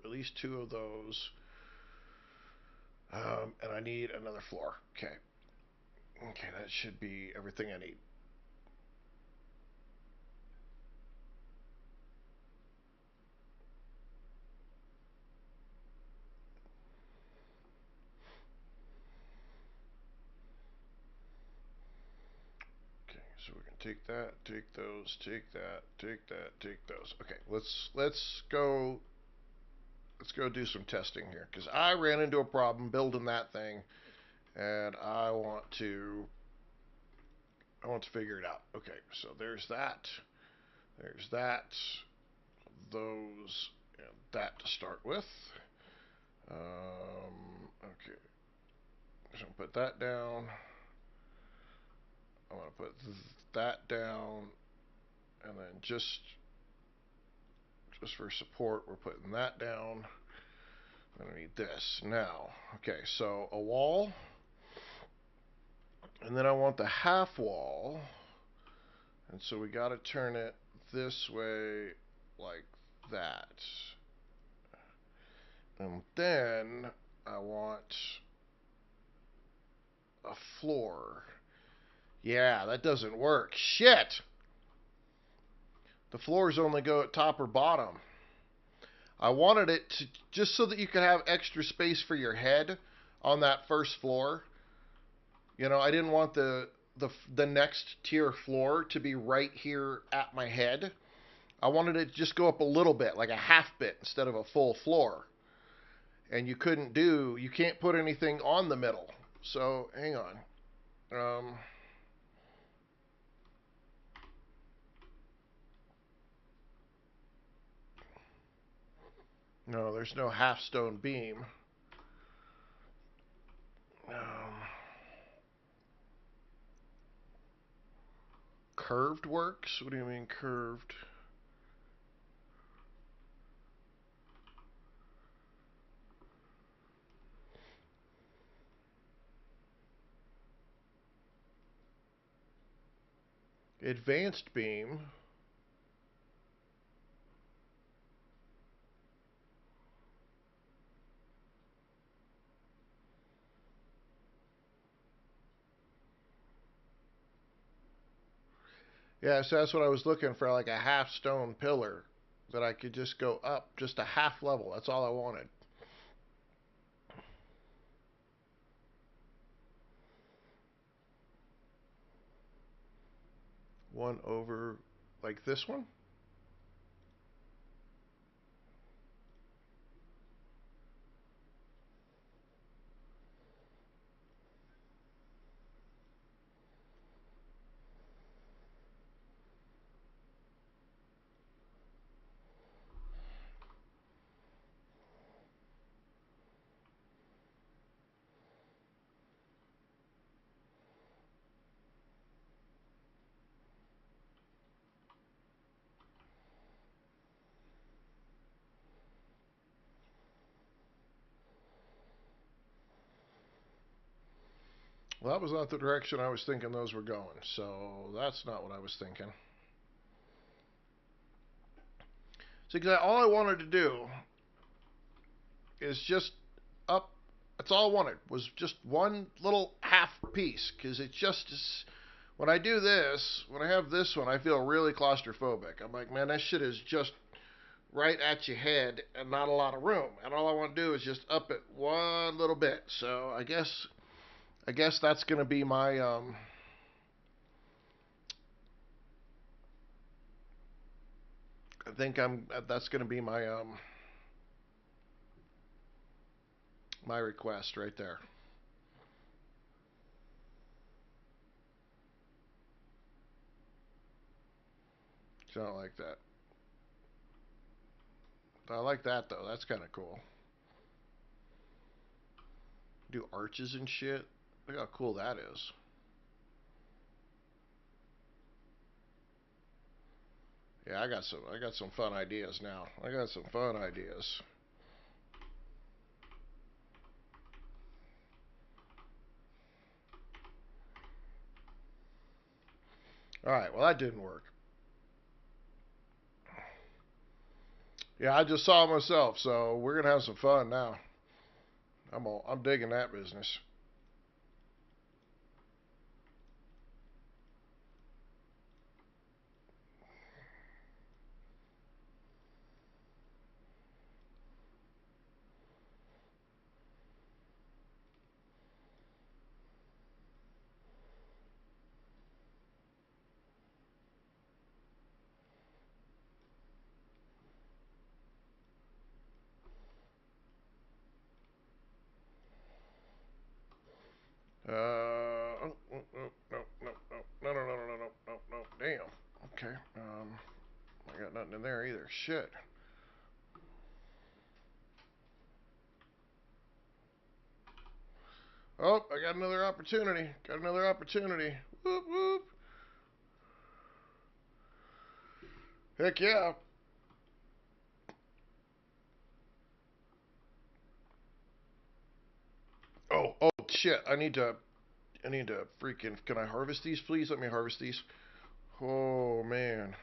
[SPEAKER 1] at least two of those. And I need another floor. Okay. Okay, that should be everything I need. So we can take that, take those, take that, take that, take those. Okay, let's go do some testing here because I ran into a problem building that thing, and I want to figure it out. Okay, so there's that, those, and that to start with. Okay, so I'll put that down. I want to put that down, and then just for support, we're putting that down. I need this now. Okay, so a wall, and then I want the half wall, and so we got to turn it this way, like that. And then I want a floor. Yeah, that doesn't work. Shit! The floors only go at top or bottom. I wanted it to just so that you could have extra space for your head on that first floor. You know, I didn't want the next tier floor to be right here at my head. I wanted it to just go up a little bit, like a half bit instead of a full floor. And you can't put anything on the middle. So, hang on. No, there's no half stone beam. Curved works? What do you mean curved? Advanced beam. Yeah, so that's what I was looking for, like a half stone pillar that I could just go up just a half level. That's all I wanted. One over, like this one? Well, that was not the direction I was thinking those were going, so that's not what I was thinking. See, because all I wanted to do is just up. That's all I wanted was just one little half half piece, because it just is, when I do this, when I have this one, I feel really claustrophobic. I'm like, man, that shit is just right at your head and not a lot of room. And all I want to do is just up it one little bit. So I guess that's going to be my I think that's going to be my request right there. Something like that. I like that though. That's kind of cool. Do arches and shit. Look how cool that is. Yeah, I got some fun ideas now. I got some fun ideas. All right, well that didn't work. Yeah, I just saw myself, so we're gonna have some fun now. I'm digging that business. Oh, no, no, no, no, no, no, no, no, no, no, no, no, damn. Okay. I got nothing in there either. Shit. Oh, I got another opportunity. Got another opportunity. Whoop whoop. Heck yeah. Oh shit. I need to freaking. Can I harvest these, please? Let me harvest these. Oh man.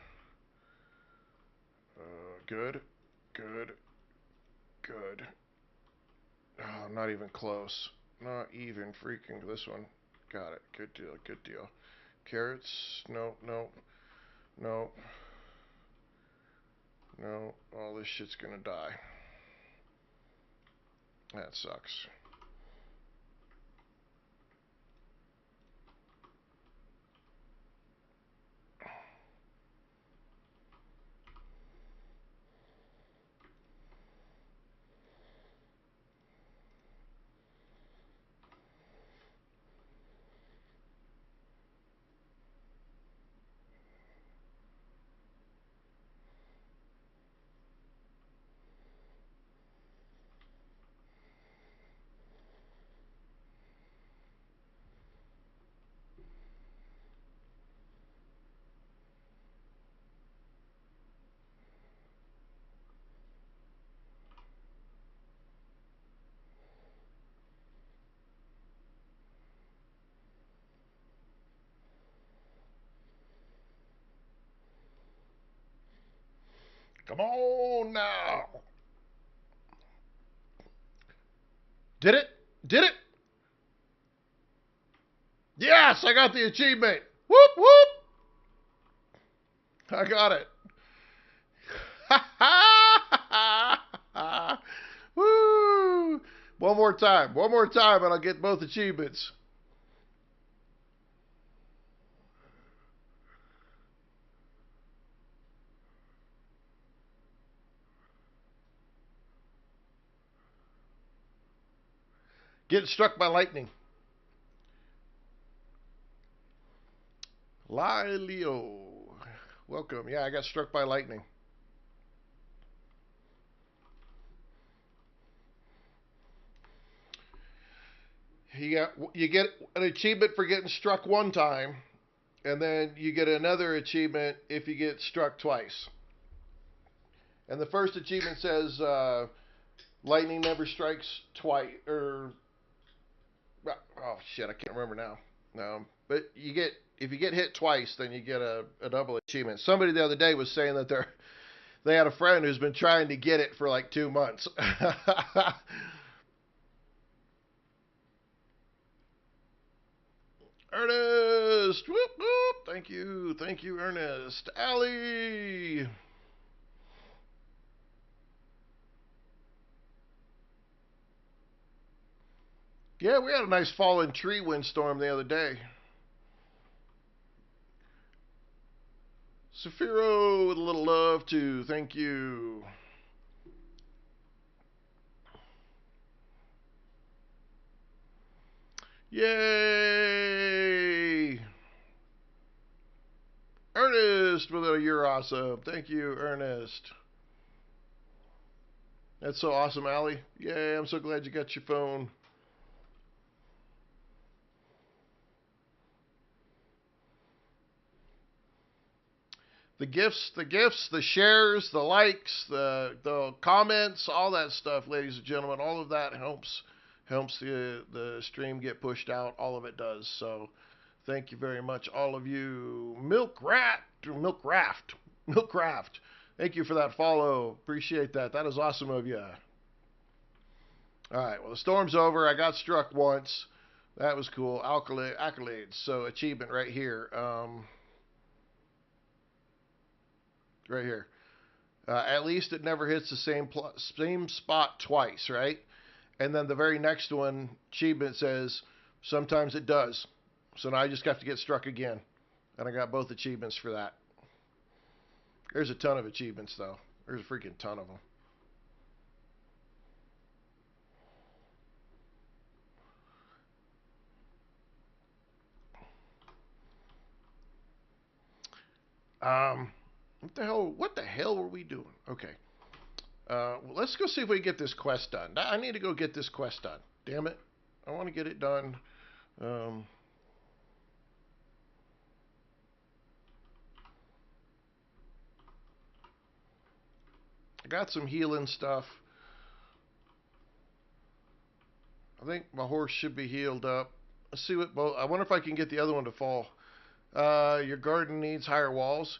[SPEAKER 1] Good, good, good. Oh, not even close. Not even freaking this one. Got it. Good deal. Good deal. Carrots. No, no, no, no. All this shit's gonna die. That sucks. Come on now. Did it? Did it? Yes, I got the achievement. Whoop whoop. I got it. Woo! One more time. One more time, and I'll get both achievements. Get struck by lightning. Lilio. Welcome. Yeah, I got struck by lightning. You get an achievement for getting struck one time, and then you get another achievement if you get struck twice. And the first achievement says lightning never strikes twice, or oh shit, I can't remember now. But you get if you get hit twice, then you get a double achievement. Somebody the other day was saying that they had a friend who's been trying to get it for like 2 months. Ernest. Whoop, whoop. Thank you. Thank you, Ernest. Allie. Yeah, we had a nice fallen tree windstorm the other day. Safiro with a little love too. Thank you. Yay! Ernest with a you're awesome. Thank you, Ernest. That's so awesome, Allie. Yay, I'm so glad you got your phone. The gifts, the shares, the likes, the comments, all that stuff, ladies and gentlemen, all of that helps the stream get pushed out. All of it does. So thank you very much, all of you. Milk Raft. Thank you for that follow. Appreciate that. That is awesome of you. All right. Well, the storm's over. I got struck once. That was cool. Accolades. So achievement right here. Right here. At least it never hits the same spot twice, right? And then the very next one, achievement says sometimes it does. So now I just have to get struck again, and I got both achievements for that. There's a ton of achievements though. There's a freaking ton of them. What the hell were we doing? Okay. Well, let's go see if we can get this quest done. I need to go get this quest done. Damn it. I want to get it done. Um, I got some healing stuff. I think my horse should be healed up. Let's see what both. I wonder if I can get the other one to fall. Your garden needs higher walls.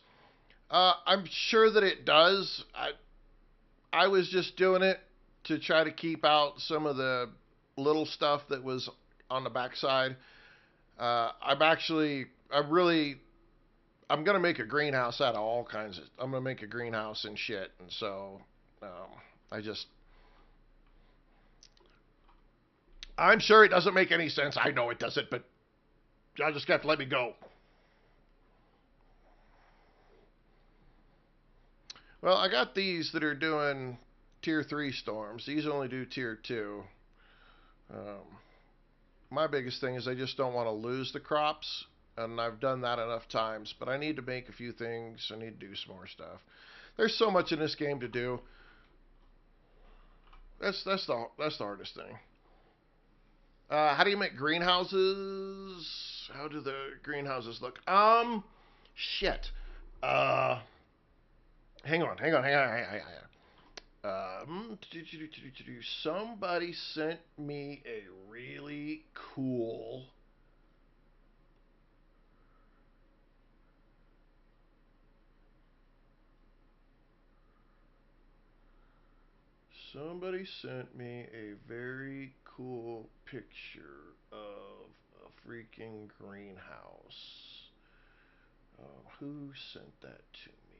[SPEAKER 1] I'm sure that it does. I was just doing it to try to keep out some of the little stuff that was on the backside. I'm gonna make a greenhouse out of all kinds of. I'm gonna make a greenhouse and shit, and so I just. I'm sure it doesn't make any sense. I know it doesn't, but y'all just have to let me go. Well, I got these that are doing tier 3 storms. These only do tier 2. Um, my biggest thing is I just don't want to lose the crops, and I've done that enough times. But I need to make a few things. I need to do some more stuff. There's so much in this game to do. That's the hardest thing. How do you make greenhouses? How do the greenhouses look? Shit. Uh, hang on. Somebody sent me a really cool. Somebody sent me a very cool picture of a freaking greenhouse. Who sent that to me?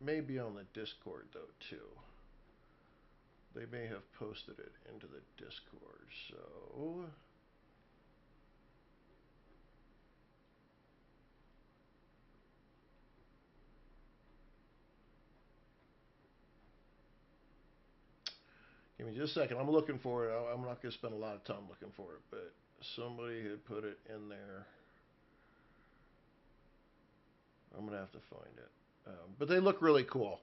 [SPEAKER 1] It may be on the Discord though too. They may have posted it into the Discord, so give me just a second. I'm looking for it. I'm not going to spend a lot of time looking for it, but somebody had put it in there. I'm going to have to find it. But they look really cool.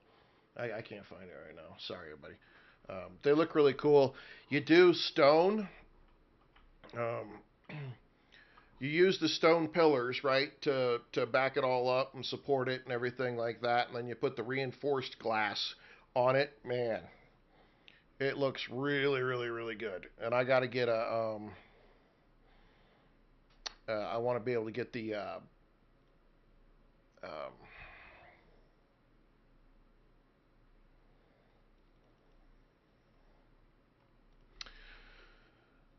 [SPEAKER 1] I can't find it right now. Sorry, everybody. They look really cool. You do stone. Um, you use the stone pillars, right, to back it all up and support it and everything like that. And then you put the reinforced glass on it. Man, it looks really, really, really good. And I got to get a. I want to be able to get the. Um,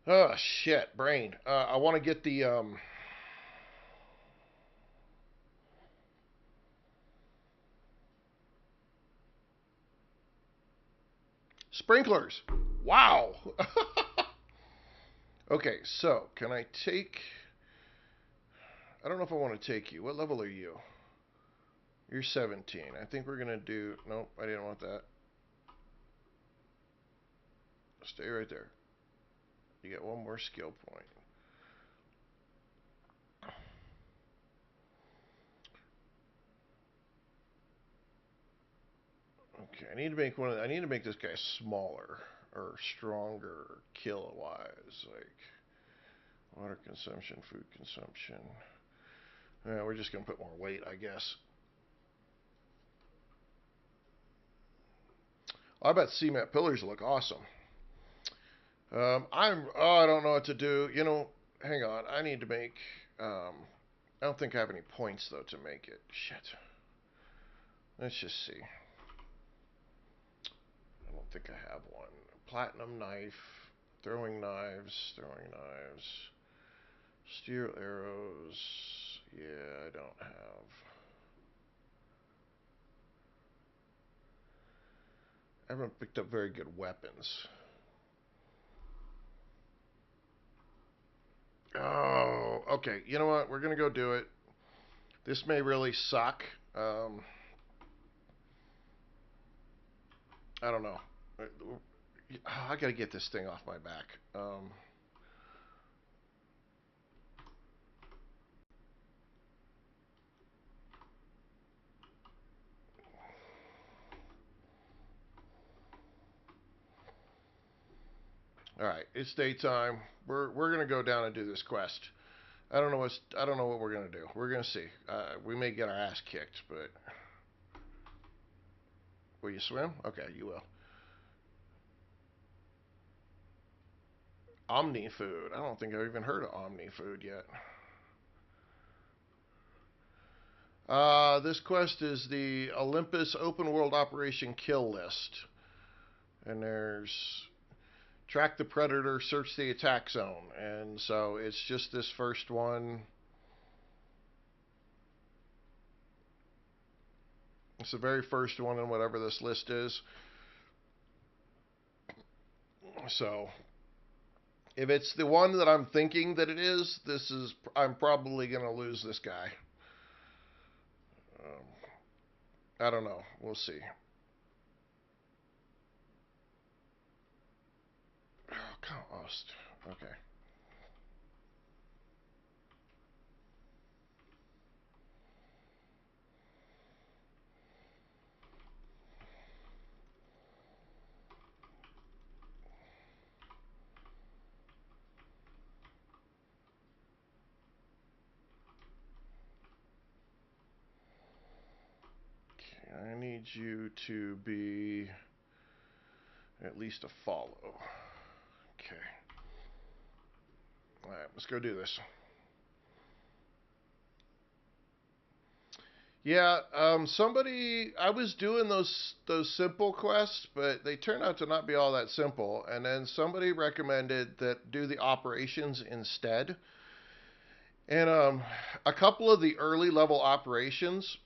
[SPEAKER 1] Oh shit, brain. I want to get the sprinklers. Wow. Okay, so can I take? I don't know if I want to take you. What level are you? You're 17. I think we're gonna do. Nope, I didn't want that. Stay right there. You get one more skill point. Okay, I need to make one. I need to make this guy smaller or stronger, kill wise. Like water consumption, food consumption. Yeah, we're just gonna put more weight, I guess. I bet cement pillars look awesome. I don't know what to do. You know, hang on. I need to make. I don't think I have any points though to make it. Shit. Let's just see. I don't think I have one. Platinum knife, throwing knives, steel arrows. Yeah, I don't have. I haven't picked up very good weapons. Oh, okay. You know what? We're gonna go do it. This may really suck. I don't know. I gotta get this thing off my back. All right, it's daytime. We're gonna go down and do this quest. I don't know what we're gonna do. We're gonna see. We may get our ass kicked, but will you swim? Okay, you will. Omni food. I don't think I've even heard of Omni food yet. This quest is the Olympus Open World Operation Kill List, and there's track the predator, search the attack zone, and so it's just this first one. It's the very first one in whatever this list is. So if it's the one that I'm thinking that it is, I'm probably gonna lose this guy. I don't know. We'll see. Oh, Cost. Okay. Okay. I need you to be at least a follow. Okay. All right. Let's go do this. Yeah, somebody I was doing those simple quests, but they turned out to not be all that simple. And then somebody recommended that do the operations instead. And a couple of the early level operations,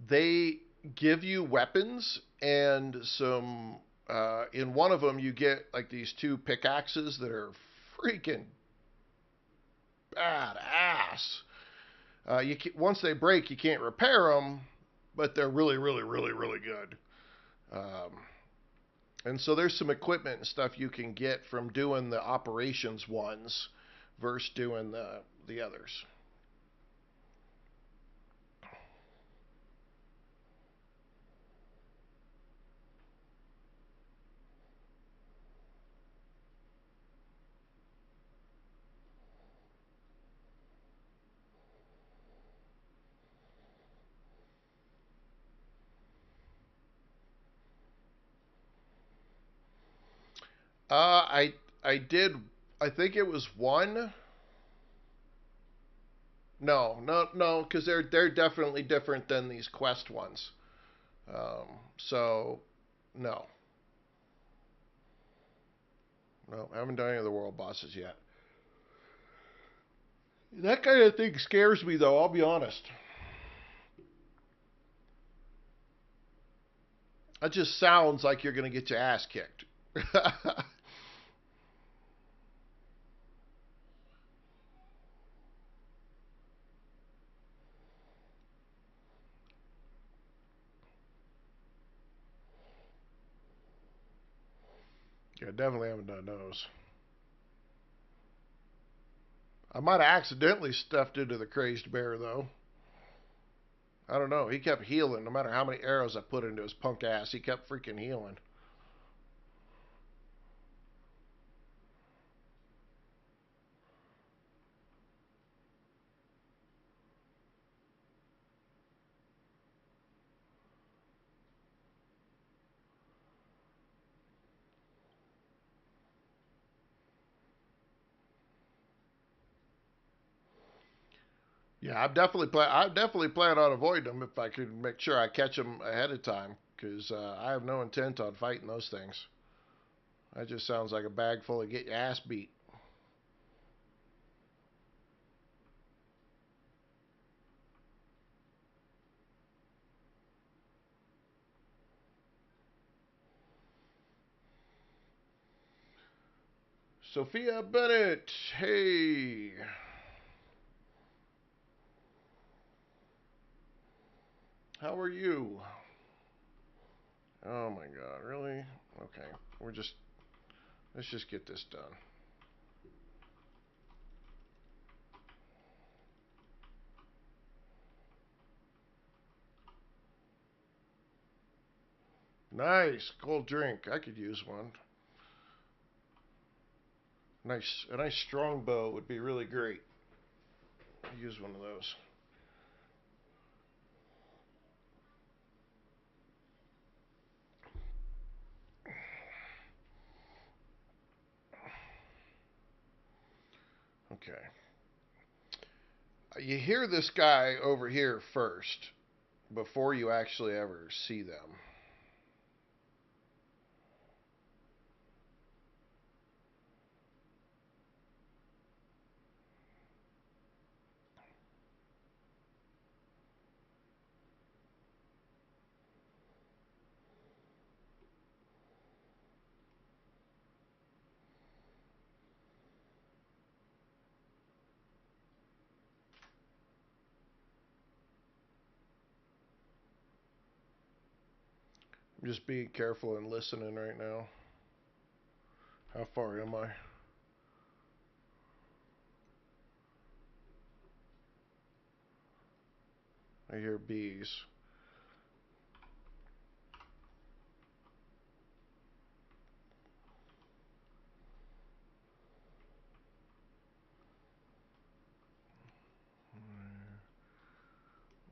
[SPEAKER 1] they give you weapons and some. In one of them, you get like these two pickaxes that are freaking badass. Once they break, you can't repair them, but they're really, really, really, really good. Um, and so there's some equipment and stuff you can get from doing the operations ones versus doing the others. Uh, I I did. I think it was one. No, no, no, because they're definitely different than these quest ones. So no. No, I haven't done any of the world bosses yet. That kind of thing scares me, though. I'll be honest. That just sounds like you're going to get your ass kicked. Yeah, definitely haven't done those. I might have accidentally stuffed into the crazed bear, though. I don't know. He kept healing no matter how many arrows I put into his punk ass. He kept freaking healing. Yeah, I'm definitely plan on avoiding them if I could make sure I catch them ahead of time, because I have no intent on fighting those things. That just sounds like a bag full of get your ass beat. Sophia Bennett, hey, how are you? Oh my God, really? Okay, let's just get this done. Nice cold drink. I could use one. A nice strong bow would be really great. Use one of those. Okay. You hear this guy over here first before you actually ever see them. I'm just being careful and listening right now. How far am I? I hear bees.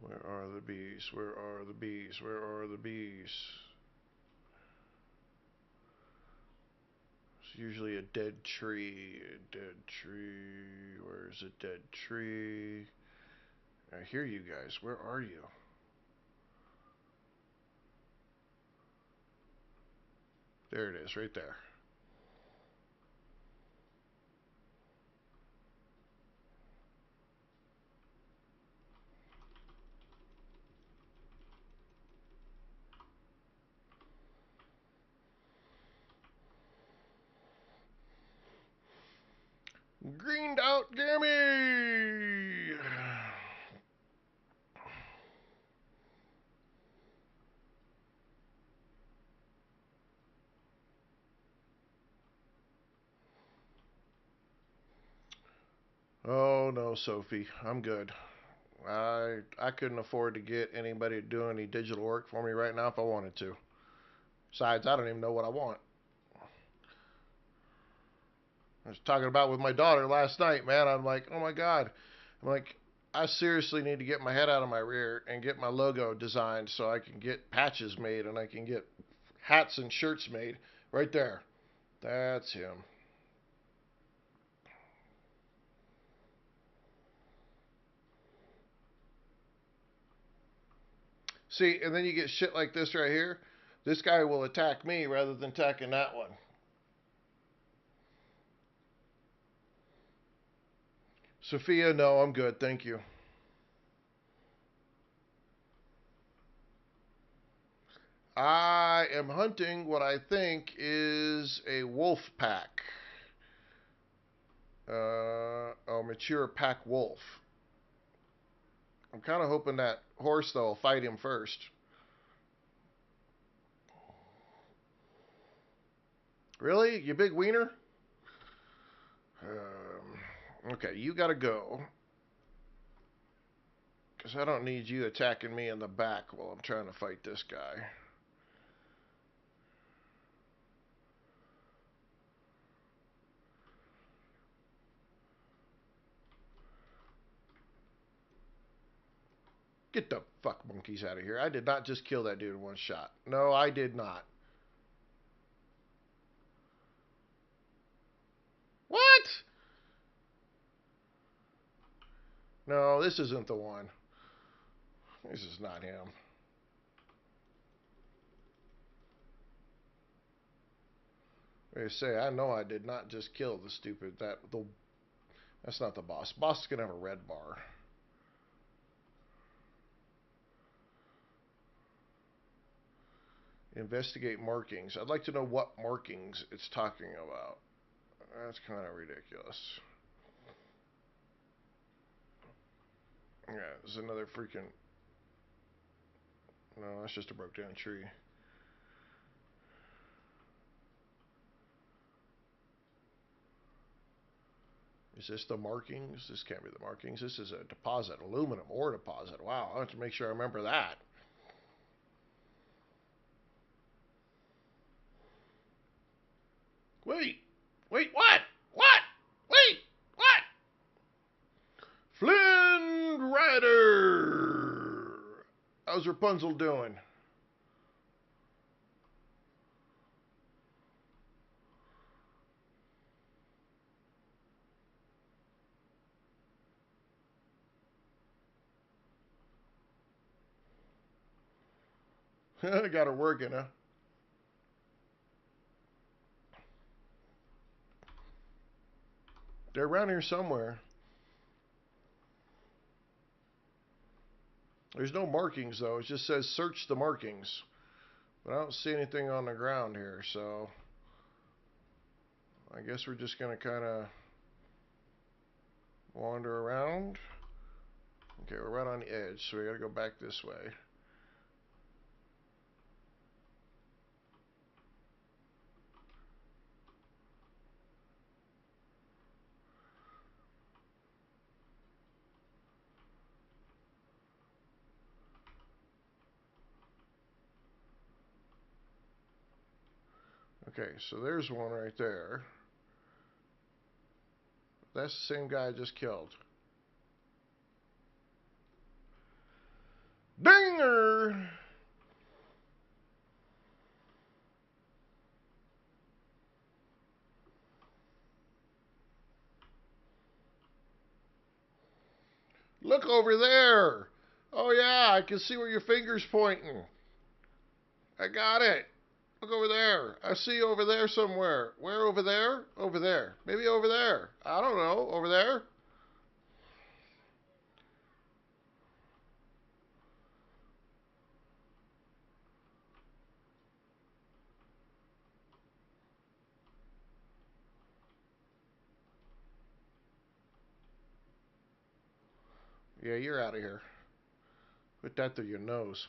[SPEAKER 1] Where are the bees? Where are the bees? Where are the bees? It's usually a dead tree. A dead tree. Where's a dead tree? I hear you guys. Where are you? There it is, right there. Greened out Gammy! Oh no, Sophie. I'm good. I couldn't afford to get anybody to do any digital work for me right now if I wanted to. Besides, I don't even know what I want. I was talking about with my daughter last night, man. I'm like, oh my God. I'm like, I seriously need to get my head out of my rear and get my logo designed so I can get patches made and I can get hats and shirts made. Right there. That's him. See, and then you get shit like this right here. This guy will attack me rather than attacking that one. Sophia, no, I'm good. Thank you. I am hunting what I think is a wolf pack. A mature pack wolf. I'm kind of hoping that horse, though, will fight him first. Really? You big wiener? Okay, you gotta go. Because I don't need you attacking me in the back while I'm trying to fight this guy. Get the fuck monkeys out of here. I did not just kill that dude in one shot. No, I did not. What? No, this isn't the one. This is not him. They say, I know I did not just kill the stupid, that's not the boss. Boss is going to have a red bar. Investigate markings. I'd like to know what markings it's talking about. That's kind of ridiculous. Yeah, there's another freaking... No, that's just a broke down tree. Is this the markings? This can't be the markings. This is a deposit, aluminum ore deposit. Wow, I have to make sure I remember that. Wait, what? What? Wait, what? Flynn Rider! How's Rapunzel doing? Got her working, huh? They're around here somewhere. There's no markings, though. It just says search the markings. But I don't see anything on the ground here, so... I guess we're just going to kind of wander around. Okay, we're right on the edge, so we got to go back this way. Okay, so there's one right there. That's the same guy I just killed. Dinger! Look over there! Oh yeah, I can see where your finger's pointing. I got it. Look over there. I see you over there somewhere. Where over there? Over there. Maybe over there. I don't know. Over there? Yeah, you're out of here. Put that through your nose.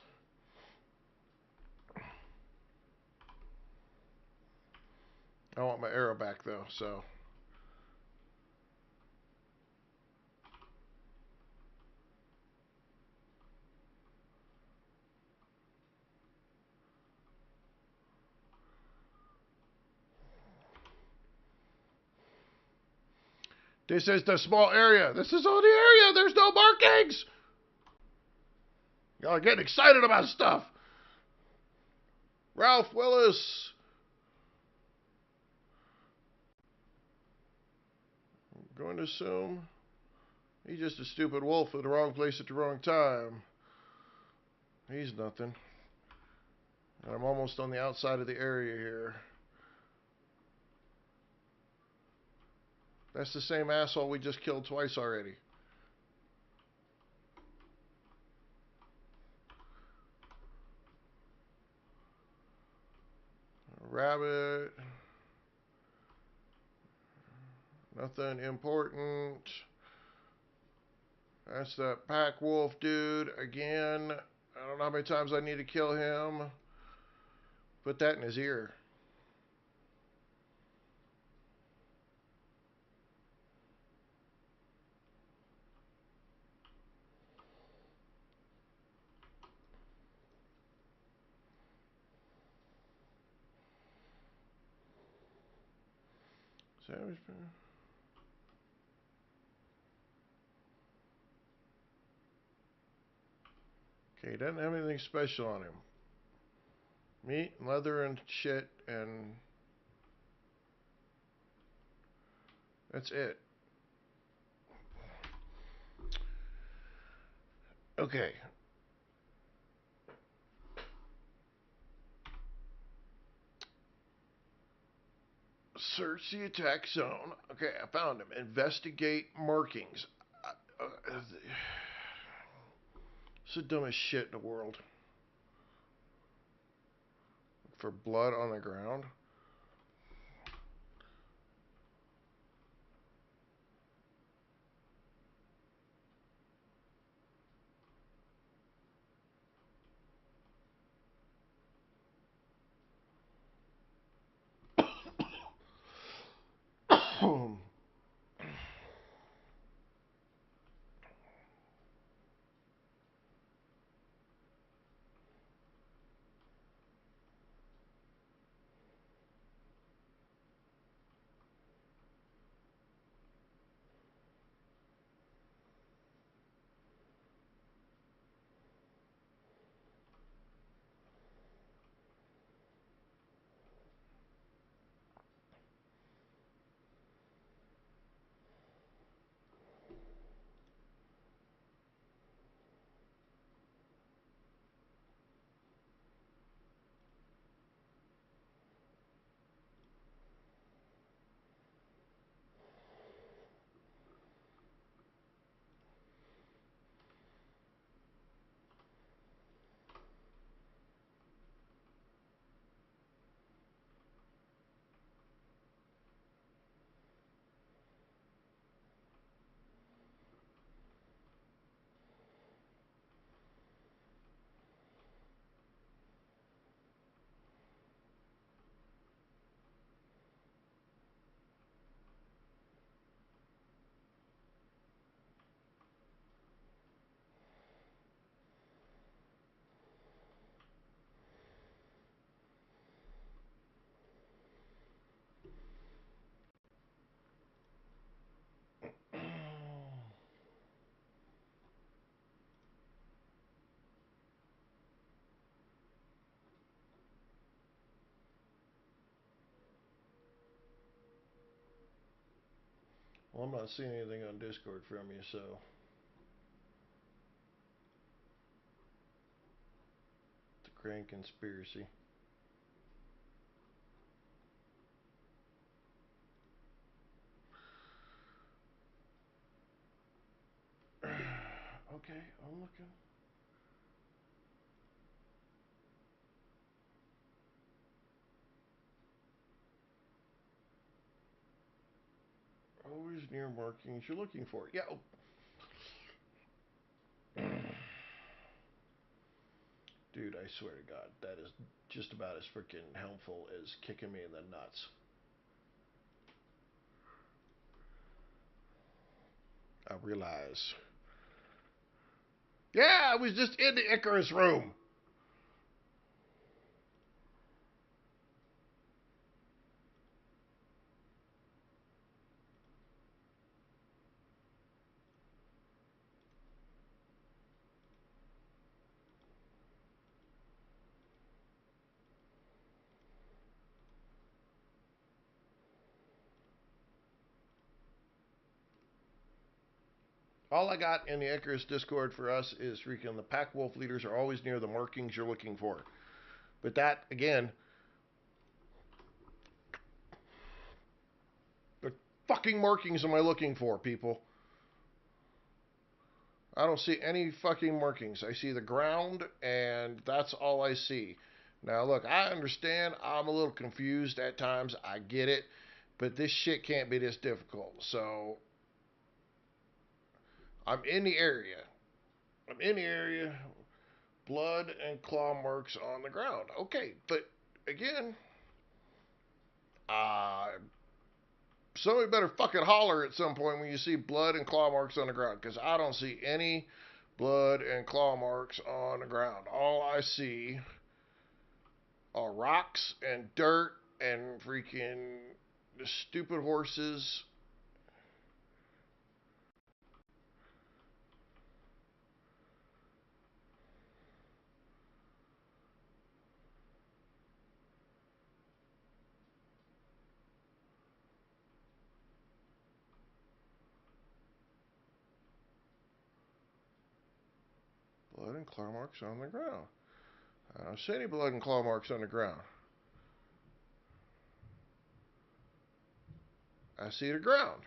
[SPEAKER 1] I want my arrow back though, so. This is the small area. This is all the area. There's no markings. Y'all are getting excited about stuff. Ralph Willis. I'm going to assume he's just a stupid wolf at the wrong place at the wrong time. He's nothing. I'm almost on the outside of the area here. That's the same asshole we just killed twice already. Rabbit. Nothing important. That's that pack wolf dude again. I don't know how many times I need to kill him. Put that in his ear. Savage. Okay, he doesn't have anything special on him. Meat, and leather, and shit, and that's it. Okay. Search the attack zone. Okay, I found him. Investigate markings. It's the dumbest shit in the world. Look for blood on the ground. Well, I'm not seeing anything on Discord from you, so. The Grand Conspiracy. Okay, I'm looking. Always near markings you're looking for. Yeah. Dude, I swear to God, that is just about as freaking helpful as kicking me in the nuts. I realize. Yeah, I was just in the Icarus room. All I got in the Icarus Discord for us is freaking the pack wolf leaders are always near the markings you're looking for. But that, again, but fucking markings am I looking for, people? I don't see any fucking markings. I see the ground, and that's all I see. Now, look, I understand I'm a little confused at times. I get it. But this shit can't be this difficult. So, I'm in the area. I'm in the area. Blood and claw marks on the ground. Okay, but again, uh, somebody better fucking holler at some point when you see blood and claw marks on the ground, because I don't see any blood and claw marks on the ground. All I see are rocks and dirt and freaking the stupid horses. Blood and claw marks on the ground. I don't see any blood and claw marks on the ground. I see the ground.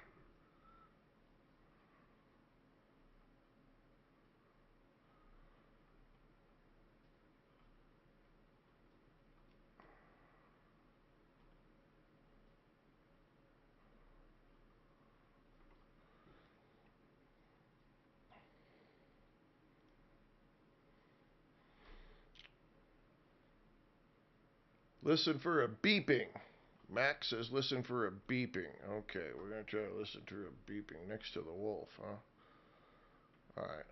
[SPEAKER 1] Listen for a beeping. Max says listen for a beeping. Okay, we're going to try to listen to a beeping next to the wolf, huh? Alright.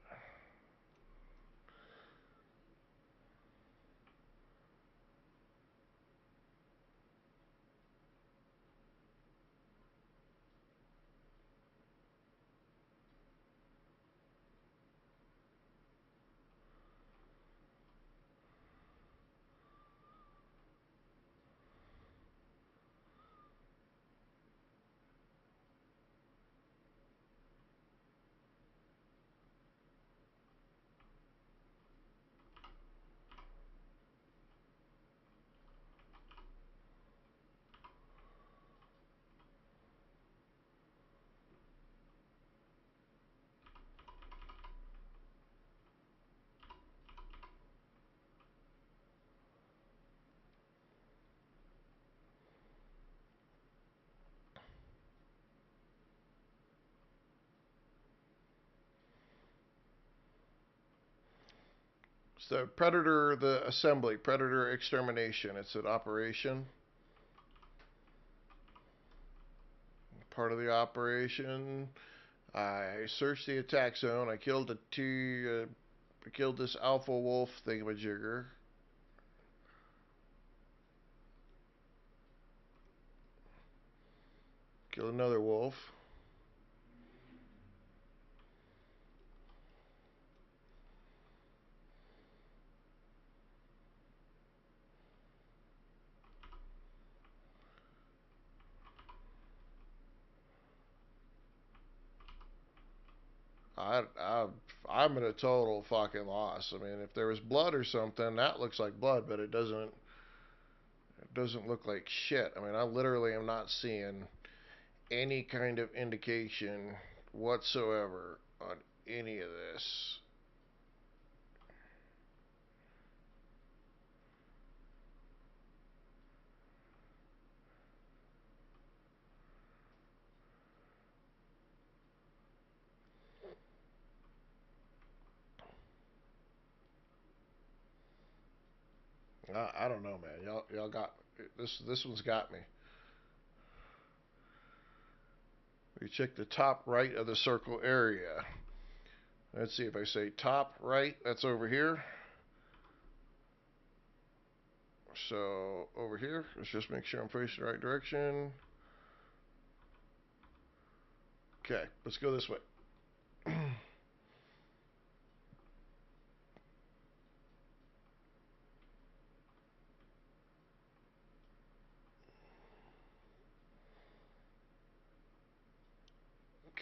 [SPEAKER 1] It's the Predator, the assembly, Predator extermination. It's an operation. Part of the operation. I searched the attack zone. I killed I killed this alpha wolf thingamajigger. Killed another wolf. I I'm in a total fucking loss. I mean, if there was blood or something, that looks like blood, but it doesn't look like shit. I mean, I literally am not seeing any kind of indication whatsoever on any of this. I don't know, man. Y'all got this. This one's got me. We check the top right of the circle area. Let's see if I say top right. That's over here. So over here, let's just make sure I'm facing the right direction. Okay, let's go this way.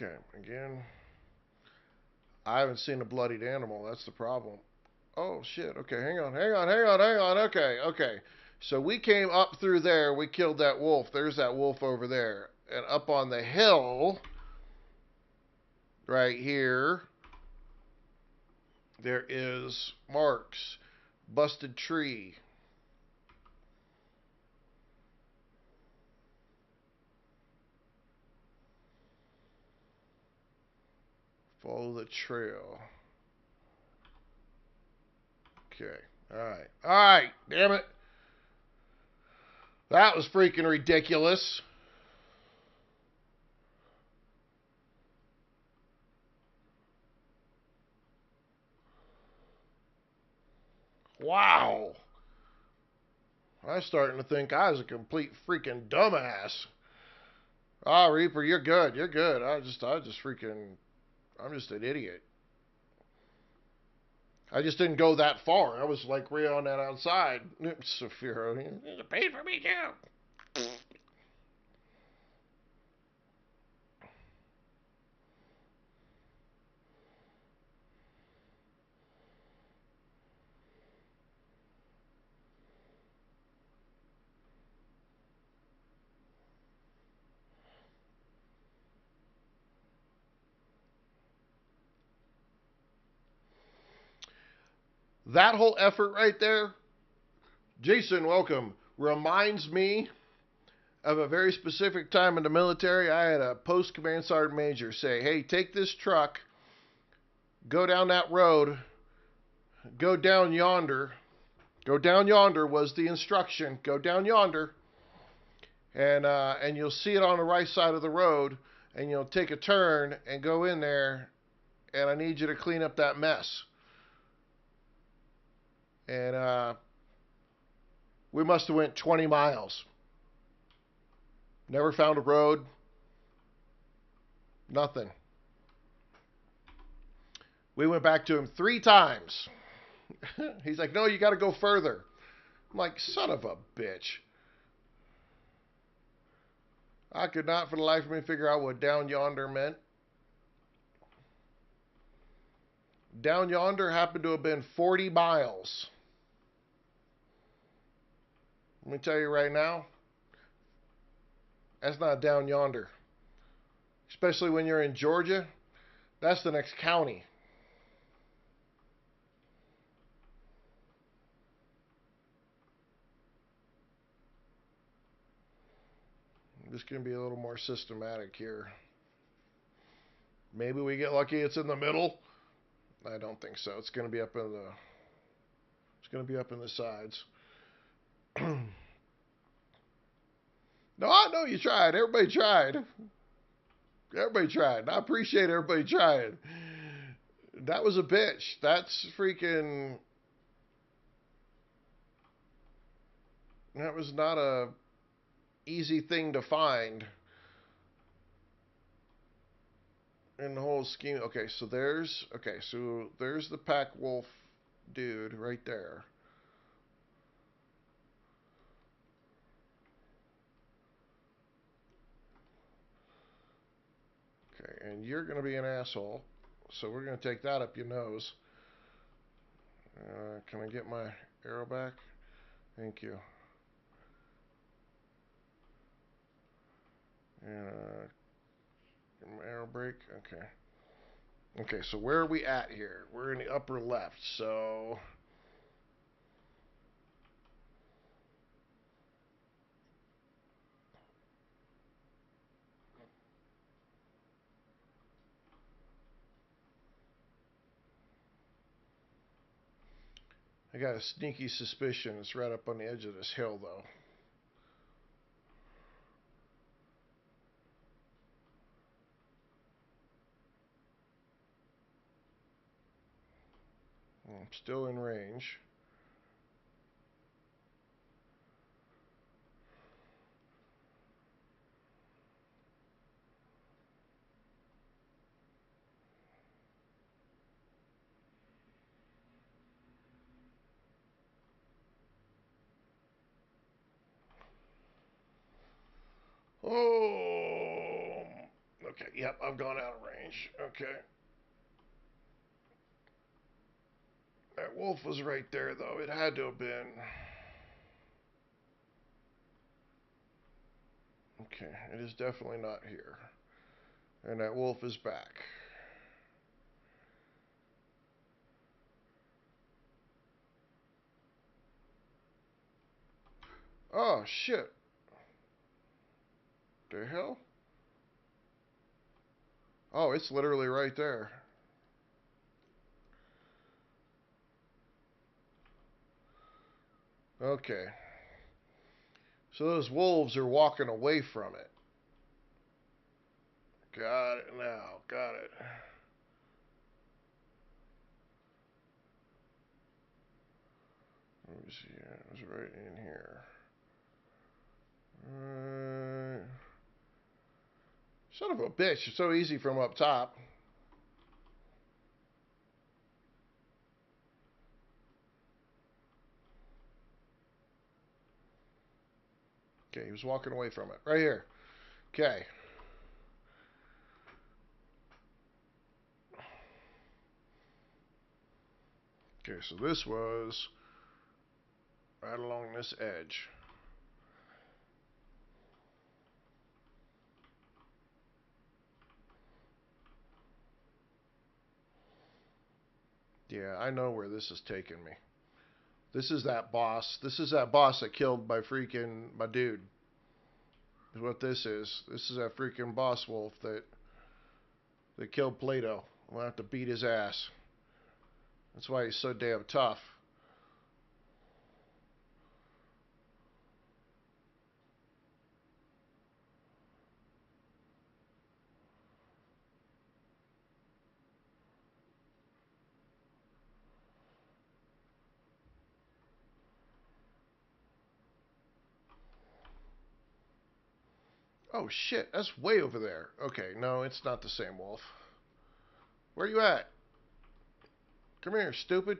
[SPEAKER 1] Okay, again, I haven't seen a bloodied animal. That's the problem. Oh shit. Okay, hang on. Okay. So we came up through there. We killed that wolf. There's that wolf over there. And up on the hill, right here, there is marks. Busted tree. Follow the trail. Okay. Alright. Alright. Damn it. That was freaking ridiculous. Wow. I'm starting to think I was a complete freaking dumbass. Ah, Reaper, you're good. You're good. I'm just an idiot. I just didn't go that far. I was like way on that outside. Saphira, it paid for me too. That whole effort right there, Jason, welcome, reminds me of a very specific time in the military. I had a post command sergeant major say, hey, take this truck, go down that road, go down yonder. Go down yonder was the instruction. Go down yonder, and you'll see it on the right side of the road, and you'll take a turn and go in there, and I need you to clean up that mess. And we must have went 20 miles. Never found a road. Nothing. We went back to him 3 times. He's like, no, you got to go further. I'm like, son of a bitch. I could not for the life of me figure out what down yonder meant. Down yonder happened to have been 40 miles. Let me tell you right now, that's not down yonder. Especially when you're in Georgia, that's the next county. I'm just going to be a little more systematic here. Maybe we get lucky it's in the middle. I don't think so. It's going to be up in the sides. No, you tried. Everybody tried. Everybody tried. I appreciate everybody trying. That was a bitch. That's freaking. That was not a easy thing to find in the whole scheme. Okay, so there's the pack wolf dude right there. Okay, and you're going to be an asshole, so we're going to take that up your nose. Can I get my arrow back? Thank you. Arrow break. Okay. Okay, so where are we at here? We're in the upper left, so I got a sneaky suspicion it's right up on the edge of this hill, though. I'm still in range. Oh, okay. Yep, I've gone out of range. Okay. That wolf was right there, though. It had to have been. Okay, it is definitely not here. And that wolf is back. Oh, shit. The hell? Oh, it's literally right there. Okay. So those wolves are walking away from it. Got it now. Got it. Let me see. It was right in here. Son of a bitch. It's so easy from up top. Okay, he was walking away from it. Right here. Okay. Okay, so this was right along this edge. Yeah, I know where this is taking me. This is that boss. This is that boss that killed my dude. Is what this is. This is that freaking boss wolf that killed Plato. We'll have to beat his ass. That's why he's so damn tough. Oh shit, that's way over there. Okay, no, it's not the same wolf. Where you at? Come here, stupid.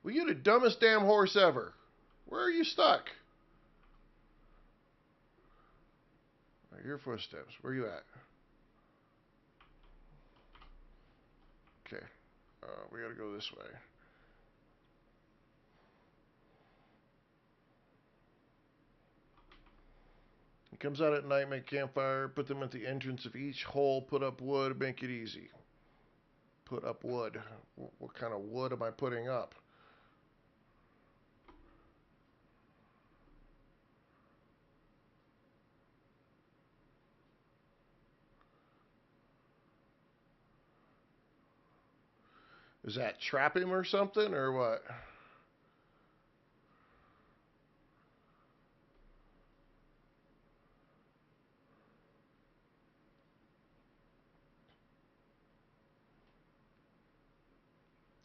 [SPEAKER 1] Well, you're the dumbest damn horse ever. Where are you stuck? I hear footsteps. Where you at? Okay. We gotta go this way. He comes out at night, make campfire, put them at the entrance of each hole, put up wood, make it easy. Put up wood. What kind of wood am I putting up? Is that trap him or something, or what?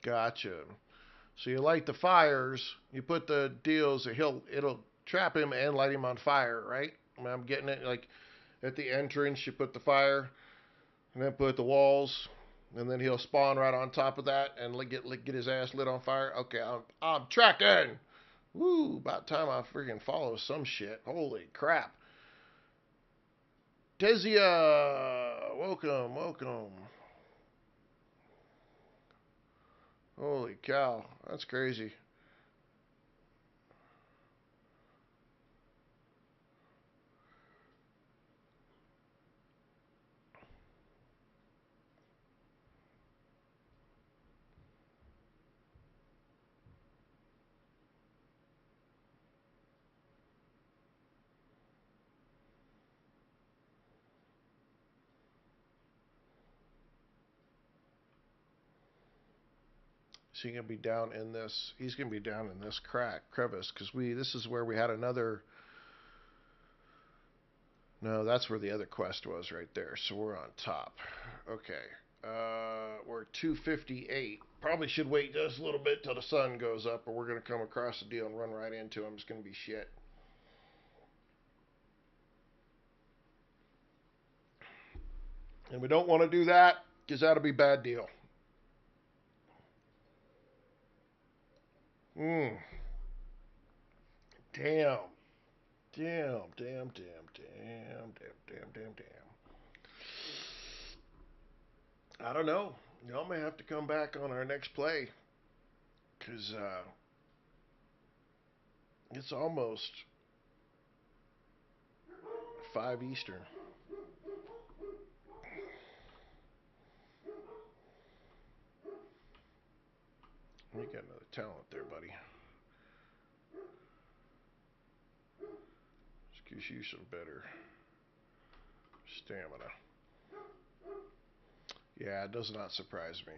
[SPEAKER 1] Gotcha. So you light the fires, you put the deals, it'll trap him and light him on fire, right? I mean, I'm getting it. Like at the entrance, you put the fire, and then put the walls, and then he'll spawn right on top of that and get his ass lit on fire. Okay, I'm tracking. Woo! About time I freaking follow some shit. Holy crap! Tezia, welcome, welcome. Holy cow, that's crazy. So he's gonna be down in this. He's gonna be down in this crevice because this is where we had another. No, that's where the other quest was right there. So we're on top. Okay. We're 258. Probably should wait just a little bit till the sun goes up, or we're gonna come across the deal and run right into him. It's gonna be shit. And we don't want to do that because that'll be bad deal. Mm. Damn. Damn. Damn. Damn. Damn. Damn. Damn. Damn. Damn. I don't know. Y'all may have to come back on our next play because It's almost 5 Eastern. You got another talent there, buddy. Just gives you some better stamina. Yeah, it does not surprise me.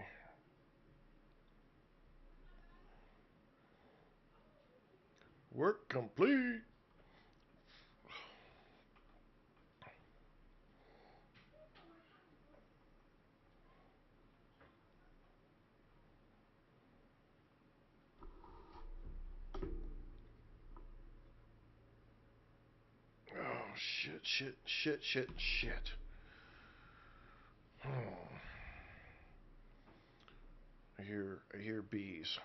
[SPEAKER 1] Work complete. Oh, shit. Oh, I hear bees.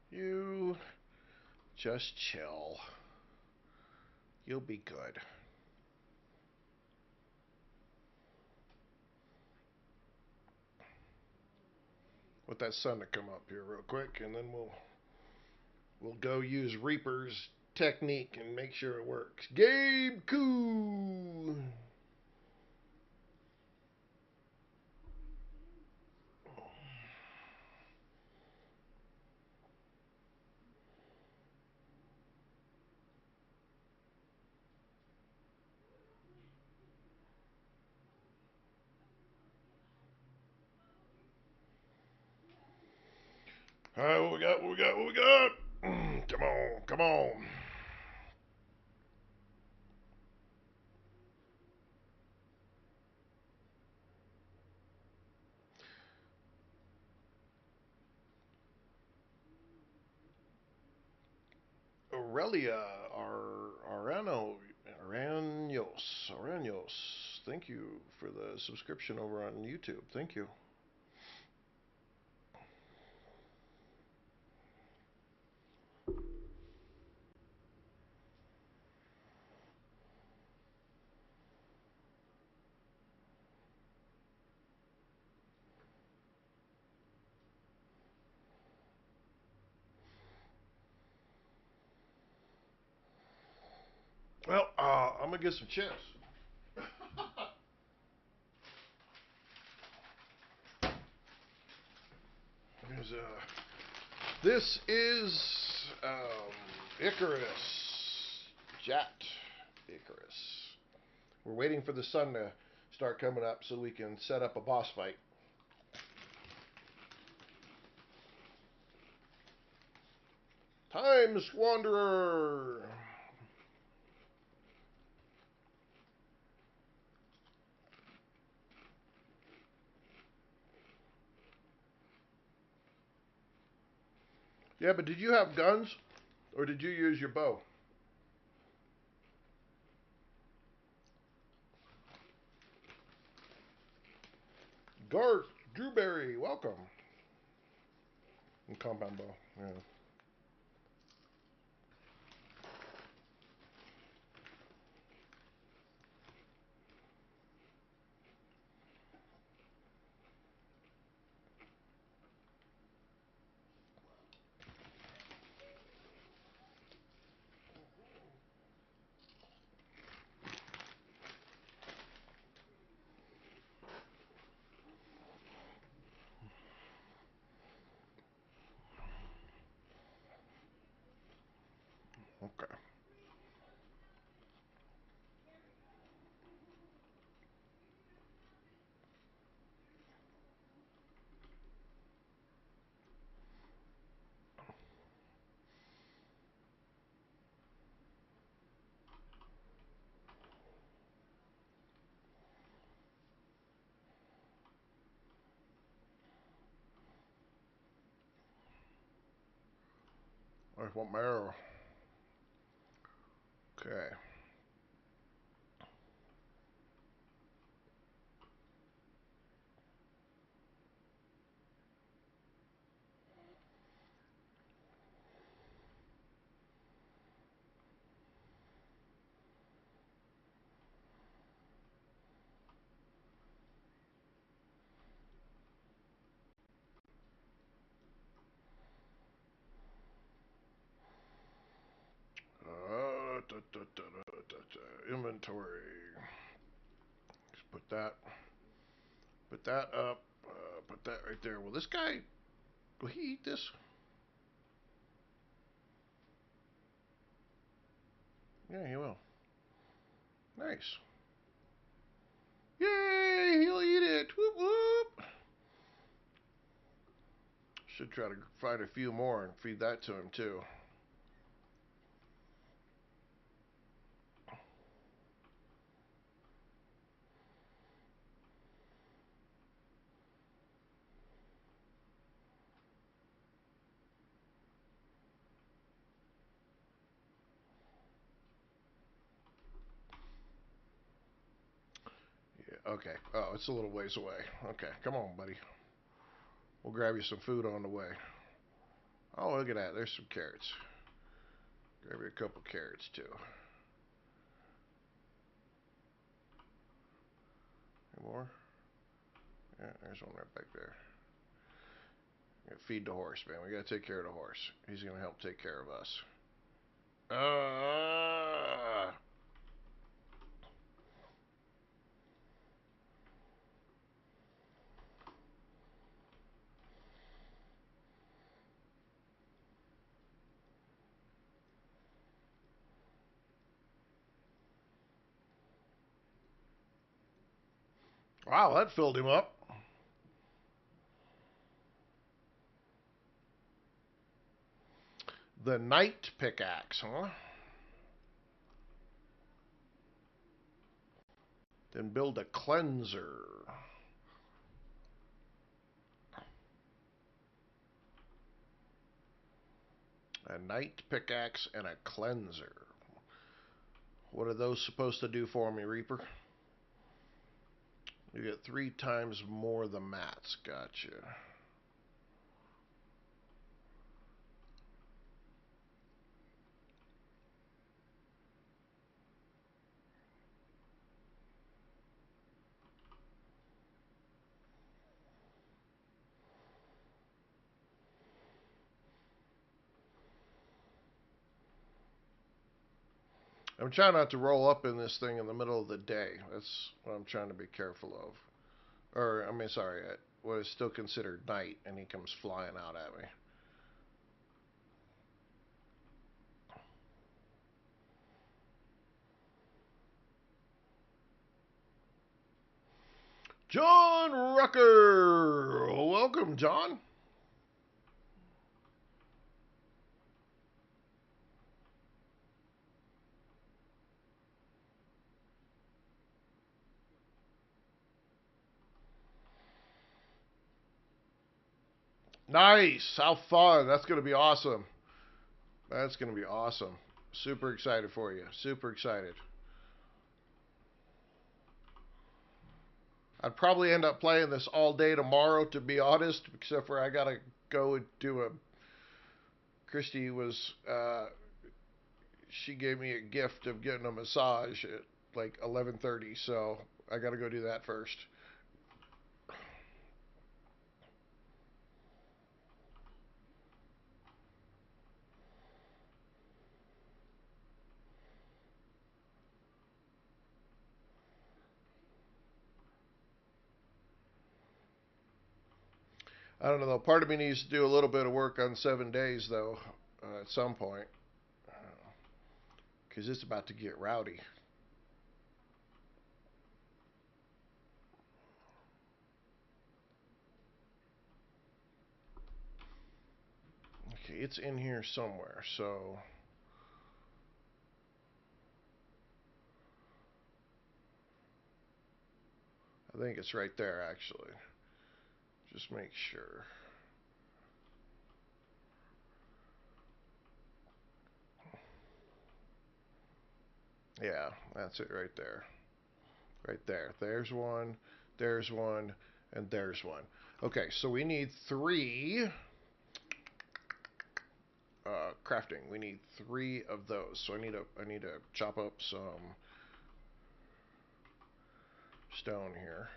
[SPEAKER 1] You just chill. You'll be good. Want that sun to come up here real quick, and then we'll go use Reaper's technique and make sure it works. Gabe Koo. All right, what we got? What we got? Come on. Aurelia Araños. Thank you for the subscription over on YouTube. Thank you. Well, I'm gonna get some chips. This is Icarus. Jet Icarus. We're waiting for the sun to start coming up so we can set up a boss fight. Time Squanderer. Yeah, but did you have guns? Or did you use your bow? Garth Drewberry, welcome. And compound bow, yeah. I want marrow. Okay. Inventory. Just put that up, put that right there. Will this guy, will he eat this? Yeah, he will. Nice. Yay, he'll eat it. Whoop whoop. Should try to find a few more and feed that to him too. Yeah, okay. Oh, it's a little ways away. Okay, come on, buddy. We'll grab you some food on the way. Oh, look at that. There's some carrots. Grab you a couple carrots too. Any more? Yeah, there's one right back there. Feed the horse, man. We gotta take care of the horse. He's gonna help take care of us. Uh, wow, that filled him up. The night pickaxe, huh? Then build a cleanser. A night pickaxe and a cleanser. What are those supposed to do for me, Reaper? You get 3 times more the mats. Gotcha. I'm trying not to roll up in this thing in the middle of the day. That's what I'm trying to be careful of. Or, I mean, sorry, what is still considered night, and he comes flying out at me. John Rucker! Welcome, John. Nice. How fun. That's going to be awesome. That's going to be awesome. Super excited for you. Super excited. I'd probably end up playing this all day tomorrow, to be honest, except for I got to go and do a. Christy was. She gave me a gift of getting a massage at like 11:30, so I got to go do that first. I don't know though. Part of me needs to do a little bit of work on 7 days though, at some point, because it's about to get rowdy. Okay, it's in here somewhere, so I think it's right there actually. Just make sure. Yeah, that's it right there. Right there. There's one, and there's one. Okay, so we need three crafting. We need three of those. So I need to chop up some stone here.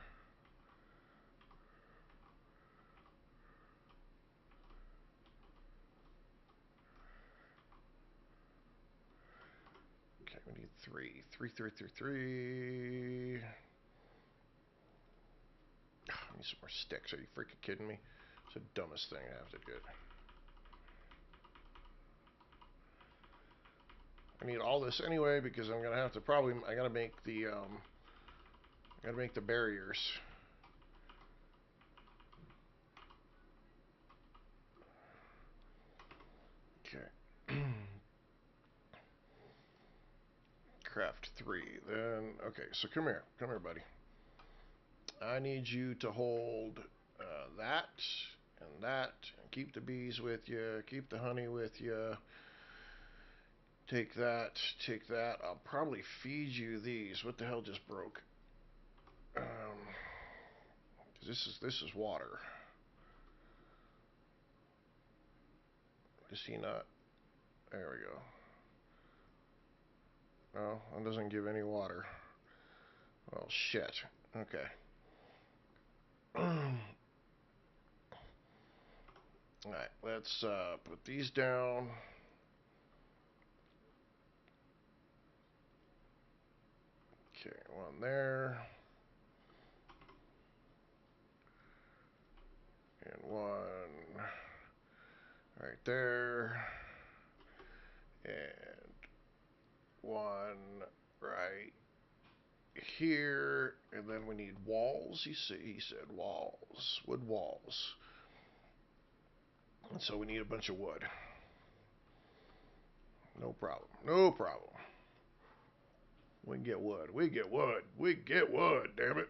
[SPEAKER 1] Okay, we need three. Three. I need some more sticks. Are you freaking kidding me? It's the dumbest thing I have to get. I need all this anyway because I'm gonna have to probably. I gotta make the barriers. Okay. Craft three. Then okay. So come here, buddy. I need you to hold that and that, and keep the bees with you. Keep the honey with you. Take that. Take that. I'll probably feed you these. What the hell just broke? This is water. Does he not? There we go. No, that doesn't give any water. Well, shit. Okay. Alright, let's put these down. Okay, one there. And one right there. And one right here. And then we need walls. He said walls. Wood walls. And so we need a bunch of wood. No problem. No problem. We can get wood. We get wood. We get wood, damn it.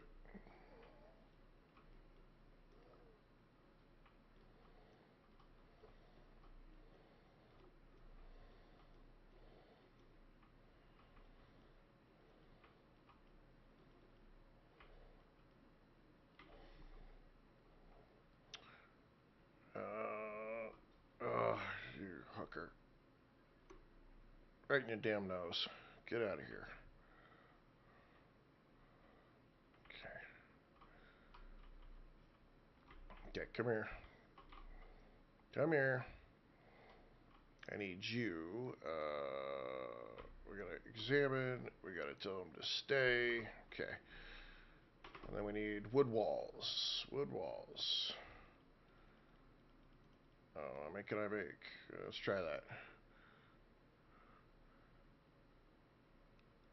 [SPEAKER 1] You hooker. Right in your damn nose. Get out of here. Okay. Okay, come here. Come here. I need you. We gotta examine. We gotta tell them to stay. Okay. And then we need wood walls. Wood walls. Oh, how many can I make? Let's try that.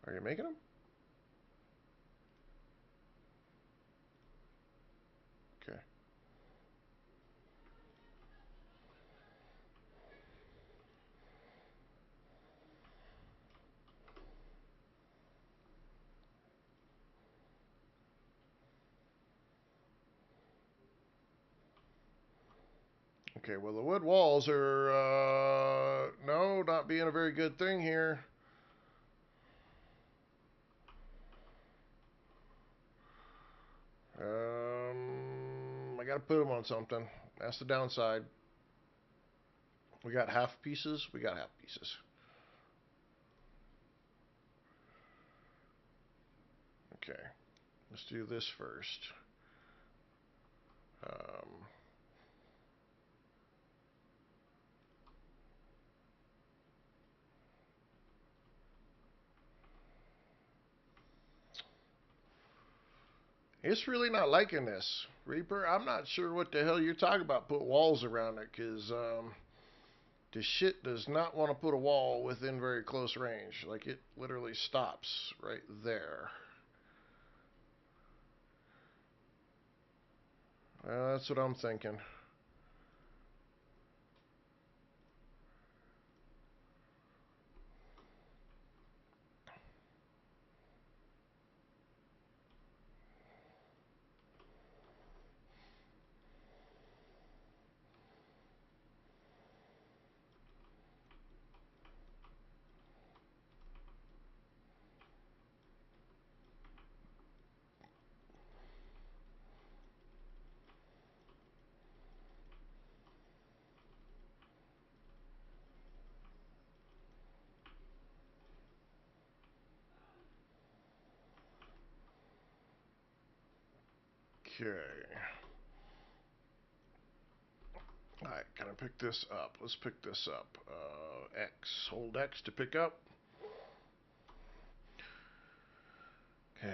[SPEAKER 1] Are you making them? Okay. Okay, well, the wood walls are, no, not being a very good thing here. I gotta put them on something. That's the downside. We got half pieces. We got half pieces. Okay, let's do this first. Um, it's really not liking this. Reaper, I'm not sure what the hell you're talking about. Put walls around it, because the shit does not want to put a wall within very close range. Like, it literally stops right there. That's what I'm thinking. Okay. Alright, can I pick this up? Let's pick this up. X. Hold X to pick up. Okay.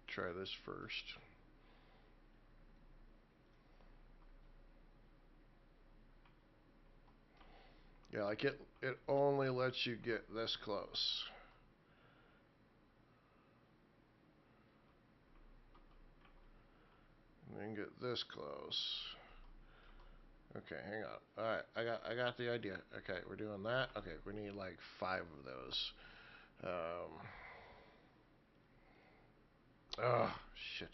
[SPEAKER 1] Try this first. Yeah, like it only lets you get this close. And then get this close. Okay, hang on. Alright, I got the idea. Okay, we're doing that. Okay, we need like 5 of those. Oh, shit.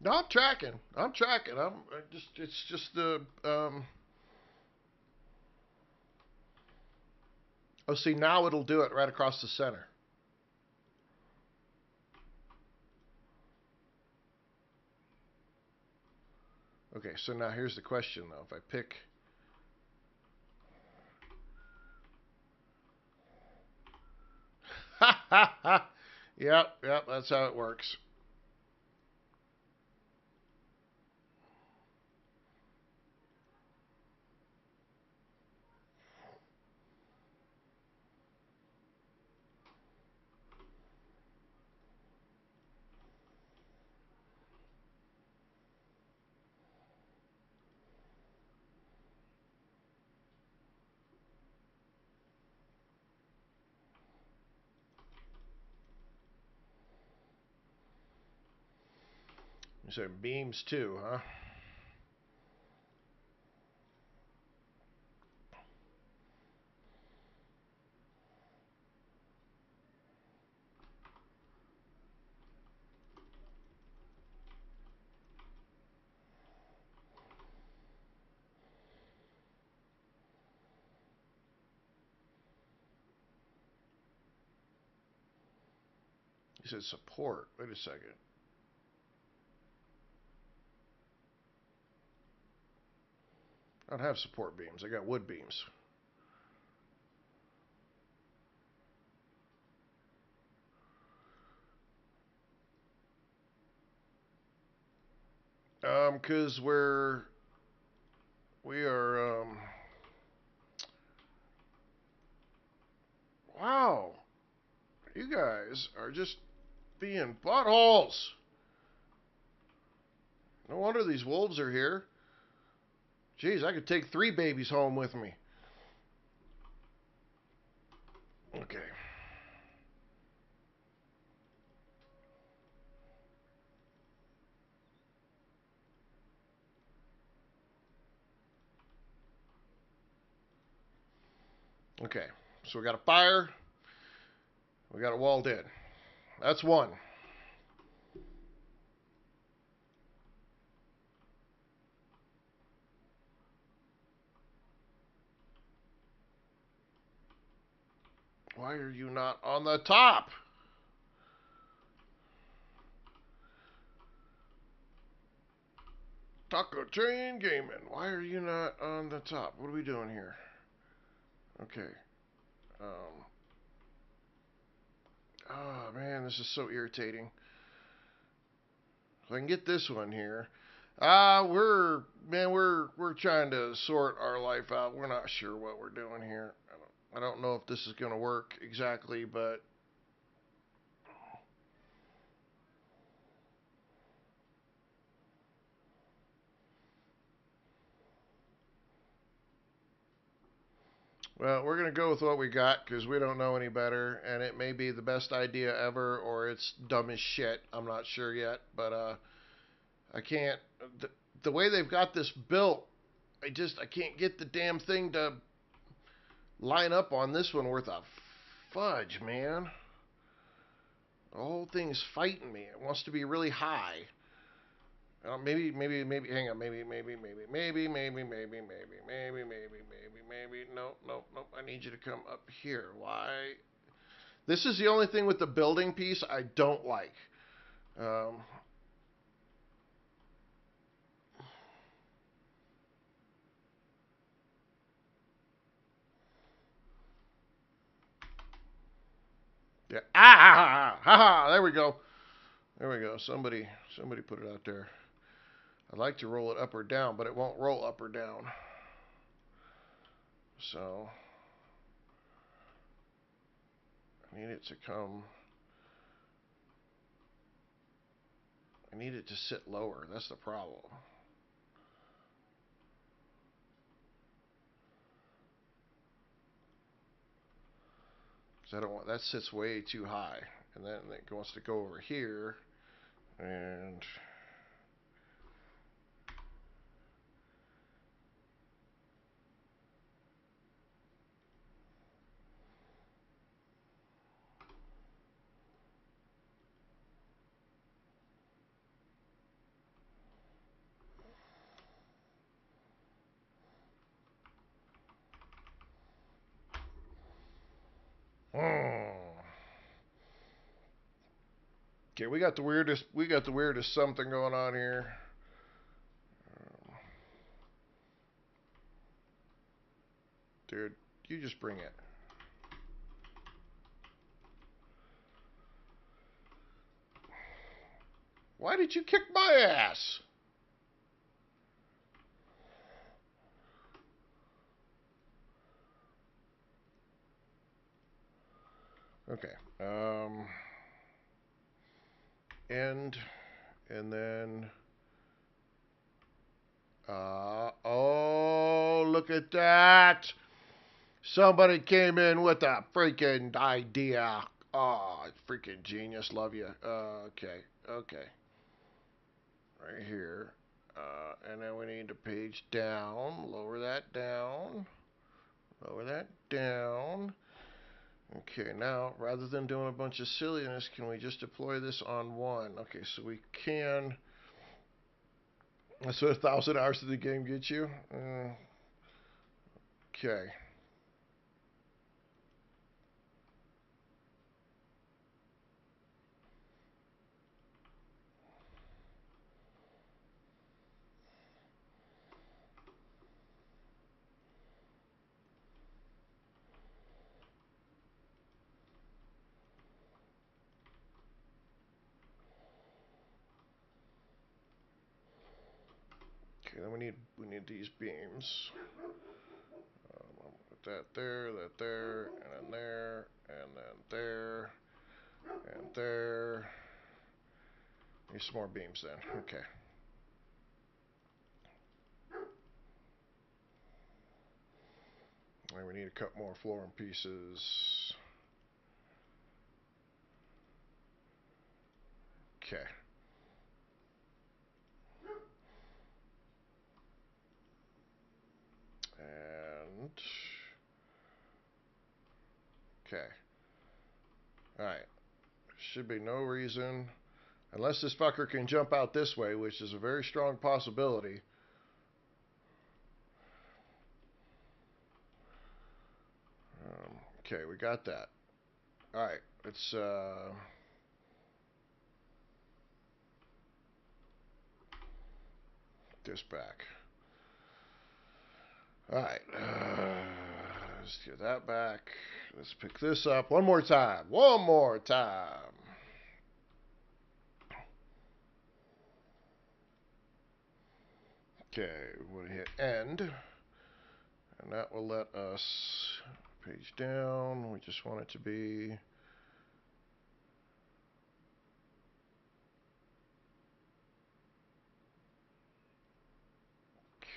[SPEAKER 1] No, I'm tracking. I'm tracking. It's just the oh, see, now it'll do it right across the center. Okay, so now here's the question though. If I pick ha ha ha. Yep, that's how it works. You say beams too, huh? You said support. Wait a second. I don't have support beams. I got wood beams. Cause we are wow. You guys are just being buttholes. No wonder these wolves are here. Jeez, I could take 3 babies home with me. Okay. Okay. So we got a fire. We got it walled in. That's one. Why are you not on the top? Taco Chain Gaming. Why are you not on the top? What are we doing here? Okay. Oh man, this is so irritating. So I can get this one here. We're trying to sort our life out. We're not sure what we're doing here. I don't know if this is going to work exactly, but well, we're going to go with what we got because we don't know any better, and it may be the best idea ever, or it's dumb as shit. I'm not sure yet, but I can't. The way they've got this built, I can't get the damn thing to line up on this one worth a fudge, man. The whole thing's fighting me. It wants to be really high. Maybe, hang on, maybe. No, no, no. I need you to come up here. Why? This is the only thing with the building piece I don't like. Um, yeah. There we go. There we go. Somebody put it out there. I'd like to roll it up or down, but it won't roll up or down. So I need it to come. I need it to sit lower. That's the problem. Because I don't want that sits way too high, and then it wants to go over here, and okay, we got the weirdest something going on here. Dude, you just bring it. Why did you kick my ass? Okay. End, and then oh, look at that. Somebody came in with a freaking idea. Oh, freaking genius. Love you. Okay. Okay. Right here. And then we need to page down. Lower that down. Lower that down. Okay, now, rather than doing a bunch of silliness, can we just deploy this on one? Okay, so we can. So 1,000 hours of the game get you? Okay. Okay, then we need these beams. Put that there, and then there, and then there, and there. Need some more beams then. Okay. And we need to cut more flooring pieces. Okay. And okay. Alright. Should be no reason, unless this fucker can jump out this way, which is a very strong possibility. Okay, we got that. Alright, let's this back. Alright, let's get that back. Let's pick this up one more time. One more time. Okay, we're going to hit end. And that will let us page down. We just want it to be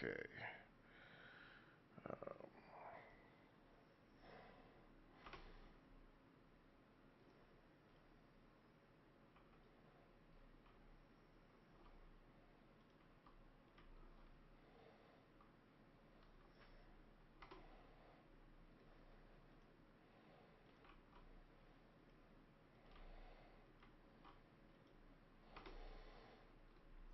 [SPEAKER 1] okay.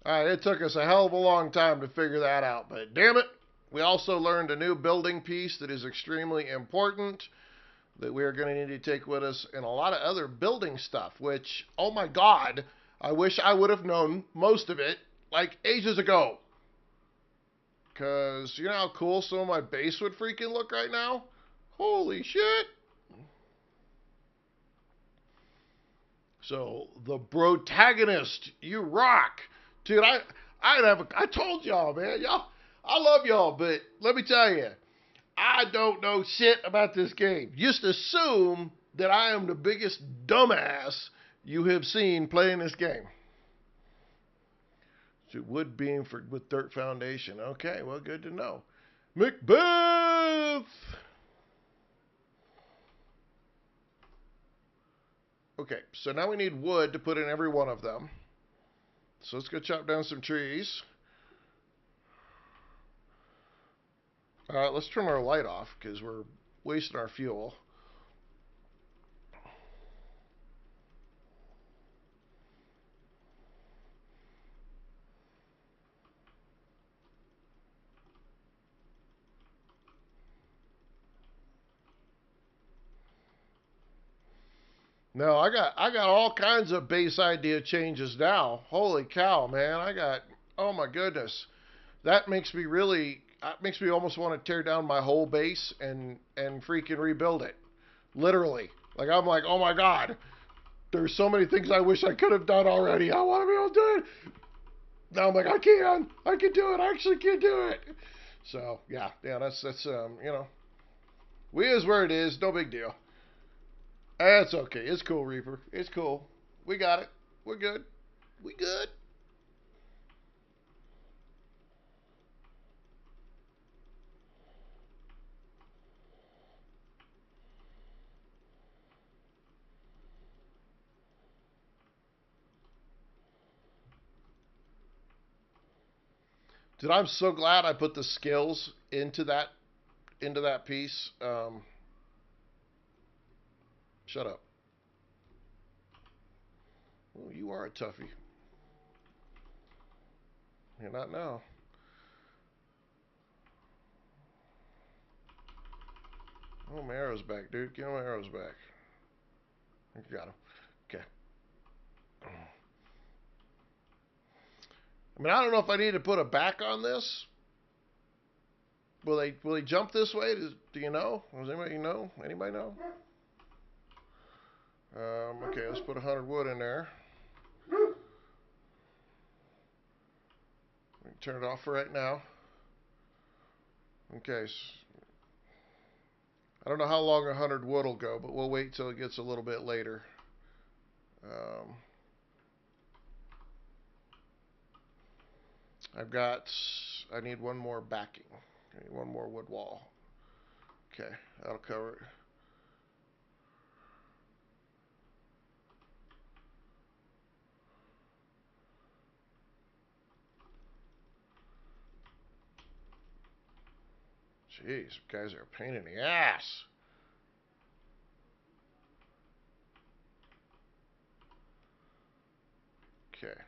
[SPEAKER 1] Alright, it took us a hell of a long time to figure that out, but damn it, we also learned a new building piece that is extremely important that we are going to need to take with us and a lot of other building stuff, which, oh my god, I wish I would have known most of it like ages ago. Because you know how cool some of my base would freaking look right now? Holy shit. So, the protagonist, you rock. Dude, I told y'all, man, I love y'all, but let me tell you, I don't know shit about this game. Just assume that I am the biggest dumbass you have seen playing this game. So wood beam with dirt foundation. Okay, well, good to know. Macbeth! Okay, so now we need wood to put in every one of them. So let's go chop down some trees. Let's turn our light off because we're wasting our fuel. No, I got all kinds of base idea changes now. Holy cow, man. Oh my goodness. That makes me almost want to tear down my whole base and freaking rebuild it. Literally. Like I'm like, "Oh my god. There's so many things I wish I could have done already. I want to be able to do it." Now I'm like, "I can. I can do it. I actually can do it." So, yeah, that's you know, we is where it is. No big deal. That's okay. It's cool, Reaper. It's cool. We got it. We're good. We good. Dude, I'm so glad I put the skills into that piece. Shut up. Well, you are a toughie. You're not now. Oh, my arrow's back, dude. Get my arrows back. You got them. Okay. I mean, I don't know if I need to put a back on this. Will they jump this way? Do you know? Does anybody know? Anybody know? Okay, let's put 100 wood in there. We can turn it off for right now. Okay. I don't know how long 100 wood will go, but we'll wait till it gets a little bit later. I need one more backing. I need one more wood wall. Okay, that'll cover it. Jeez, guys are a pain in the ass. Okay.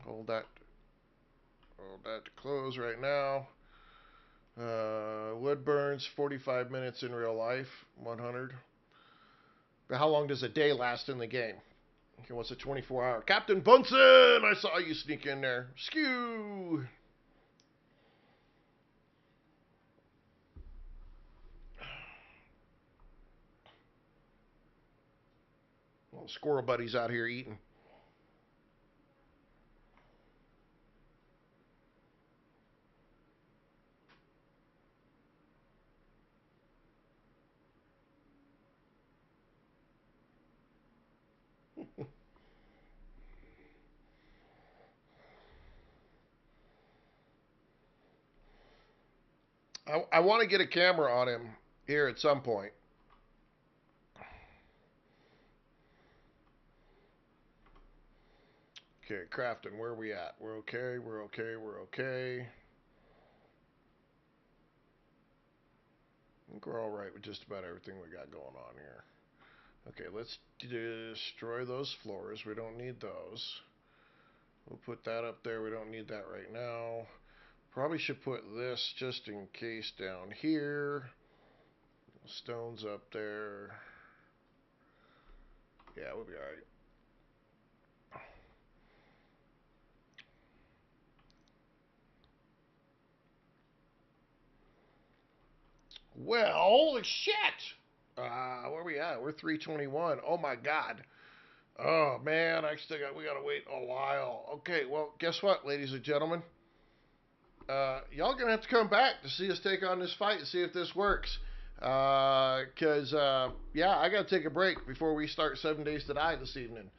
[SPEAKER 1] Hold that to close right now. Wood burns 45 minutes in real life, 100. But how long does a day last in the game? Okay, what's a 24-hour? Captain Bunsen! I saw you sneak in there. Skew! Little squirrel buddies out here eating. I want to get a camera on him here at some point. Okay, crafting, where are we at? We're okay, we're okay, we're okay. I think we're all right with just about everything we got going on here. Okay, let's destroy those floors. We don't need those. We'll put that up there. We don't need that right now. Probably should put this just in case down here. Stones up there. Yeah, we'll be alright. Well, holy shit! Where are we at? We're 321. Oh my god. Oh man, we gotta wait a while. Okay, well, guess what, ladies and gentlemen? Y'all gonna have to come back to see us take on this fight and see if this works. Yeah, I gotta take a break before we start 7 Days to Die this evening.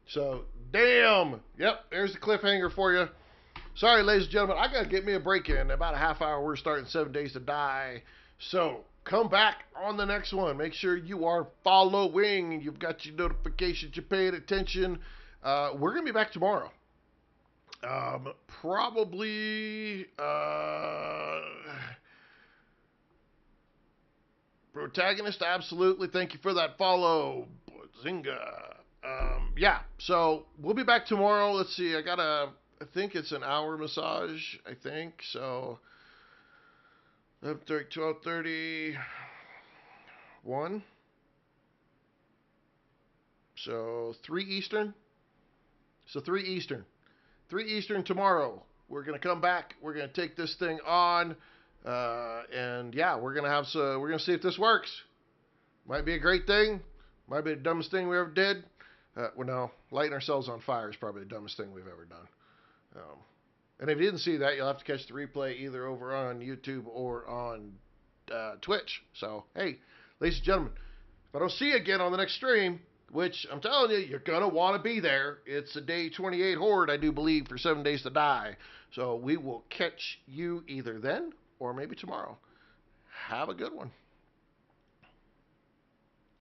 [SPEAKER 1] So, damn. Yep, there's the cliffhanger for you. Sorry, ladies and gentlemen, I gotta get me a break in. In about a half hour, we're starting 7 Days to Die. So, come back on the next one. Make sure you are following. You've got your notifications. You're paying attention. We're gonna be back tomorrow. Probably protagonist. Absolutely. Thank you for that follow, Zinga. Yeah. So we'll be back tomorrow. Let's see. I think it's an hour massage. I think so. 12:30, 1. So 3 Eastern. So 3 Eastern. 3 Eastern tomorrow. We're gonna come back. We're gonna take this thing on, and yeah, we're gonna see if this works. Might be a great thing. Might be the dumbest thing we ever did. Well, no, lighting ourselves on fire is probably the dumbest thing we've ever done. And if you didn't see that, you'll have to catch the replay either over on YouTube or on Twitch. So, hey, ladies and gentlemen, if I don't see you again on the next stream, which I'm telling you, you're going to want to be there. It's a day 28 horde, I do believe, for 7 Days to Die. So we will catch you either then or maybe tomorrow. Have a good one.